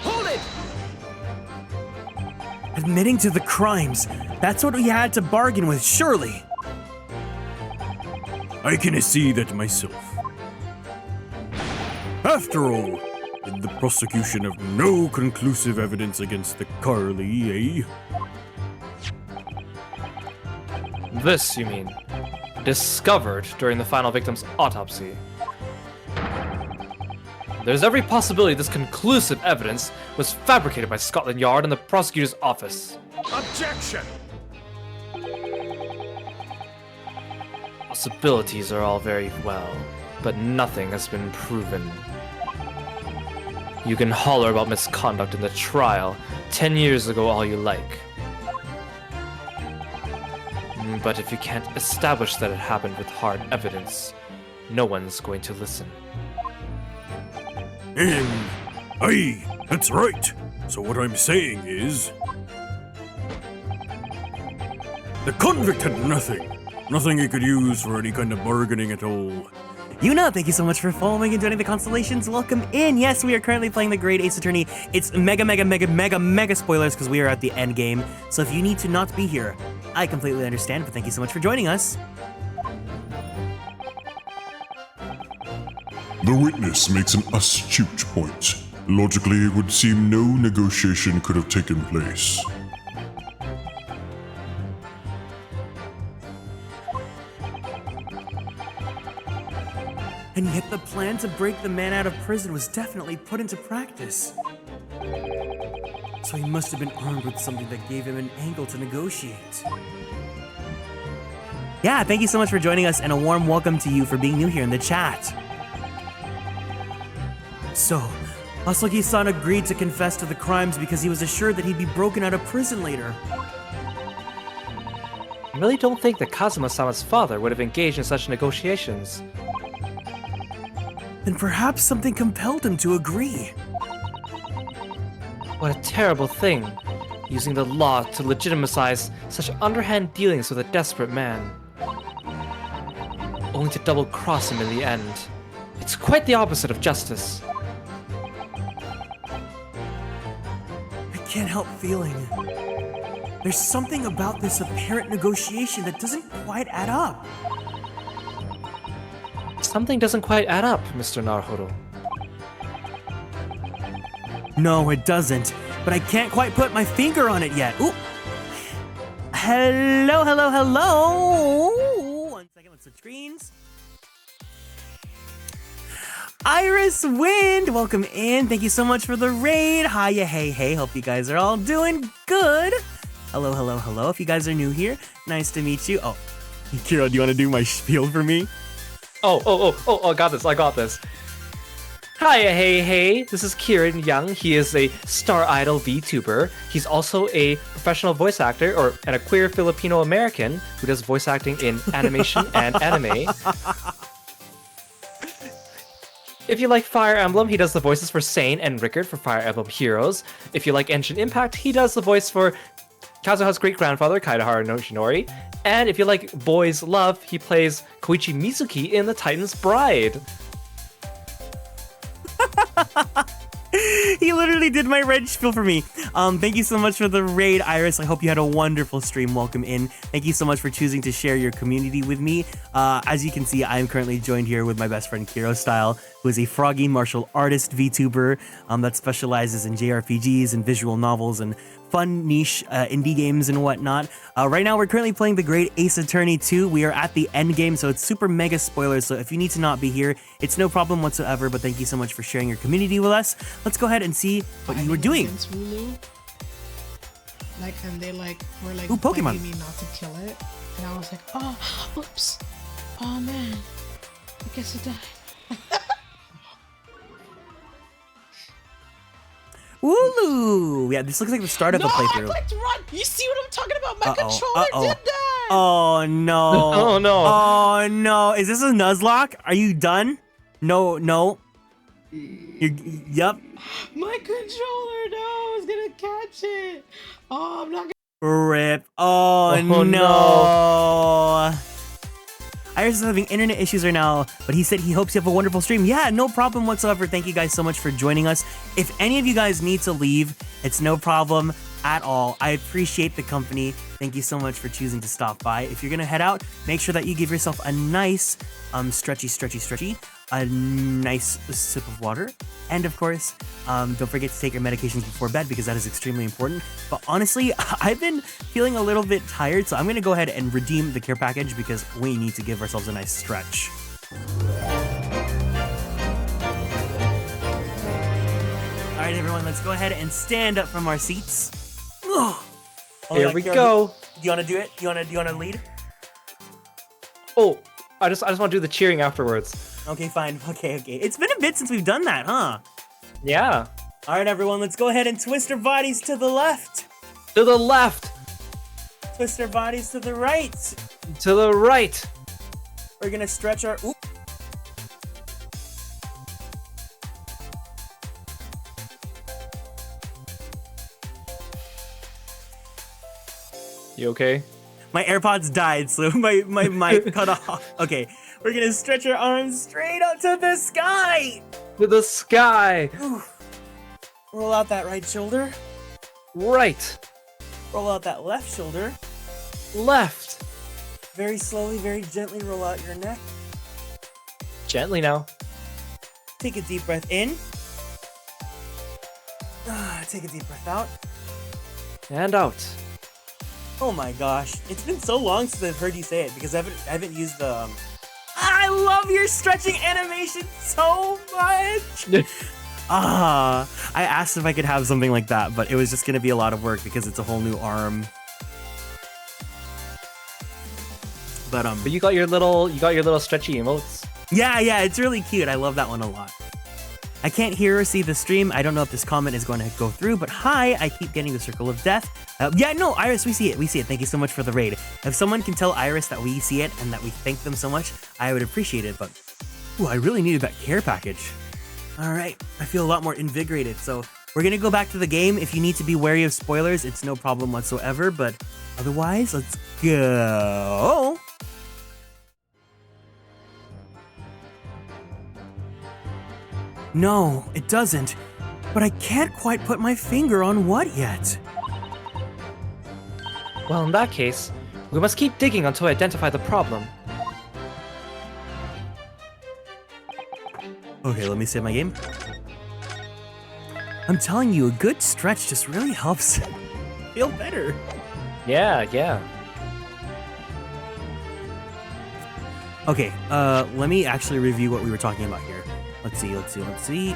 Hold it! Admitting to the crimes, that's what we had to bargain with, surely. I can see that myself. After all, in the prosecution of no conclusive evidence against the Carly, eh? This, you mean, discovered during the final victim's autopsy. There's every possibility this conclusive evidence was fabricated by Scotland Yard and the prosecutor's office. Objection! Possibilities are all very well, but nothing has been proven. You can holler about misconduct in the trial 10 years ago all you like. But if you can't establish that it happened with hard evidence, no one's going to listen. Aye, that's right. So what I'm saying is... the convict had nothing he could use for any kind of bargaining at all. Yuna, thank you so much for following and joining the constellations. Welcome in. Yes, we are currently playing the Great Ace Attorney. It's mega spoilers because we are at the end game. So if you need to not be here, I completely understand, but thank you so much for joining us. The witness makes an astute point. Logically, it would seem no negotiation could have taken place. And yet the plan to break the man out of prison was definitely put into practice. So he must have been armed with something that gave him an angle to negotiate. Yeah, thank you so much for joining us, and a warm welcome to you for being new here in the chat. So, Asuki-san agreed to confess to the crimes because he was assured that he'd be broken out of prison later. I really don't think that Kazuma-sama's father would have engaged in such negotiations. Then perhaps something compelled him to agree. What a terrible thing, using the law to legitimize such underhand dealings with a desperate man. Only to double-cross him in the end. It's quite the opposite of justice. I can't help feeling there's something about this apparent negotiation that doesn't quite add up. Something doesn't quite add up, Mr. Naruhodo. No, it doesn't. But I can't quite put my finger on it yet. Ooh. Hello. One second, let's switch screens. Iris Wind, welcome in. Thank you so much for the raid. Hiya, hey. Hope you guys are all doing good. Hello. If you guys are new here, nice to meet you. Oh, Kira, do you want to do my spiel for me? Oh, I got this. Hiya, hey. This is Kieran Young. He is a Star Idol VTuber. He's also a professional voice actor and a queer Filipino American who does voice acting in animation and anime. If you like Fire Emblem, he does the voices for Sane and Rickard for Fire Emblem Heroes. If you like Genshin Impact, he does the voice for Kazuha's great-grandfather, Kaidahara Yoshinori. And if you like Boys Love, he plays Koichi Mizuki in The Titan's Bride. He literally did my red spiel for me. Thank you so much for the raid, Iris. I hope you had a wonderful stream. Welcome in. Thank you so much for choosing to share your community with me. As you can see, I am currently joined here with my best friend Kirostyle, who is a froggy martial artist VTuber that specializes in JRPGs and visual novels and fun niche indie games and whatnot. Right now, we're currently playing the Great Ace Attorney 2. We are at the end game, so it's super mega spoilers. So if you need to not be here, it's no problem whatsoever. But thank you so much for sharing your community with us. Let's go ahead and see what you were doing. Like, and they were Ooh, Pokemon. begging me not to kill it, and I was like, oh, oops, oh man, I guess it died. Wooloo! Yeah, this looks like the start of a playthrough. I clicked run. You see what I'm talking about? My controller did that. Oh no! Oh no! Oh no! Is this a Nuzlocke? Are you done? No. Yep. My controller, no, I was gonna catch it. Oh, I'm not gonna. Rip. Oh no. Iris is having internet issues right now, but he said he hopes you have a wonderful stream. Yeah, no problem whatsoever. Thank you guys so much for joining us. If any of you guys need to leave, it's no problem at all. I appreciate the company. Thank you so much for choosing to stop by. If you're gonna head out, make sure that you give yourself a nice stretchy a nice sip of water. And of course, don't forget to take your medications before bed because that is extremely important. But honestly, I've been feeling a little bit tired, so I'm gonna go ahead and redeem the care package because we need to give ourselves a nice stretch. All right, everyone, let's go ahead and stand up from our seats. Here we go. Do you wanna do it? Do you wanna lead? Oh, I just want to do the cheering afterwards. Okay, fine. Okay. It's been a bit since we've done that, huh? Yeah. All right, everyone, let's go ahead and twist our bodies to the left. To the left. Twist our bodies to the right. To the right. We're gonna stretch our. Oop. You okay? My AirPods died, so my mic cut off. Okay, we're gonna stretch our arms straight up to the sky. To the sky. Ooh. Roll out that right shoulder. Right. Roll out that left shoulder. Left. Very slowly, very gently roll out your neck. Gently now. Take a deep breath in. Take a deep breath out. And out. Oh my gosh, it's been so long since I've heard you say it because I haven't used the. I love your stretching animation so much. I asked if I could have something like that, but it was just gonna be a lot of work because it's a whole new arm. But you got your little stretchy emotes. Yeah, it's really cute. I love that one a lot. I can't hear or see the stream. I don't know if this comment is going to go through, but hi, I keep getting the circle of death. Yeah, no, Iris, we see it. Thank you so much for the raid. If someone can tell Iris that we see it and that we thank them so much, I would appreciate it, but ooh, I really needed that care package. All right, I feel a lot more invigorated. So we're gonna go back to the game. If you need to be wary of spoilers, it's no problem whatsoever, but otherwise, let's go. No, it doesn't. But I can't quite put my finger on what yet. Well, in that case, we must keep digging until we identify the problem. Okay, let me save my game. I'm telling you, a good stretch just really helps feel better. Yeah. Okay, let me actually review what we were talking about here. Let's see.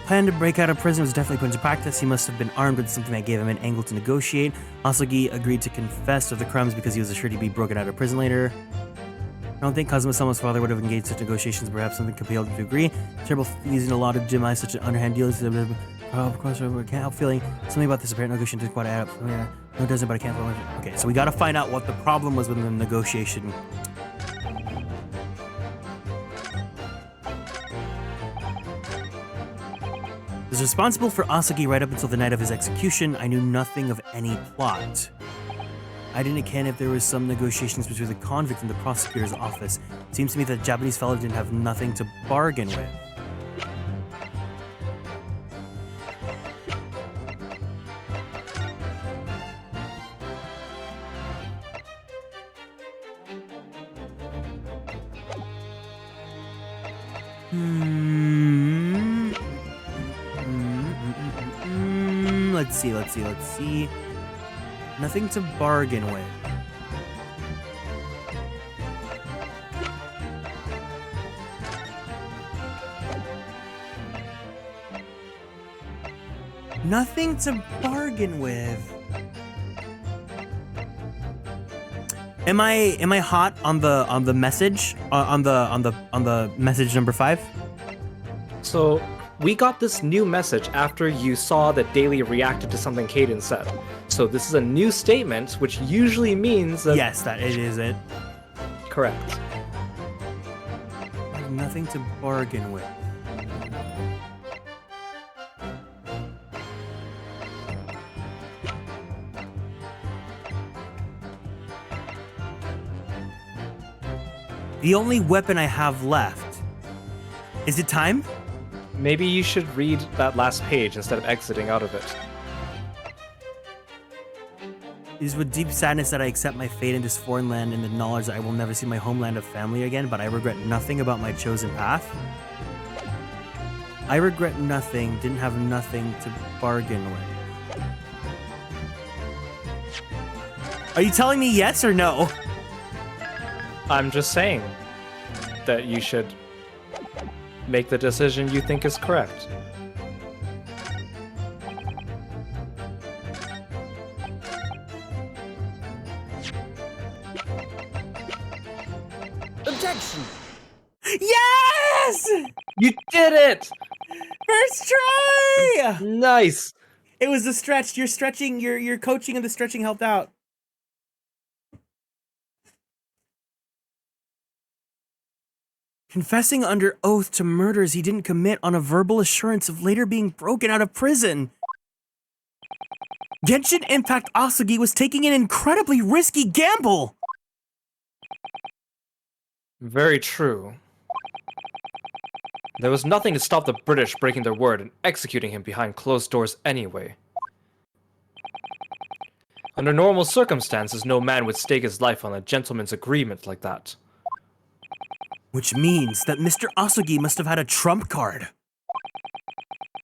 Plan to break out of prison was definitely put into practice. He must have been armed with something that gave him an angle to negotiate. Asagi agreed to confess to the crimes because he was assured he'd be broken out of prison later. I don't think Kazuma-sama's father would have engaged in such negotiations. Perhaps something compelled him to agree. Terrible using a lot of demise, such an underhand dealings. Of course, I can't help feeling something about this apparent negotiation didn't quite add up. No, it doesn't, but I can't. Okay, so we gotta find out what the problem was with the negotiation. Was responsible for Asagi right up until the night of his execution. I knew nothing of any plot. I didn't ken if there was some negotiations between the convict and the prosecutor's office. It seems to me that the Japanese fellow didn't have nothing to bargain with. Let's see. Nothing to bargain with. Nothing to bargain with. Am I hot on the message on the message number 5? So we got this new message after you saw that Daily reacted to something Caden said. So this is a new statement, which usually means that... Yes, that it is it. Correct. Nothing to bargain with. The only weapon I have left. Is it time? Maybe you should read that last page instead of exiting out of it. It is with deep sadness that I accept my fate in this foreign land and the knowledge that I will never see my homeland of family again, but I regret nothing about my chosen path. I regret nothing, didn't have nothing to bargain with. Are you telling me yes or no? I'm just saying that you should make the decision you think is correct. Objection! Yes! You did it! First try! Nice! It was the stretch. You're stretching, your coaching and the stretching helped out. Confessing under oath to murders he didn't commit on a verbal assurance of later being broken out of prison. Genshin Impact Asugi was taking an incredibly risky gamble. Very true. There was nothing to stop the British breaking their word and executing him behind closed doors anyway. Under normal circumstances, no man would stake his life on a gentleman's agreement like that. Which means that Mr. Asugi must have had a trump card.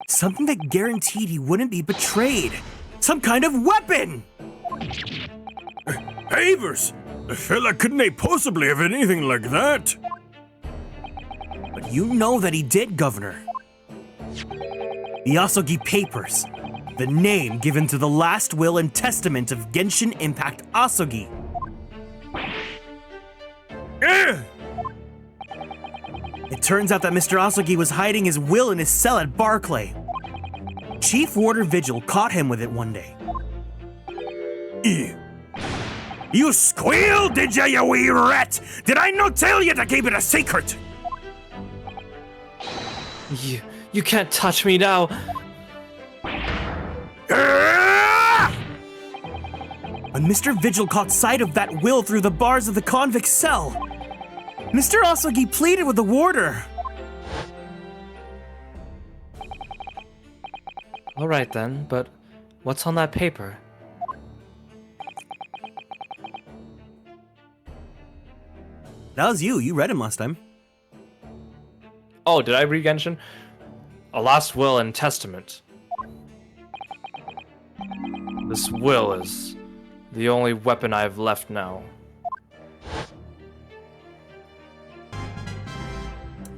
Something that guaranteed he wouldn't be betrayed. Some kind of weapon! Havers! The fella couldn't possibly have anything like that. But you know that he did, Governor. The Asugi Papers. The name given to the last will and testament of Genshin Impact Asugi. It turns out that Mr. Asugi was hiding his will in his cell at Barclay. Chief Warder Vigil caught him with it one day. You squealed, did ya, you wee rat? Did I not tell you to keep it a secret? You can't touch me now. When Mr. Vigil caught sight of that will through the bars of the convict cell, Mr. Asugi pleaded with the warder. Alright then, but what's on that paper? That was you. You read him last time. Oh, did I read Genshin? A last will and testament. This will is the only weapon I have left now.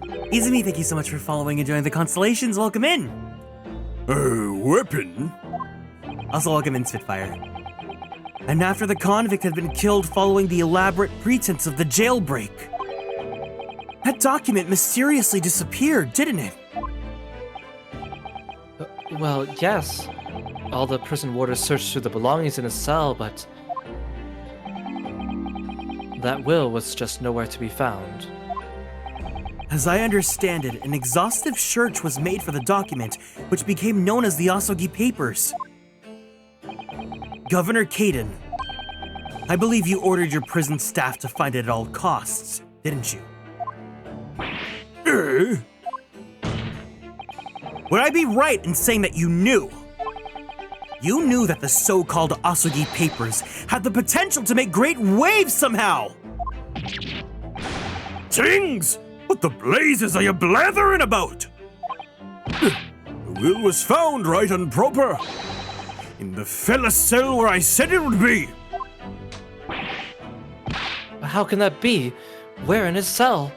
Izumi, thank you so much for following and joining the Constellations. Welcome in. Weapon? Also welcome in, Spitfire. And after the convict had been killed following the elaborate pretense of the jailbreak, that document mysteriously disappeared, didn't it? Well, yes. All the prison warders searched through the belongings in his cell, but that will was just nowhere to be found. As I understand it, an exhaustive search was made for the document, which became known as the Asugi Papers. Governor Kieran, I believe you ordered your prison staff to find it at all costs, didn't you? Would I be right in saying that you knew? You knew that the so-called Asugi Papers had the potential to make great waves somehow! Tings! What the blazes are you blathering about? The will was found right and proper. In the fella's cell where I said it would be. How can that be? Where in his cell?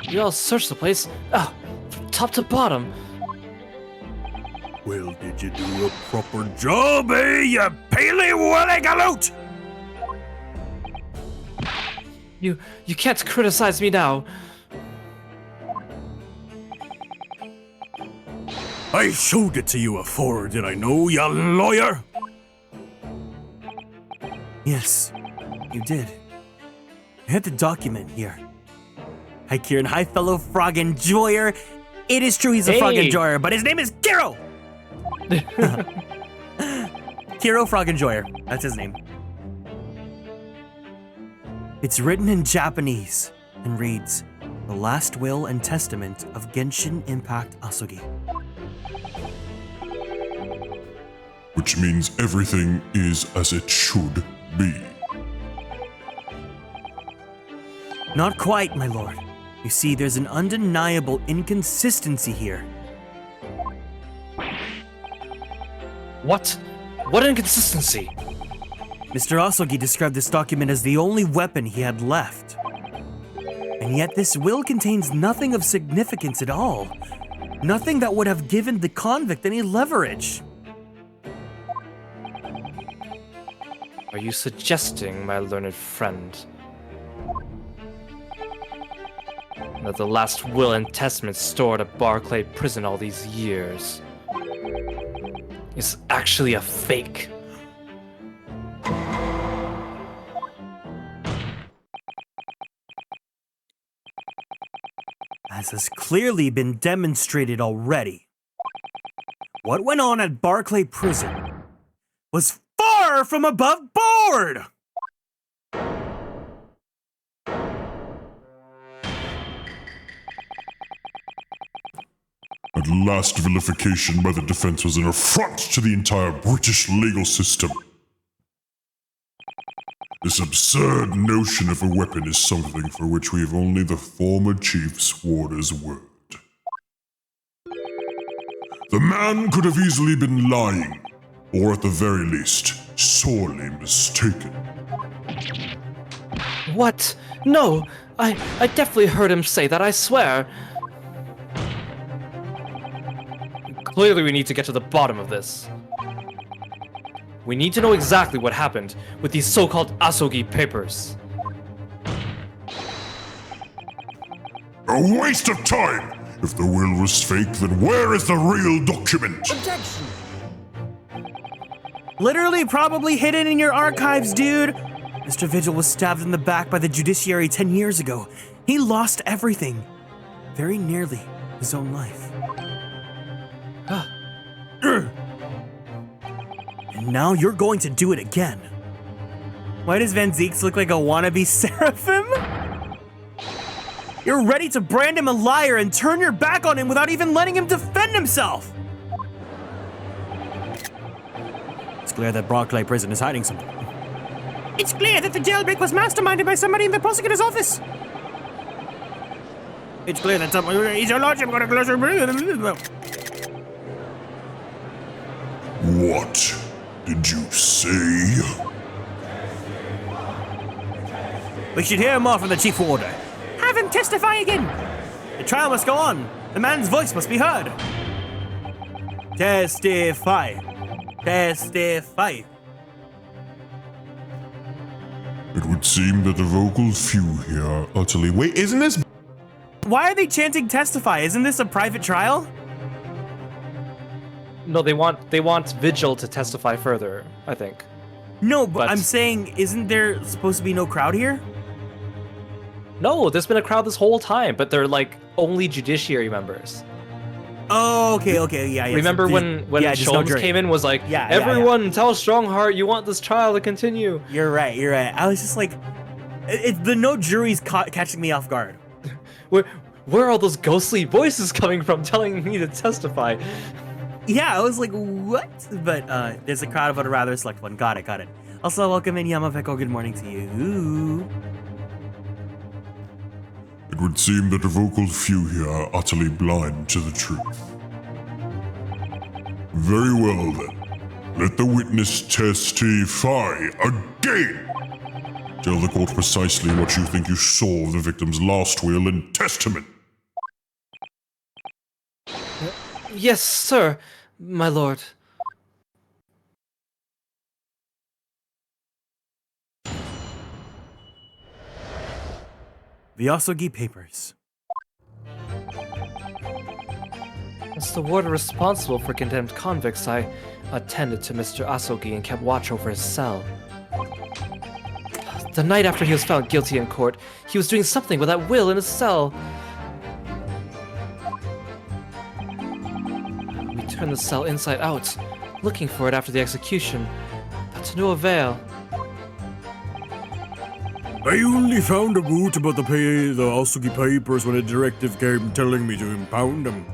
You all searched the place, from top to bottom. Well, did you do a proper job, you paley willy galoot? You can't criticize me now. I showed it to you afore, did I know, you lawyer? Yes, you did. I had the document here. Hi, Kieran. Hi, fellow frog enjoyer. It is true he's a frog enjoyer, but his name is Kiro! Kiro Frog Enjoyer. That's his name. It's written in Japanese and reads, The Last Will and Testament of Genshin Impact Asugi. which means everything is as it should be. Not quite, my lord. You see, there's an undeniable inconsistency here. What? What inconsistency? Mr. Asogi described this document as the only weapon he had left. And yet this will contains nothing of significance at all. Nothing that would have given the convict any leverage. Are you suggesting, my learned friend, that the last will and testament stored at Barclay Prison all these years is actually a fake? As has clearly been demonstrated already, what went on at Barclay Prison was far from above board! At last, vilification by the defense was an affront to the entire British legal system. This absurd notion of a weapon is something for which we have only the former chief's warder's word. The man could have easily been lying, or at the very least, sorely mistaken. What? No, I definitely heard him say that, I swear. Clearly we need to get to the bottom of this. We need to know exactly what happened with these so-called Asogi papers. A waste of time! If the will was fake, then where is the real document? Objection! Literally probably hidden in your archives, dude! Mr. Vigil was stabbed in the back by the judiciary 10 years ago. He lost everything. Very nearly his own life. And now you're going to do it again. Why does Van Zeeks look like a wannabe seraphim? You're ready to brand him a liar and turn your back on him without even letting him defend himself! It's clear that Barclay Prison is hiding something. It's clear that the jailbreak was masterminded by somebody in the prosecutor's office. It's clear that someone... Is your lordship going to close your... What did you say? We should hear more from the chief warder. Have him testify again. The trial must go on. The man's voice must be heard. Testify. Testify. It would seem that the vocal few here are utterly... Wait, isn't this... Why are they chanting testify? Isn't this a private trial? No, they want Vigil to testify further, I think. No, but I'm saying, isn't there supposed to be no crowd here? No, there's been a crowd this whole time, but they're like only judiciary members. Oh, okay, yeah. Remember when Sholmes came in, was like, everyone tell Strongheart you want this trial to continue. You're right. I was just like, the no jury's catching me off guard. Where are all those ghostly voices coming from telling me to testify? Yeah, I was like, what? But there's a crowd, but a rather select one. Got it. Also, welcome in Yamapeko. Good morning to you. It would seem that the vocal few here are utterly blind to the truth. Very well then. Let the witness testify again. Tell the court precisely what you think you saw of the victim's last will and testament. Yes, sir, my lord. The Asogi Papers. As the warder responsible for condemned convicts, I attended to Mr. Asogi and kept watch over his cell. The night after he was found guilty in court, he was doing something with that will in his cell. We turned the cell inside out, looking for it after the execution, but to no avail. I only found out about the Asogi Papers when a directive came telling me to impound them.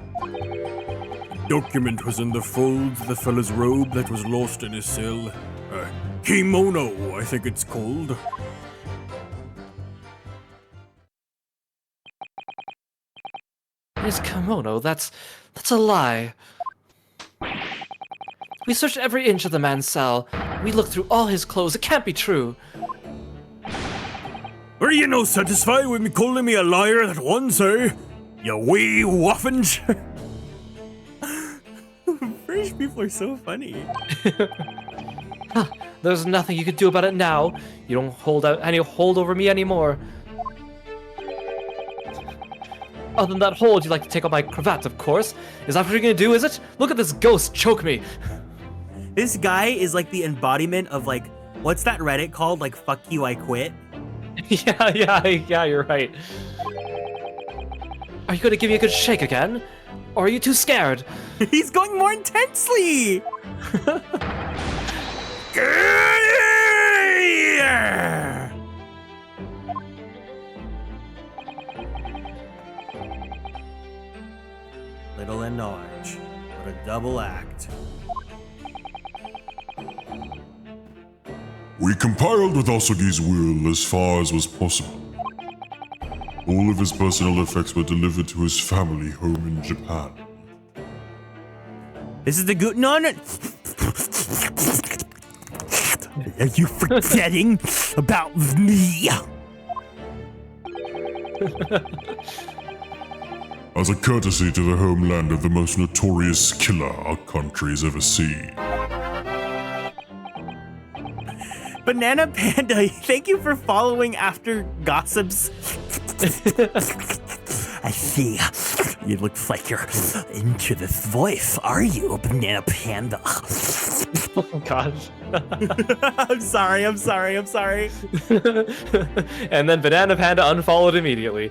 document was in the folds of the fella's robe that was lost in his cell. Kimono, I think it's called. His kimono, that's a lie. We searched every inch of the man's cell. We looked through all his clothes. It can't be true. Are you no satisfied with me calling me a liar that once, eh? You wee waffins? British people are so funny. There's nothing you could do about it now. You don't hold out any hold over me anymore. Other than that hold, you'd like to take off my cravat, of course. Is that what you're gonna do, is it? Look at this ghost choke me. This guy is like the embodiment of like, what's that Reddit called? Like, fuck you, I quit. Yeah, you're right. Are you gonna give me a good shake again? Or are you too scared? He's going more intensely! Little and large. What a double act. We compiled with Asugi's will as far as was possible. All of his personal effects were delivered to his family home in Japan. This is the good. No. Are you forgetting about me? As a courtesy to the homeland of the most notorious killer our country's ever seen. Banana Panda, thank you for following after gossips. I see. You look like you're into this voice, are you, Banana Panda? Oh gosh. I'm sorry. And then Banana Panda unfollowed immediately.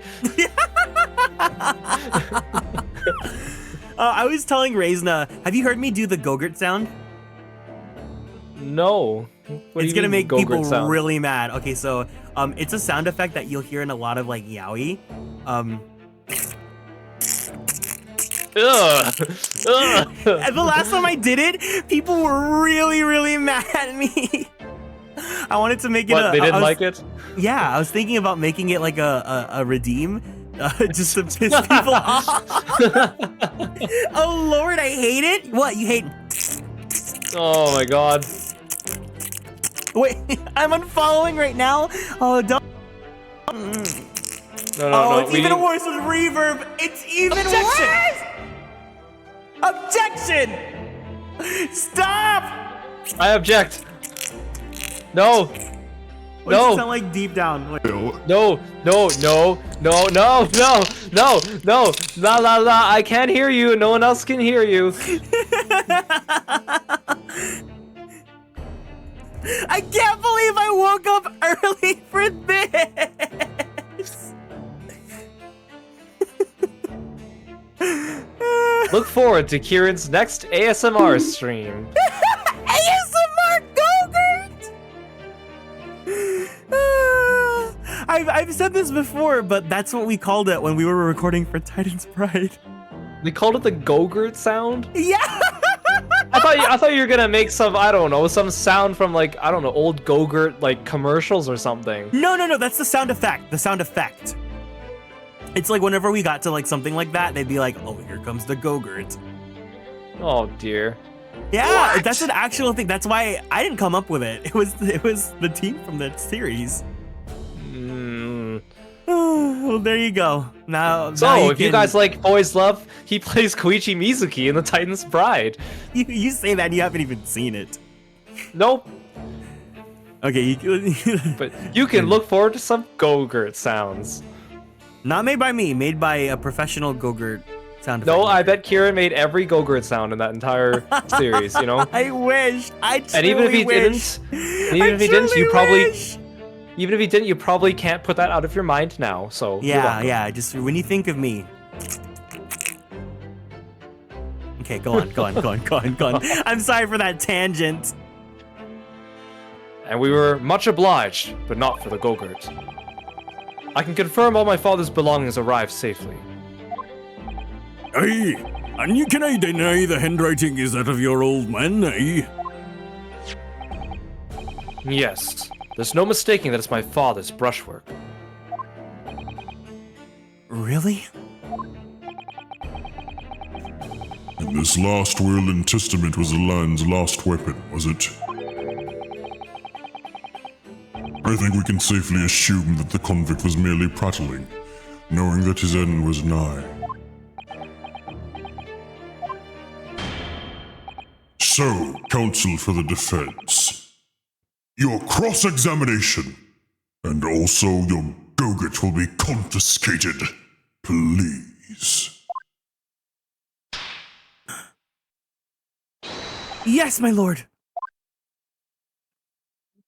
I was telling Reisna, have you heard me do the Gogurt sound? No. What It's do you gonna mean, make people Gogurt sound? really mad. Okay, so it's a sound effect that you'll hear in a lot of like yaoi. Ugh. And the last time I did it, people were really mad at me. I wanted to make it. What, they didn't like it? Yeah, I was thinking about making it like a redeem, just to piss people off. Oh Lord, I hate it. What, you hate? Oh my god. Wait, I'm unfollowing right now. Oh, don't. No, It's even worse with reverb. It's even worse. Objection! Stop! I object. No. What does it sound like deep down? Like, No. La. I can't hear you. No one else can hear you. I can't believe I woke up early for this. Look forward to Kieran's next ASMR stream. ASMR Gogurt! I've said this before, but that's what we called it when we were recording for Titan's Pride. They called it the Gogurt sound? Yeah! I thought you were gonna make some, I don't know, some sound from like, I don't know, old Gogurt like commercials or something. No, that's the sound effect. The sound effect. It's like whenever we got to like something like that, they'd be like, oh, here comes the Gogurt. Oh dear. Yeah, that's an actual thing. That's why I didn't come up with it. It was the team from that series. Well, there you go. Now if you guys like Boys Love, he plays Koichi Mizuki in the Titan's Bride. You say that and you haven't even seen it. Nope. Okay, but you can look forward to some Gogurt sounds. Not made by me, made by a professional Gogurt sound effect. No, I bet Kieran made every Gogurt sound in that entire series, you know? I wish. And even if he didn't, you probably can't put that out of your mind now, so. Yeah, just when you think of me. Okay, go on. I'm sorry for that tangent. And we were much obliged, but not for the Gogurt. I can confirm all my father's belongings arrived safely. Hey, And you can deny the handwriting is that of your old man, eh? Yes. There's no mistaking that it's my father's brushwork. Really? And this last will and testament was the land's last weapon, was it? I think we can safely assume that the convict was merely prattling, knowing that his end was nigh. So, counsel for the defense, your cross-examination, and also your go-get will be confiscated, please. Yes, my lord.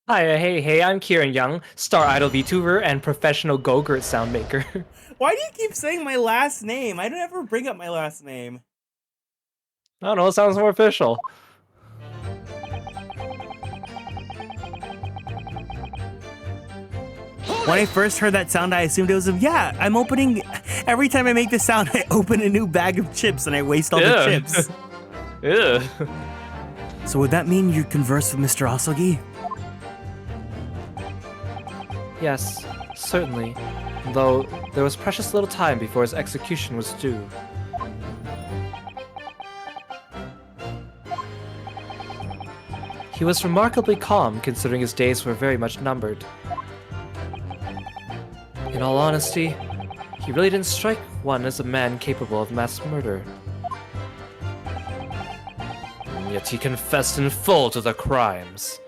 Hi, hey, I'm Kieran Young, star idol VTuber and professional go-gurt sound maker. Why do you keep saying my last name? I don't ever bring up my last name. I don't know, it sounds more official. When I first heard that sound, I assumed it was I'm opening, every time I make this sound, I open a new bag of chips and I waste all the chips. Yeah. So would that mean you converse with Mr. Asogi? Yes, certainly. Though there was precious little time before his execution was due. He was remarkably calm considering his days were very much numbered. In all honesty, he really didn't strike one as a man capable of mass murder. And yet he confessed in full to the crimes.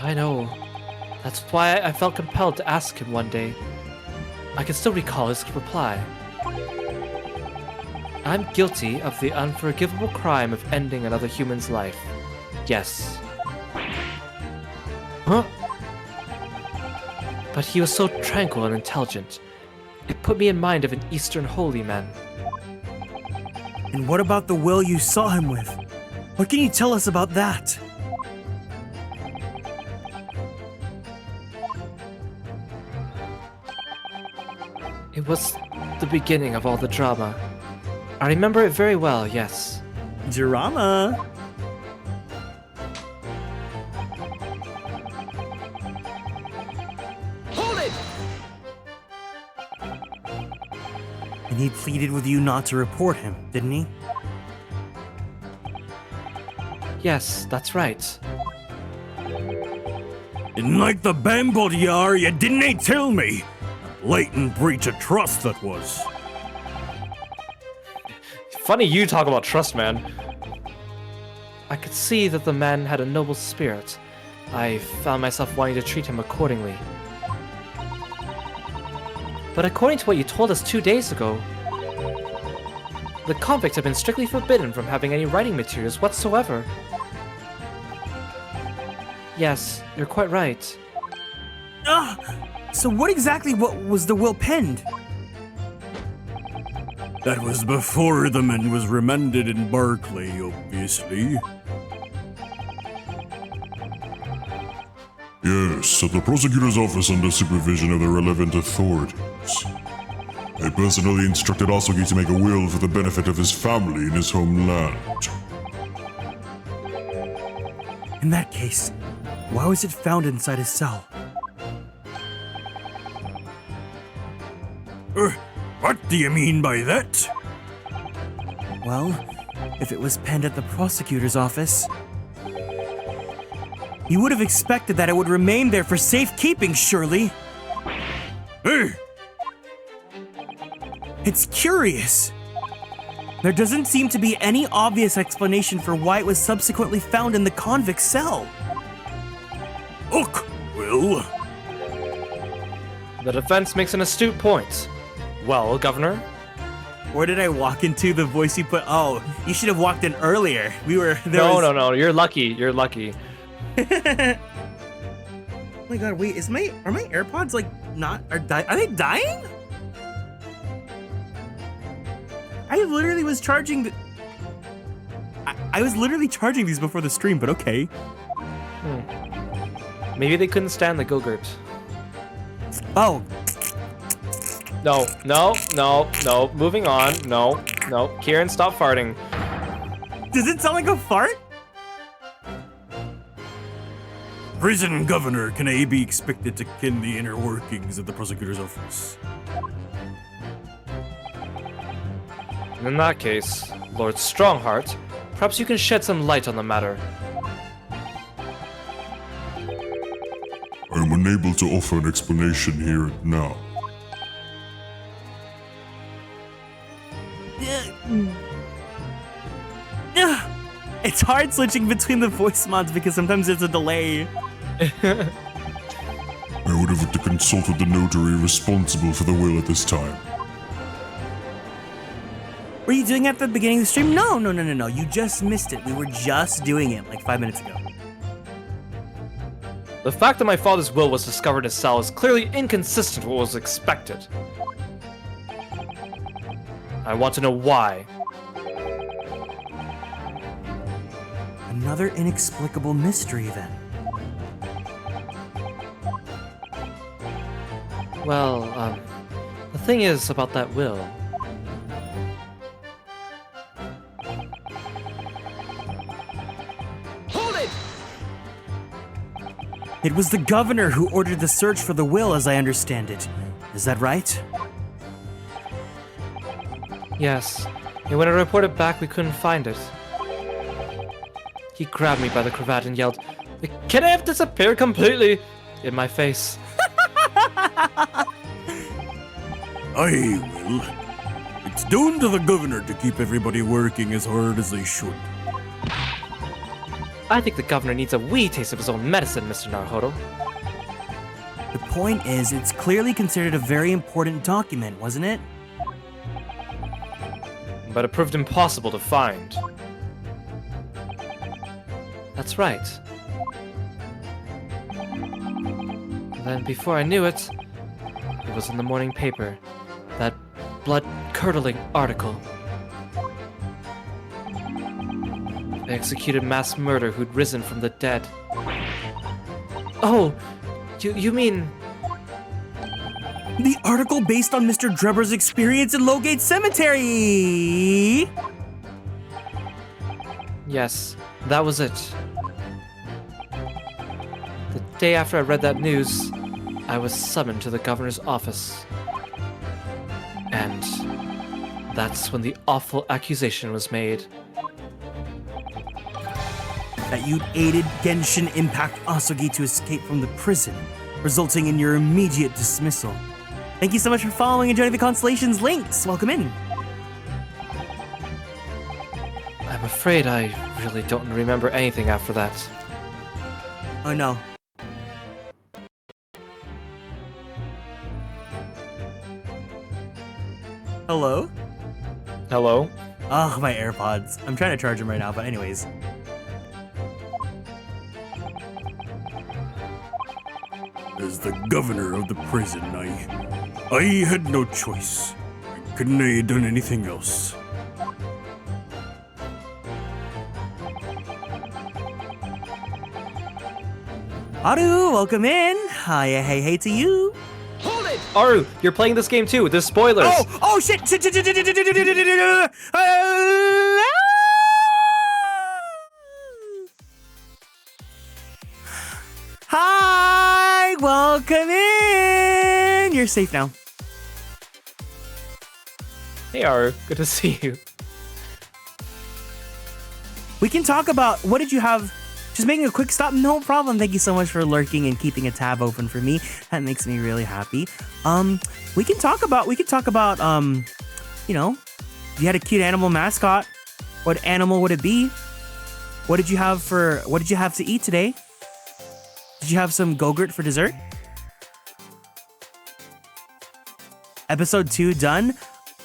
I know. That's why I felt compelled to ask him one day. I can still recall his reply. I'm guilty of the unforgivable crime of ending another human's life. Yes. Huh? But he was so tranquil and intelligent. It put me in mind of an Eastern holy man. And what about the will you saw him with? What can you tell us about that? It was the beginning of all the drama. I remember it very well, yes. Drama? Hold it! And he pleaded with you not to report him, didn't he? Yes, that's right. And like the bambled yar, you didn't tell me. A blatant breach of trust that was. Funny you talk about trust, man. I could see that the man had a noble spirit. I found myself wanting to treat him accordingly. But according to what you told us 2 days ago, the convict had been strictly forbidden from having any writing materials whatsoever. Yes, you're quite right. So what exactly was the will penned? That was before the man was remanded in Berkeley, obviously. Yes, at the prosecutor's office under supervision of the relevant authorities. I personally instructed Asogi to make a will for the benefit of his family in his homeland. In that case, why was it found inside his cell? What do you mean by that? Well, if it was penned at the prosecutor's office, you would have expected that it would remain there for safekeeping, surely. Hey! It's curious. There doesn't seem to be any obvious explanation for why it was subsequently found in the convict cell. Look, Will. The defense makes an astute point. Well, Governor? Where did I walk into? The voice you put? Oh, you should have walked in earlier. No, you're lucky. You're lucky. Oh my god, wait, are my AirPods like not, are they dying? I literally was charging I was literally charging these before the stream, but okay. Maybe they couldn't stand the Go-Gurt. Oh. No. Moving on. No. Kieran, stop farting. Does it sound like a fart? Prison governor, can I be expected to ken the inner workings of the prosecutor's office? In that case, Lord Strongheart, perhaps you can shed some light on the matter. I am unable to offer an explanation here and now. It's hard switching between the voice mods because sometimes there's a delay. I would have to consult with the notary responsible for the will at this time. Were you doing it at the beginning of the stream? No. You just missed it. We were just doing it like 5 minutes ago. The fact that my father's will was discovered in his cell is clearly inconsistent with what was expected. I want to know why. Another inexplicable mystery then. Well, the thing is about that will. Hold it! It was the governor who ordered the search for the will, as I understand it. Is that right? Yes, and when I reported back, we couldn't find it. He grabbed me by the cravat and yelled, "Can I have disappeared completely?" in my face. I will. It's down to the governor to keep everybody working as hard as they should. I think the governor needs a wee taste of his own medicine, Mr. Naruhodo. The point is, it's clearly considered a very important document, wasn't it? But it proved impossible to find. That's right. And then before I knew it, it was in the morning paper. That blood-curdling article. The executed mass murder who'd risen from the dead. Oh, you mean... The article based on Mr. Drebber's experience in Lowgate Cemetery! Yes, that was it. The day after I read that news, I was summoned to the governor's office. And that's when the awful accusation was made. That you'd aided Genshin Impact Asogi to escape from the prison, resulting in your immediate dismissal. Thank you so much for following and joining the Constellations links. Welcome in. I'm afraid I really don't remember anything after that. Oh no. Hello? Hello? Oh, my AirPods. I'm trying to charge them right now, but anyways. As the governor of the prison, I had no choice. I couldn't have done anything else. Aru, welcome in. Hi, hey to you. Hold it! Aru, you're playing this game too. There's spoilers. Oh shit! Hi, welcome in. You're safe now. Hey Aru, good to see you. We can talk about what did you have. Just making a quick stop, no problem. Thank you so much for lurking and keeping a tab open for me. That makes me really happy. We can talk about, you know, if you had a cute animal mascot, what animal would it be? What did you have to eat today? Did you have some Go-Gurt for dessert? Episode 2 done?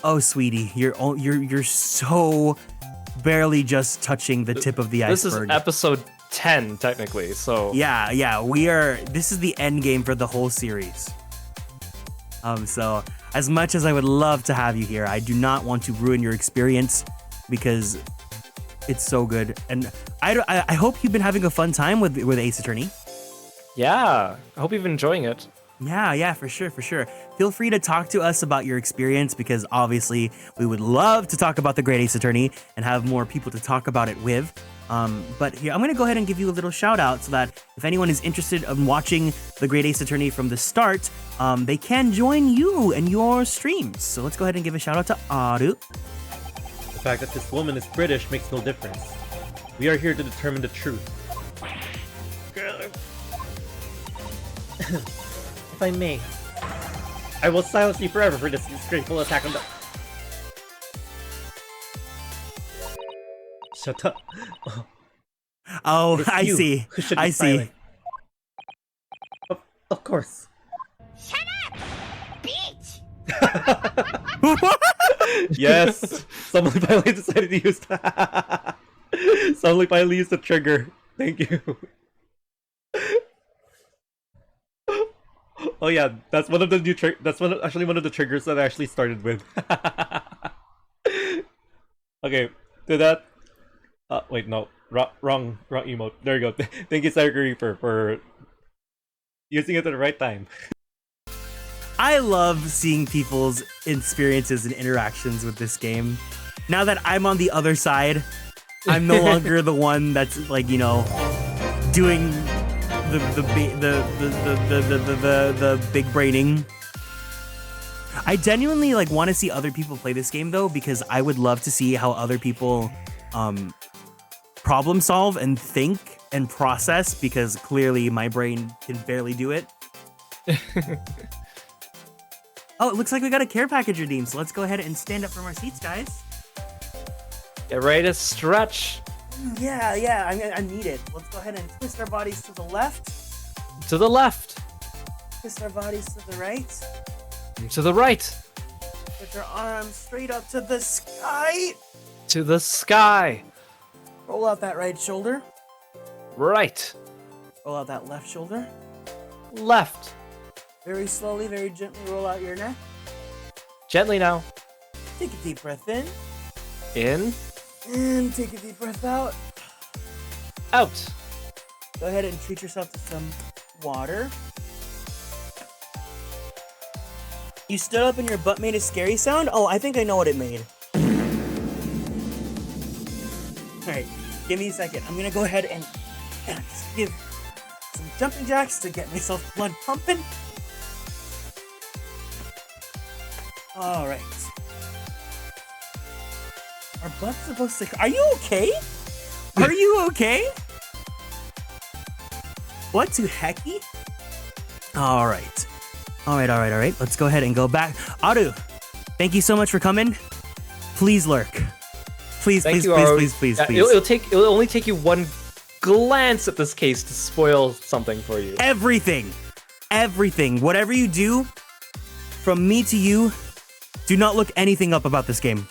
Oh, sweetie, you're so barely just touching the tip of the iceberg. This is episode 10 technically, so yeah, this is the end game for the whole series. So as much as I would love to have you here, I do not want to ruin your experience because it's so good. And I hope you've been having a fun time with Ace Attorney. yeah, I hope you've been enjoying it. Yeah, for sure. Feel free to talk to us about your experience because obviously we would love to talk about the Great Ace Attorney and have more people to talk about it with. But here, I'm going to go ahead and give you a little shout out so that if anyone is interested in watching the Great Ace Attorney from the start, they can join you and your streams. So let's go ahead and give a shout out to Aru. The fact that this woman is British makes no difference. We are here to determine the truth. If I may, I will silence you forever for this disgraceful attack on the... Shut up. Oh, It's I you see. who should be I see. silent. Of course. Yes! Someone finally decided to use that. Someone finally used the trigger. Thank you. Oh yeah, that's one of the new actually one of the triggers that I actually started with. Okay, to that. Wait, no, wrong emote. There you go. Thank you, Cyber Reaper, for using it at the right time. I love seeing people's experiences and interactions with this game. Now that I'm on the other side, I'm no longer the one that's like, you know, doing the big braining. I genuinely like want to see other people play this game though, because I would love to see how other people problem solve and think and process, because clearly my brain can barely do it. Oh, it looks like we got a care package redeemed, so let's go ahead and stand up from our seats, guys. Get ready to stretch. Yeah, I need it. Let's go ahead and twist our bodies to the left. To the left. Twist our bodies to the right. To the right. Put your arms straight up to the sky. To the sky. Roll out that right shoulder. Right. Roll out that left shoulder. Left. Very slowly, very gently roll out your neck. Gently now. Take a deep breath in. In. And take a deep breath out. Out. Go ahead and treat yourself to some water. You stood up and your butt made a scary sound? Oh, I think I know what it made. Alright, give me a second. I'm gonna go ahead and just give some jumping jacks to get myself blood pumping. Alright. Our butt's supposed to... Are you okay? Are you okay? What to hecky? Alright. Alright. Let's go ahead and go back. Aru, thank you so much for coming. Please lurk. Please. It'll only take you one glance at this case to spoil something for you. Everything. Whatever you do, from me to you, do not look anything up about this game.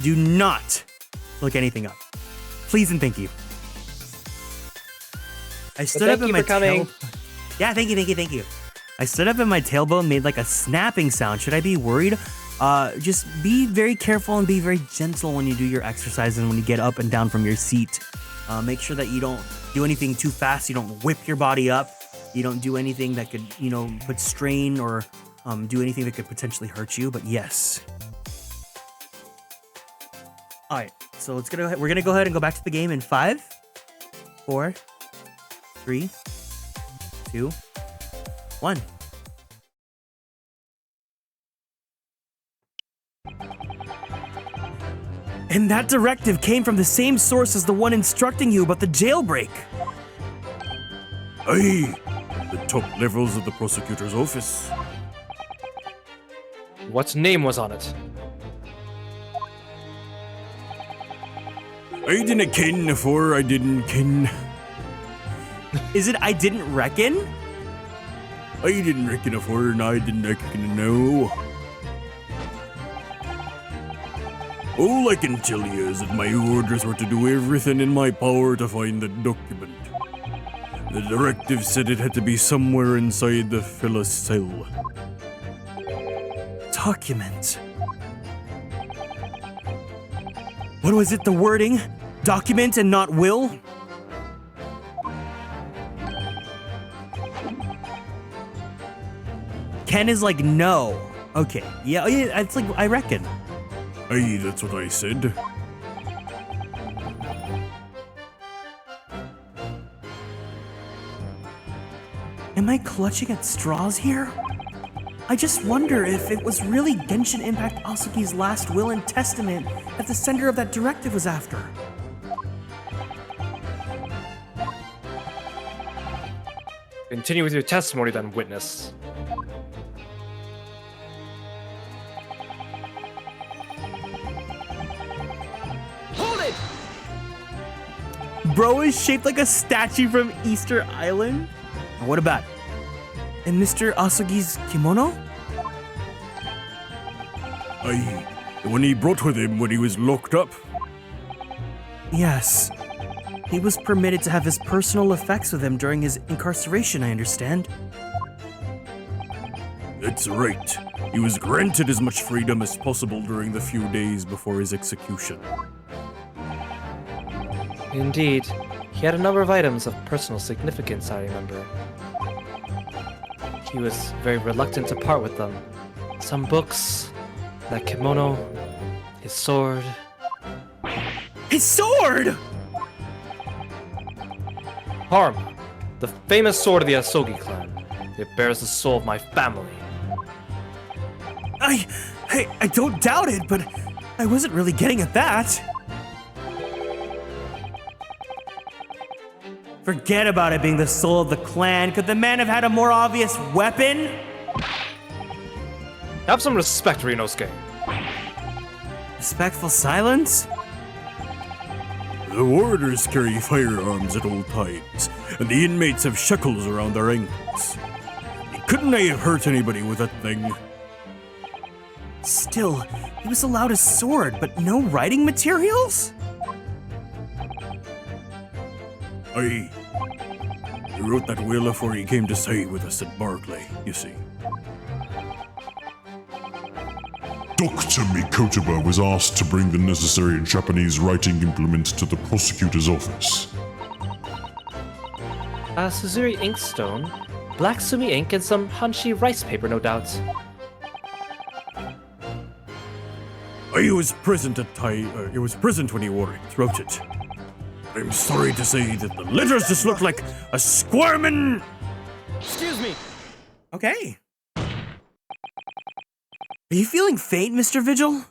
Do not look anything up. Please and thank you. I stood up in my tail. Yeah, thank you. I stood up and my tailbone made like a snapping sound. Should I be worried? Just be very careful and be very gentle when you do your exercise and when you get up and down from your seat. Make sure that you don't do anything too fast. You don't whip your body up. You don't do anything that could, put strain or do anything that could potentially hurt you. But yes. All right. So let's go ahead. We're gonna go ahead and go back to the game in 5, 4, 3, 2, 1. And that directive came from the same source as the one instructing you about the jailbreak. Aye, the top levels of the prosecutor's office. What name was on it? I didn't ken afore I didn't ken. Is it I didn't reckon? I didn't reckon afore and I didn't reckon now. All I can tell you is that my orders were to do everything in my power to find the document. The directive said it had to be somewhere inside the fella's cell. Document. What was it, the wording? Document and not will? clan is like, no. Okay, yeah, it's like, I reckon. Aye, that's what I said. Am I clutching at straws here? I just wonder if it was really Genshin Impact Asuki's last will and testament that the sender of that directive was after. Continue with your testimony then, witness. Hold it! Bro is shaped like a statue from Easter Island? What about it? And Mr. Asugi's kimono? Aye, the one he brought with him when he was locked up. Yes. He was permitted to have his personal effects with him during his incarceration, I understand. That's right. He was granted as much freedom as possible during the few days before his execution. Indeed. He had a number of items of personal significance, I remember. He was very reluctant to part with them. Some books, that kimono, his sword. His sword! Harm, the famous sword of the Asogi clan. It bears the soul of my family. I don't doubt it, but I wasn't really getting at that. Forget about it being the soul of the clan. Could the man have had a more obvious weapon? Have some respect, Rinosuke. Respectful silence? The warders carry firearms at all times, and the inmates have shackles around their ankles. Couldn't I have hurt anybody with that thing? Still, he was allowed a sword, but no writing materials? Aye. He wrote that will before he came to stay with us at Barclay, you see. Dr. Mikotoba was asked to bring the necessary Japanese writing implements to the prosecutor's office. Suzuri inkstone, black sumi ink, and some Hanshi rice paper, no doubt. I was present when he wrote it. I'm sorry to say that the letters just look like a squirmin'. Excuse me. Okay. Are you feeling faint, Mr. Vigil?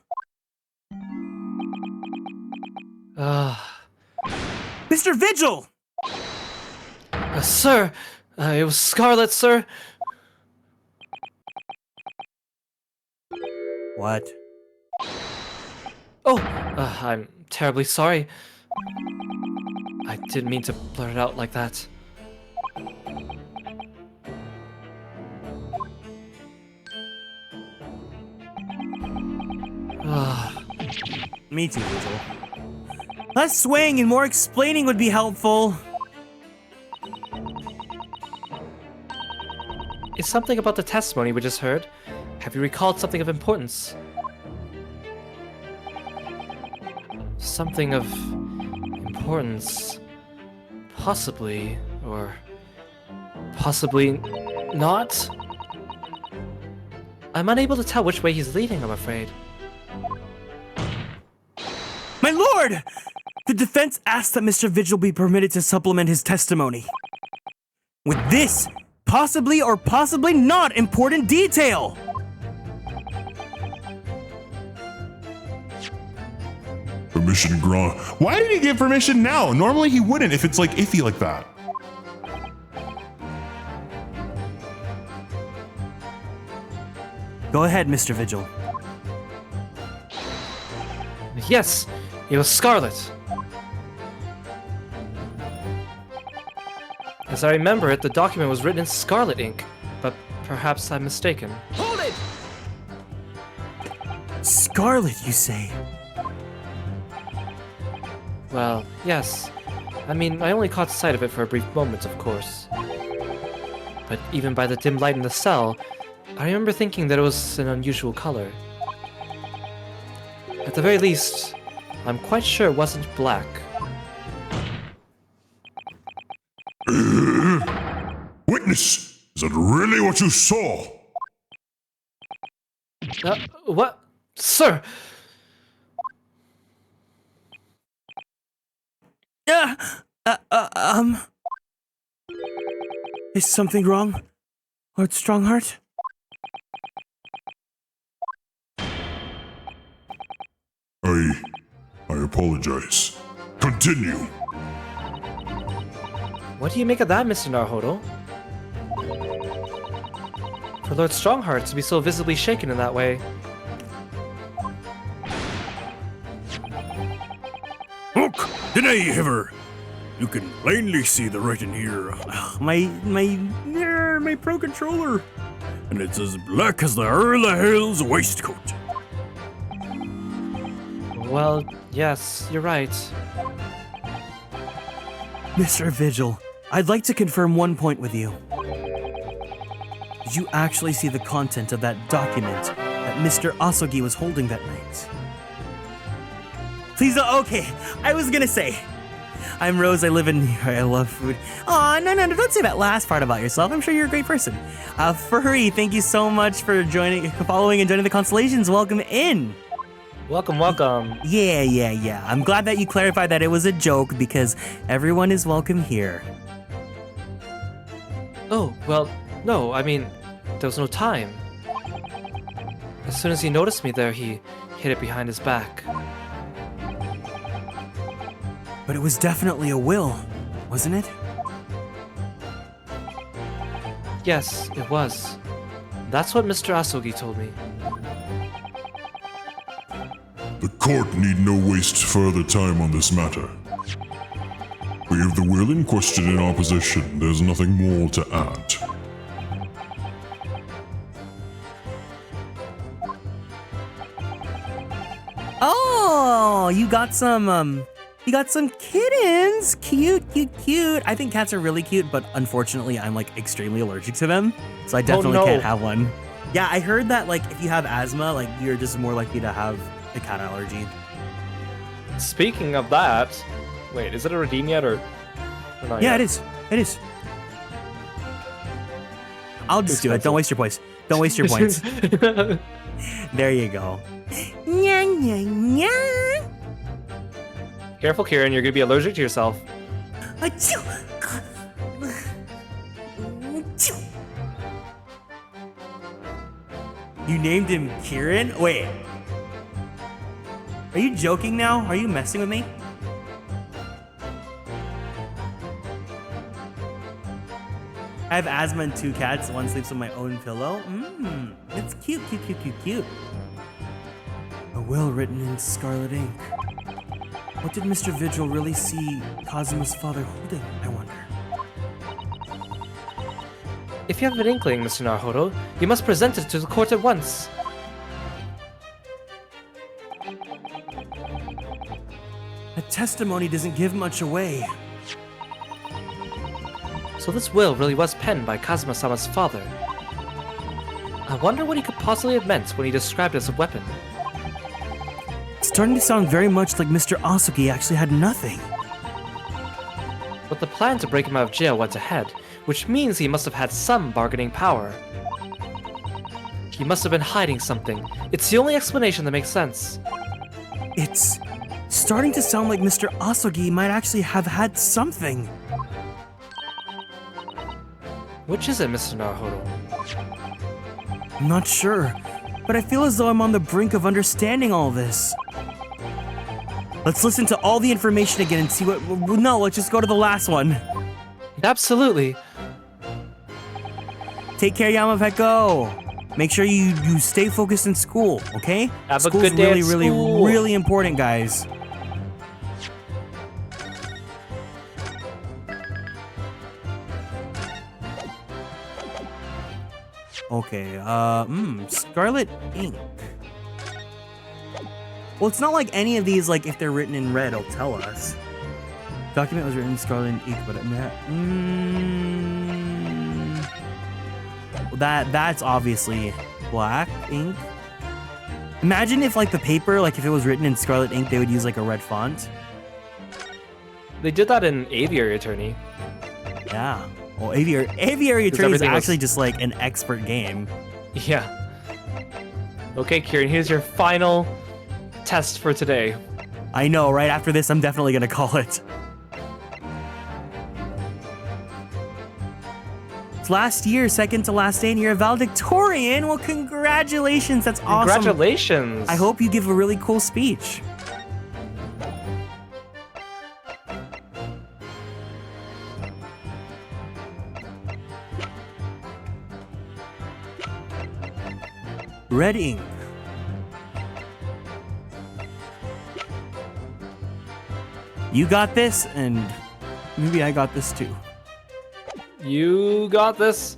Mr. Vigil! Sir, it was Scarlet, sir. What? Oh, I'm terribly sorry. I didn't mean to blurt it out like that. Me too, Vigil. Less swaying and more explaining would be helpful. It's something about the testimony we just heard. Have you recalled something of importance? Something of importance. Possibly, or possibly not? I'm unable to tell which way he's leading, I'm afraid. My lord! The defense asked that Mr. Vigil be permitted to supplement his testimony with this possibly or possibly not important detail. Permission grant. Why did he give permission now? Normally he wouldn't if it's like iffy like that. Go ahead, Mr. Vigil. Yes, it was Scarlet. As I remember it, the document was written in scarlet ink, but perhaps I'm mistaken. Hold it! Scarlet, you say? Well, yes. I mean, I only caught sight of it for a brief moment, of course. But even by the dim light in the cell, I remember thinking that it was an unusual color. At the very least, I'm quite sure it wasn't black. Witness, is that really what you saw? What? Sir! Is something wrong, Lord Strongheart? I apologize. Continue. What do you make of that, Mr. Naruhodo? For Lord Strongheart to be so visibly shaken in that way. Look, Dene Hiver! You can plainly see the writing here. My pro controller. And it's as black as the Earl of Hell's waistcoat. Well, yes, you're right. Mr. Vigil, I'd like to confirm one point with you. Did you actually see the content of that document that Mr. Asogi was holding that night? Please, okay, I was gonna say. I'm Rose, I live in New York, I love food. Aw, no, don't say that last part about yourself. I'm sure you're a great person. Furry, thank you so much for following and joining the Constellations. Welcome in. Welcome, welcome. Yeah. I'm glad that you clarified that it was a joke because everyone is welcome here. Oh, well, no, I mean, there was no time. As soon as he noticed me there, he hid it behind his back. But it was definitely a will, wasn't it? Yes, it was. That's what Mr. Asogi told me. The court need no waste further time on this matter. We have the will in question in our possession. There's nothing more to add. Oh, you got some kittens. Cute. I think cats are really cute, but unfortunately, I'm like extremely allergic to them, so I definitely can't have one. Yeah, I heard that like if you have asthma, like you're just more likely to have a cat allergy. Speaking of that, wait, is it a redeem yet or not Yeah, yet? it is. I'll just do it. Don't waste your points. Don't waste your points. There you go. Careful, Kieran, you're gonna be allergic to yourself. You named him Kieran? Wait. Are you joking now? Are you messing with me? I have asthma and 2 cats. One sleeps on my own pillow. It's cute. A will written in scarlet ink. What did Mr. Vigil really see Kazuma's father holding, I wonder? If you have an inkling, Mr. Naruhodo, you must present it to the court at once. A testimony doesn't give much away. So this will really was penned by Kazuma-sama's father. I wonder what he could possibly have meant when he described it as a weapon. It's starting to sound very much like Mr. Asogi actually had nothing. But the plan to break him out of jail went ahead, which means he must have had some bargaining power. He must have been hiding something. It's the only explanation that makes sense. It's starting to sound like Mr. Asogi might actually have had something. Which is it, Mr. Naruhodo? I'm not sure, but I feel as though I'm on the brink of understanding all this. Let's listen to all the information again and see what... No, let's just go to the last one. Absolutely. Take care, Yamapeko. Make sure you stay focused in school, okay? Have School's a good day really, at school. really important, guys. Okay, Scarlet Ink. Well, it's not like any of these, like, if they're written in red, it'll tell us. Document was written in Scarlet Ink, but that's obviously black ink. Imagine if, like, the paper, like, if it was written in Scarlet Ink, they would use, like, a red font. They did that in Aviary Attorney. Yeah. Well, Aviary Attorney is actually just, like, an expert game. Yeah. Okay, Kieran, here's your final test for today. I know, right after this, I'm definitely gonna call it. It's last year, second to last day, and you're a valedictorian. Well, congratulations, that's awesome. Congratulations. I hope you give a really cool speech. Red ink. You got this, and maybe I got this too. You got this.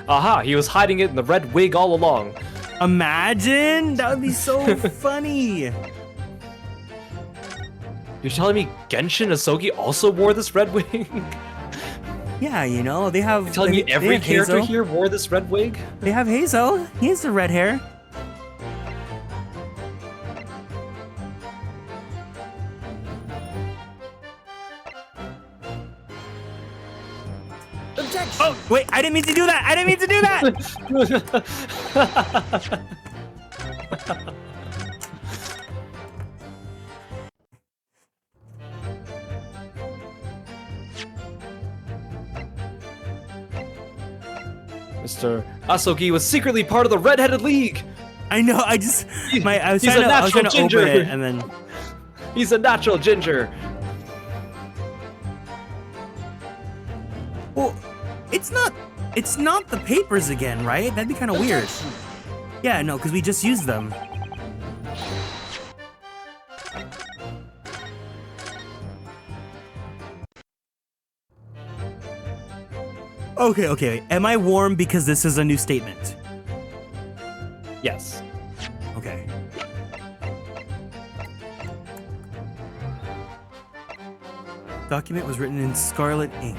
Aha, he was hiding it in the red wig all along. Imagine! That would be so funny. You're telling me Genshin Asogi also wore this red wig? Yeah, you know, they have... You're telling me every have character Hazo. here wore this red wig? They have Hazo. He has the red hair. Oh, wait, I didn't mean to do that. I didn't mean to do that. Mr. Asogi was secretly part of the Red-Headed League. I know, I was He's trying a to natural open ginger. it, and then... He's a natural ginger. Well, it's not the papers again, right? That'd be kind of weird. Yeah, no, because we just used them. Okay. Am I warm because this is a new statement? Yes. Okay. Document was written in scarlet ink.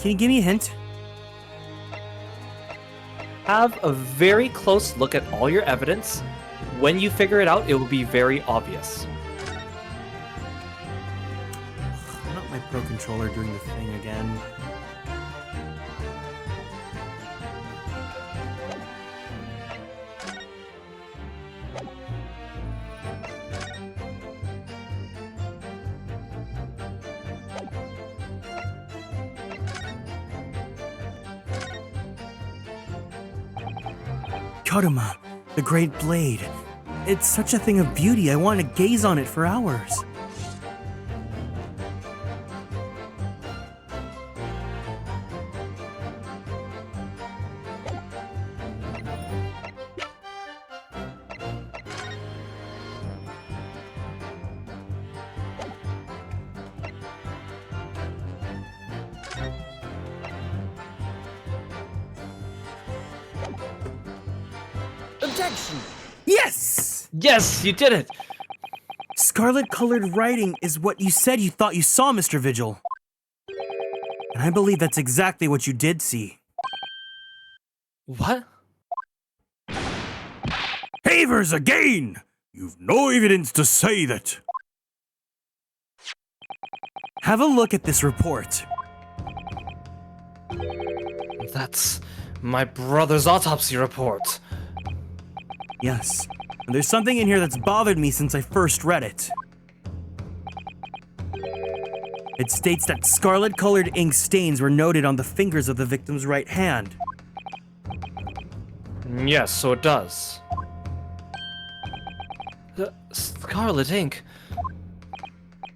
Can you give me a hint? Have a very close look at all your evidence. When you figure it out, it will be very obvious. Not my Pro Controller doing the thing again. Karuma, the great blade. It's such a thing of beauty, I want to gaze on it for hours. Objection! Yes! Yes, you did it! Scarlet-colored writing is what you said you thought you saw, Mr. Vigil. And I believe that's exactly what you did see. What? Havers again! You've no evidence to say that. Have a look at this report. That's my brother's autopsy report. Yes, and there's something in here that's bothered me since I first read it. It states that scarlet-colored ink stains were noted on the fingers of the victim's right hand. Yes, so it does. Scarlet ink.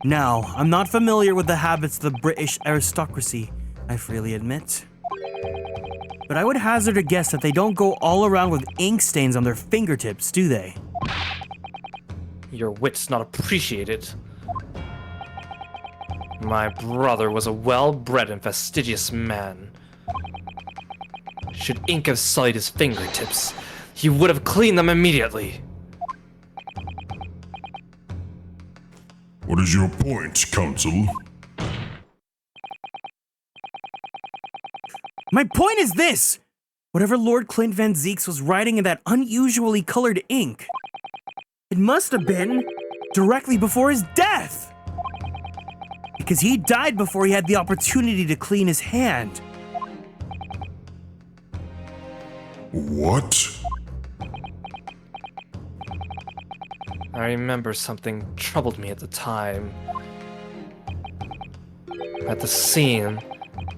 Now, I'm not familiar with the habits of the British aristocracy, I freely admit. But I would hazard a guess that they don't go all around with ink stains on their fingertips, do they? Your wit's not appreciated. My brother was a well-bred and fastidious man. Should ink have sullied his fingertips, he would have cleaned them immediately. What is your point, Counsel? My point is this! Whatever Lord Clint Van Zeeks was writing in that unusually colored ink, it must have been directly before his death! Because he died before he had the opportunity to clean his hand. What? I remember something troubled me at the time. At the scene,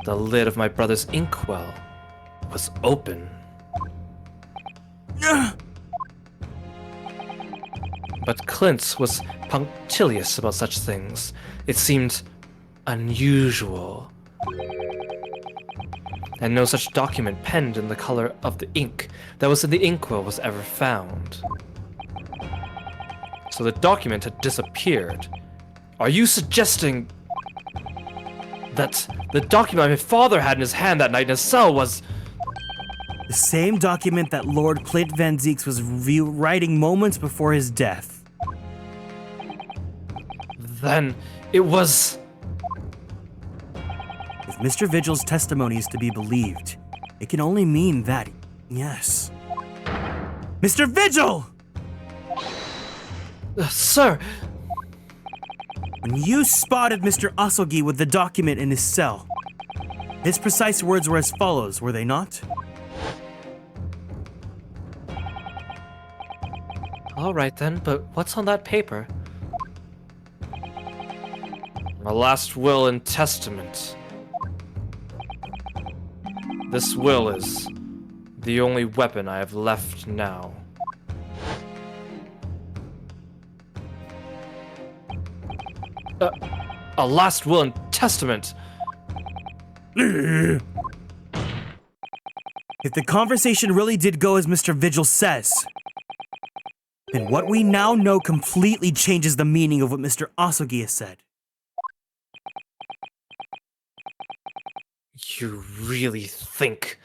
the lid of my brother's inkwell was open. But Clint was punctilious about such things. It seemed unusual. And no such document penned in the color of the ink that was in the inkwell was ever found. So the document had disappeared. Are you suggesting that the document my father had in his hand that night in his cell was... The same document that Lord Clint Van Zeeks was writing moments before his death. Then it was... If Mr. Vigil's testimony is to be believed, it can only mean that, yes. Mr. Vigil! Sir! When you spotted Mr. Asogi with the document in his cell, his precise words were as follows, were they not? Alright then, but what's on that paper? My last will and testament. This will is the only weapon I have left now. A last will and testament! If the conversation really did go as Mr. Vigil says, then what we now know completely changes the meaning of what Mr. Asogi has said. You really think...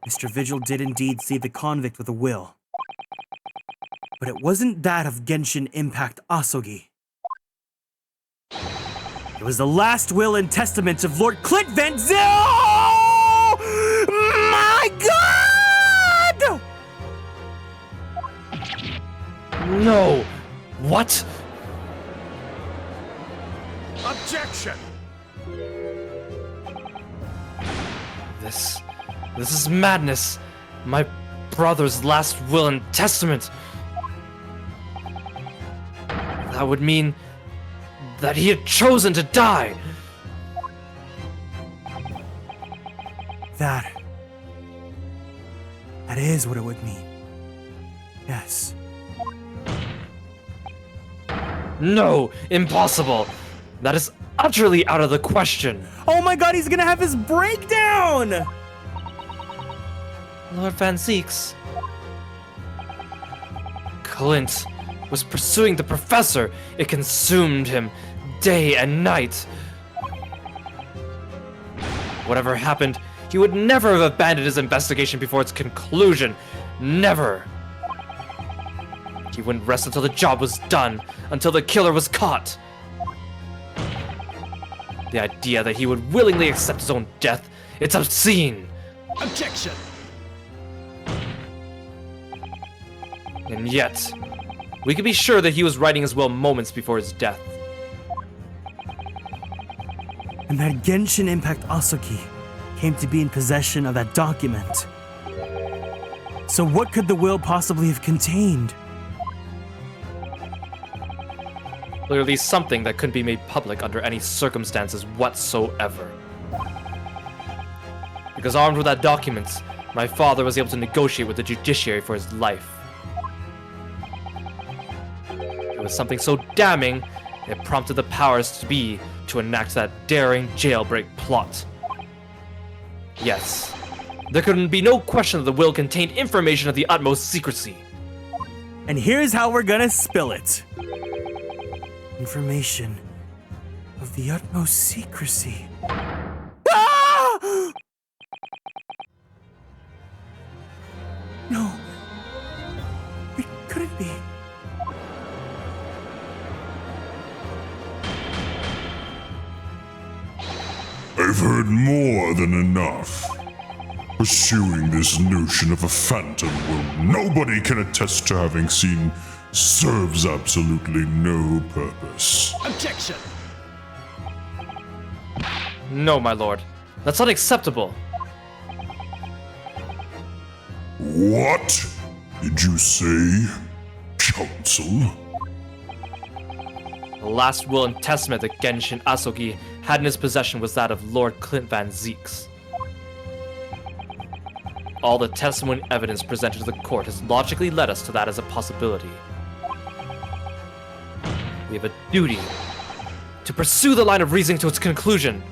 Mr. Vigil did indeed see the convict with a will. But it wasn't that of Genshin Impact Asogi. It was the last will and testament of Lord Clint Van Zeeks! My God! No! What? Objection! This is madness. My brother's last will and testament. That would mean that he had chosen to die. That is what it would mean. Yes. No, impossible. That is utterly out of the question. Oh my God, he's gonna have his breakdown! Lord Van Zeeks. Clint was pursuing the professor. It consumed him day and night. Whatever happened, he would never have abandoned his investigation before its conclusion. Never. He wouldn't rest until the job was done, until the killer was caught. The idea that he would willingly accept his own death, it's obscene. Objection! And yet, we can be sure that he was writing his will moments before his death. And that Genshin Impact Asogi came to be in possession of that document. So what could the will possibly have contained? Clearly something that couldn't be made public under any circumstances whatsoever. Because armed with that document, my father was able to negotiate with the judiciary for his life. It was something so damning, it prompted the powers to be to enact that daring jailbreak plot. Yes, there could be no question that the will contained information of the utmost secrecy. And here's how we're gonna spill it. Information of the utmost secrecy. Ah! No. It couldn't be. I've heard more than enough. Pursuing this notion of a phantom will nobody can attest to having seen serves absolutely no purpose. Objection! No, my lord. That's unacceptable. What did you say, Council? The last will and testament that Genshin Asogi had in his possession was that of Lord Clint Van Zeeks. All the testimony evidence presented to the court has logically led us to that as a possibility. We have a duty to pursue the line of reasoning to its conclusion.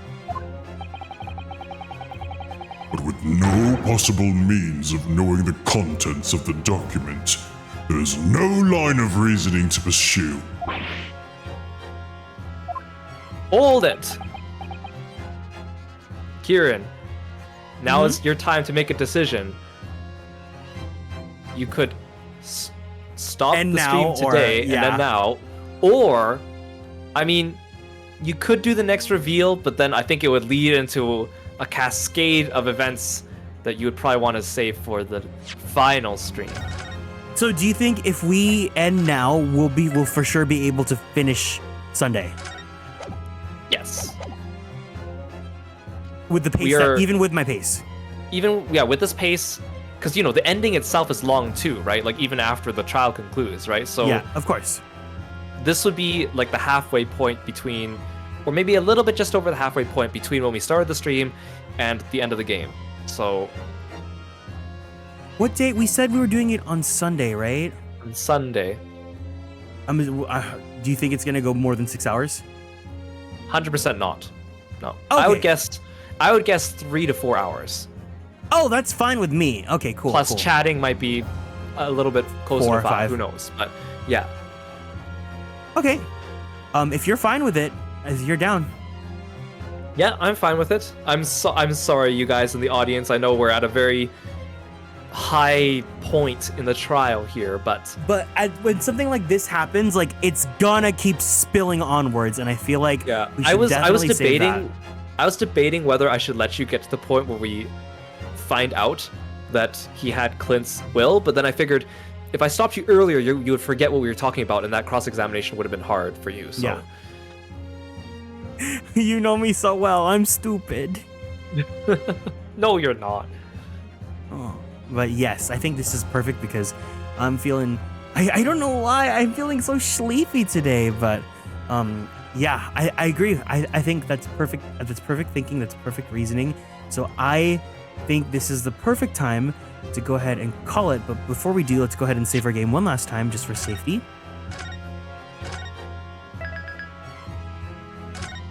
But with no possible means of knowing the contents of the document, there is no line of reasoning to pursue. Hold it! Kieran, now is your time to make a decision. You could stop And the now, stream today or- and yeah. then now, or, I mean, you could do the next reveal, but then I think it would lead into a cascade of events that you would probably want to save for the final stream. So do you think if we end now, we'll for sure be able to finish Sunday? Yes. With the pace, We are- even with my pace. Even, yeah, with this pace, because, you know, the ending itself is long too, right? Like, even after the trial concludes, right? So Yeah, of course. this would be like the halfway point between, or maybe a little bit just over the halfway point between when we started the stream and the end of the game. So What date? We said we were doing it on Sunday, right? on Sunday, Do you think it's gonna go more than 6 hours? 100% not. No. Okay. I would guess 3 to 4 hours. Oh, that's fine with me. Okay, cool. Plus cool. chatting might be a little bit closer 4 to or 5. 5. Who knows? But yeah. Okay. If you're fine with it, as you're down. Yeah, I'm fine with it. I'm sorry, you guys in the audience. I know we're at a very high point in the trial here, but But when something like this happens, like it's gonna keep spilling onwards, and I feel like yeah, we should I was definitely save that. debating whether I should let you get to the point where we find out that he had Clint's will, but then I figured if I stopped you earlier, you would forget what we were talking about, and that cross-examination would have been hard for you. So. Yeah. You know me so well. I'm stupid. No, you're not. Oh. But yes, I think this is perfect because I'm feeling. I don't know why I'm feeling so sleepy today, but yeah, I agree. I think that's perfect. That's perfect thinking. That's perfect reasoning. So I think this is the perfect time to go ahead and call it. But before we do, let's go ahead and save our game one last time just for safety.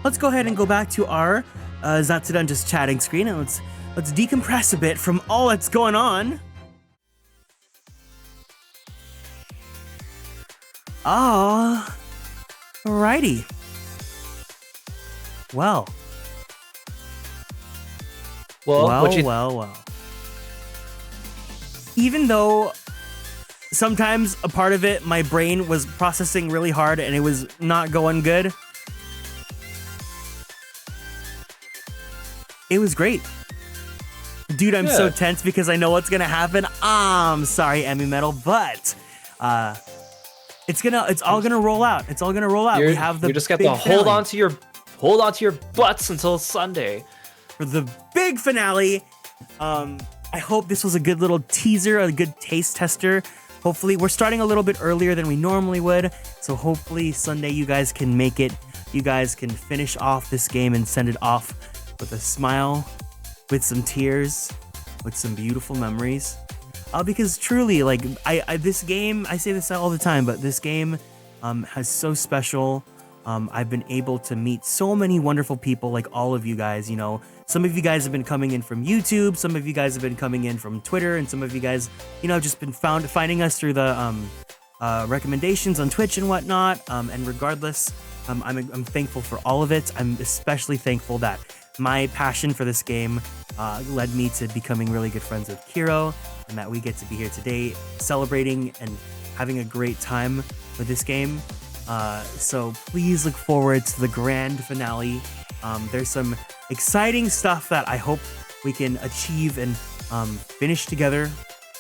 Let's go ahead and go back to our Zatsudan just chatting screen, and let's decompress a bit from all that's going on. Ah, alrighty. Well. Well. Even though sometimes a part of it, my brain was processing really hard and it was not going good, it was great. Dude, I'm so tense because I know what's gonna happen. I'm sorry, Emmy Metal, but it's all gonna roll out. It's all gonna roll out. We have the you just got big to hold finale. on to your butts until Sunday. For the big finale. I hope this was a good little teaser, a good taste tester. Hopefully, we're starting a little bit earlier than we normally would, so hopefully Sunday you guys can make it. You guys can finish off this game and send it off with a smile, with some tears, with some beautiful memories. Because truly, like, this game, I say this all the time, but this game has so special. I've been able to meet so many wonderful people like all of you guys. You know, some of you guys have been coming in from YouTube, some of you guys have been coming in from Twitter, and some of you guys, you know, just been finding us through the recommendations on Twitch and whatnot. And regardless, I'm thankful for all of it. I'm especially thankful that my passion for this game led me to becoming really good friends with Kiro, and that we get to be here today celebrating and having a great time with this game. So please look forward to the grand finale. There's some exciting stuff that I hope we can achieve and finish together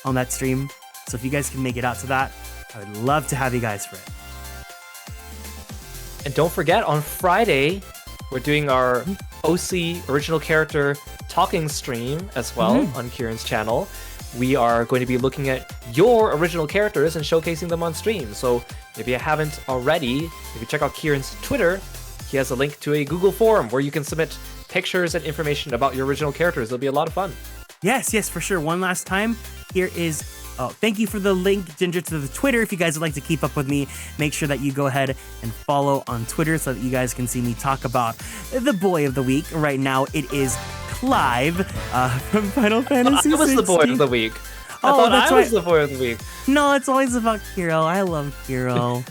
on that stream. So if you guys can make it out to that, I would love to have you guys for it. And don't forget, on Friday, we're doing our OC original character talking stream as well on Kieran's channel. We are going to be looking at your original characters and showcasing them on stream. So if you haven't already, if you check out Kieran's Twitter, he has a link to a Google form where you can submit pictures and information about your original characters. It'll be a lot of fun. Yes, for sure. One last time, here is... thank you for the link, Ginger, to the Twitter. If you guys would like to keep up with me, make sure that you go ahead and follow on Twitter so that you guys can see me talk about the boy of the week. Right now, it is Clive from Final Fantasy 16. I was the boy of the week. I thought I was the boy of the week. No, it's always about Kiro. I love Kiro.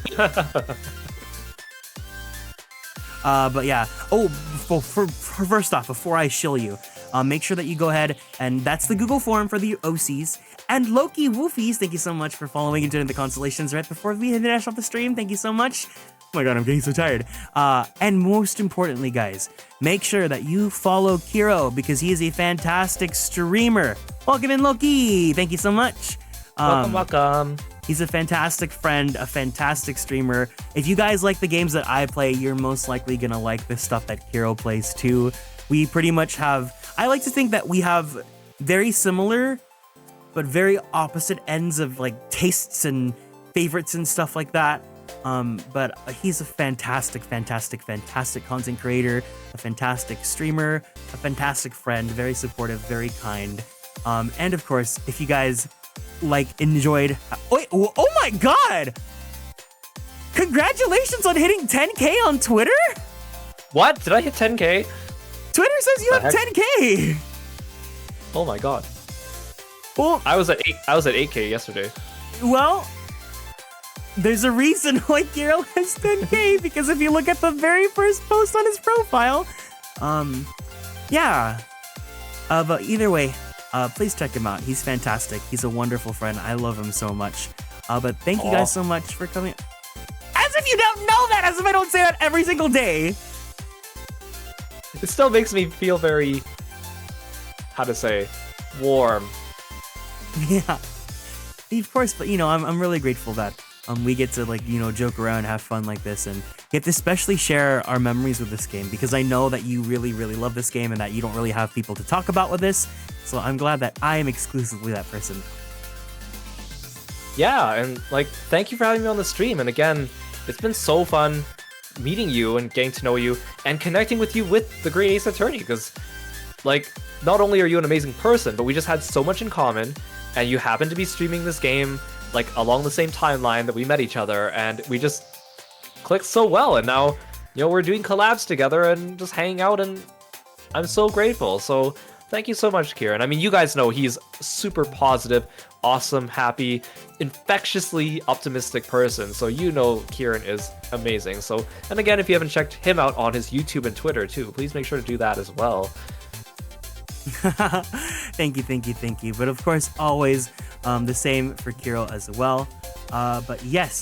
But yeah. Oh, first off, before I shill you, make sure that you go ahead and that's the Google form for the OCs. And Loki Woofies, thank you so much for following and doing the constellations right before we finish off the stream. Thank you so much. Oh my god, I'm getting so tired. And most importantly, guys, make sure that you follow Kiro because he is a fantastic streamer. Welcome in, Loki. Thank you so much. Welcome. He's a fantastic friend, a fantastic streamer. If you guys like the games that I play, you're most likely gonna like the stuff that Kiro plays too. We pretty much have, I like to think that we have very similar but very opposite ends of like tastes and favorites and stuff like that. But he's a fantastic content creator, a fantastic streamer, a fantastic friend, very supportive, very kind. And of course, if you guys enjoyed, oh my god! Congratulations on hitting 10K on Twitter? What? Did I hit 10K? Twitter says you have 10K. Oh my god. Well, I was at 8K yesterday. Well, there's a reason why Kiro has 10K because if you look at the very first post on his profile, yeah. But either way, please check him out. He's fantastic. He's a wonderful friend. I love him so much. But thank you guys so much for coming. As if you don't know that, as if I don't say that every single day. It still makes me feel very, how to say, warm. Yeah, of course, but I'm really grateful that we get to joke around, have fun like this, and get to especially share our memories with this game because I know that you really love this game and that you don't really have people to talk about with this. So I'm glad that I am exclusively that person. Yeah, and thank you for having me on the stream. And again, it's been so fun meeting you and getting to know you and connecting with you with the Great Ace Attorney because not only are you an amazing person, but we just had so much in common. And you happen to be streaming this game along the same timeline that we met each other, and we just clicked so well. And now, we're doing collabs together and just hanging out, and I'm so grateful. So thank you so much, Kieran. I mean, you guys know he's a super positive, awesome, happy, infectiously optimistic person. So Kieran is amazing. So, and again, if you haven't checked him out on his YouTube and Twitter too, please make sure to do that as well. Thank you. But of course, always the same for Kiro as well. But yes.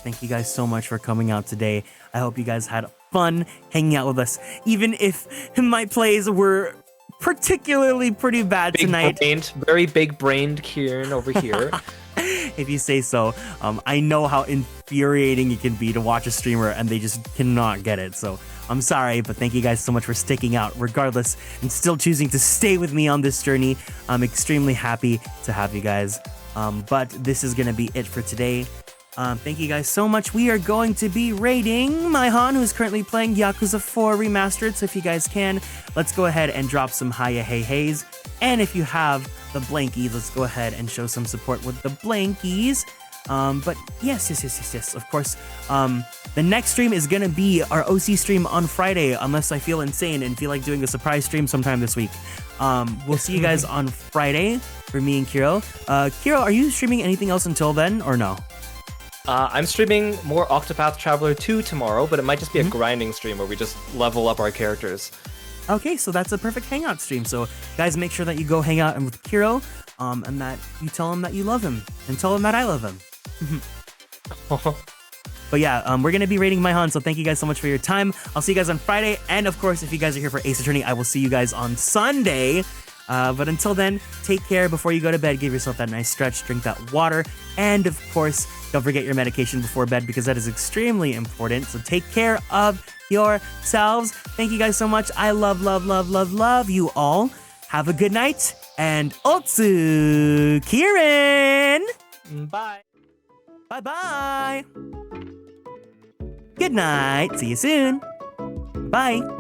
Thank you guys so much for coming out today. I hope you guys had fun hanging out with us, even if my plays were particularly pretty bad tonight. Very big-brained Kieran over here. If you say so. I know how infuriating it can be to watch a streamer and they just cannot get it. So I'm sorry, but thank you guys so much for sticking out regardless and still choosing to stay with me on this journey. I'm extremely happy to have you guys. But this is going to be it for today. Thank you guys so much. We are going to be rating Maihan, who's currently playing Yakuza 4 Remastered. So if you guys can, let's go ahead and drop some hiya hey heys. And if you have the blankies, let's go ahead and show some support with the blankies. But yes. Of course, the next stream is gonna be our OC stream on Friday, unless I feel insane and feel like doing a surprise stream sometime this week. We'll see you guys on Friday for me and Kiro. Kiro, are you streaming anything else until then, or no? I'm streaming more Octopath Traveler 2 tomorrow, but it might just be a grinding stream where we just level up our characters. Okay, so that's a perfect hangout stream. So guys, make sure that you go hang out with Kiro, and that you tell him that you love him, and tell him that I love him. But yeah, we're gonna be rating Maihan, so thank you guys so much for your time. I'll see you guys on Friday, and of course, if you guys are here for Ace Attorney, I will see you guys on Sunday. But until then, take care before you go to bed. Give yourself that nice stretch, drink that water, and of course, don't forget your medication before bed because that is extremely important. So take care of yourselves. Thank you guys so much. I love you all. Have a good night, and Otsu Kieran. Bye. Bye. Good night. See you soon. Bye.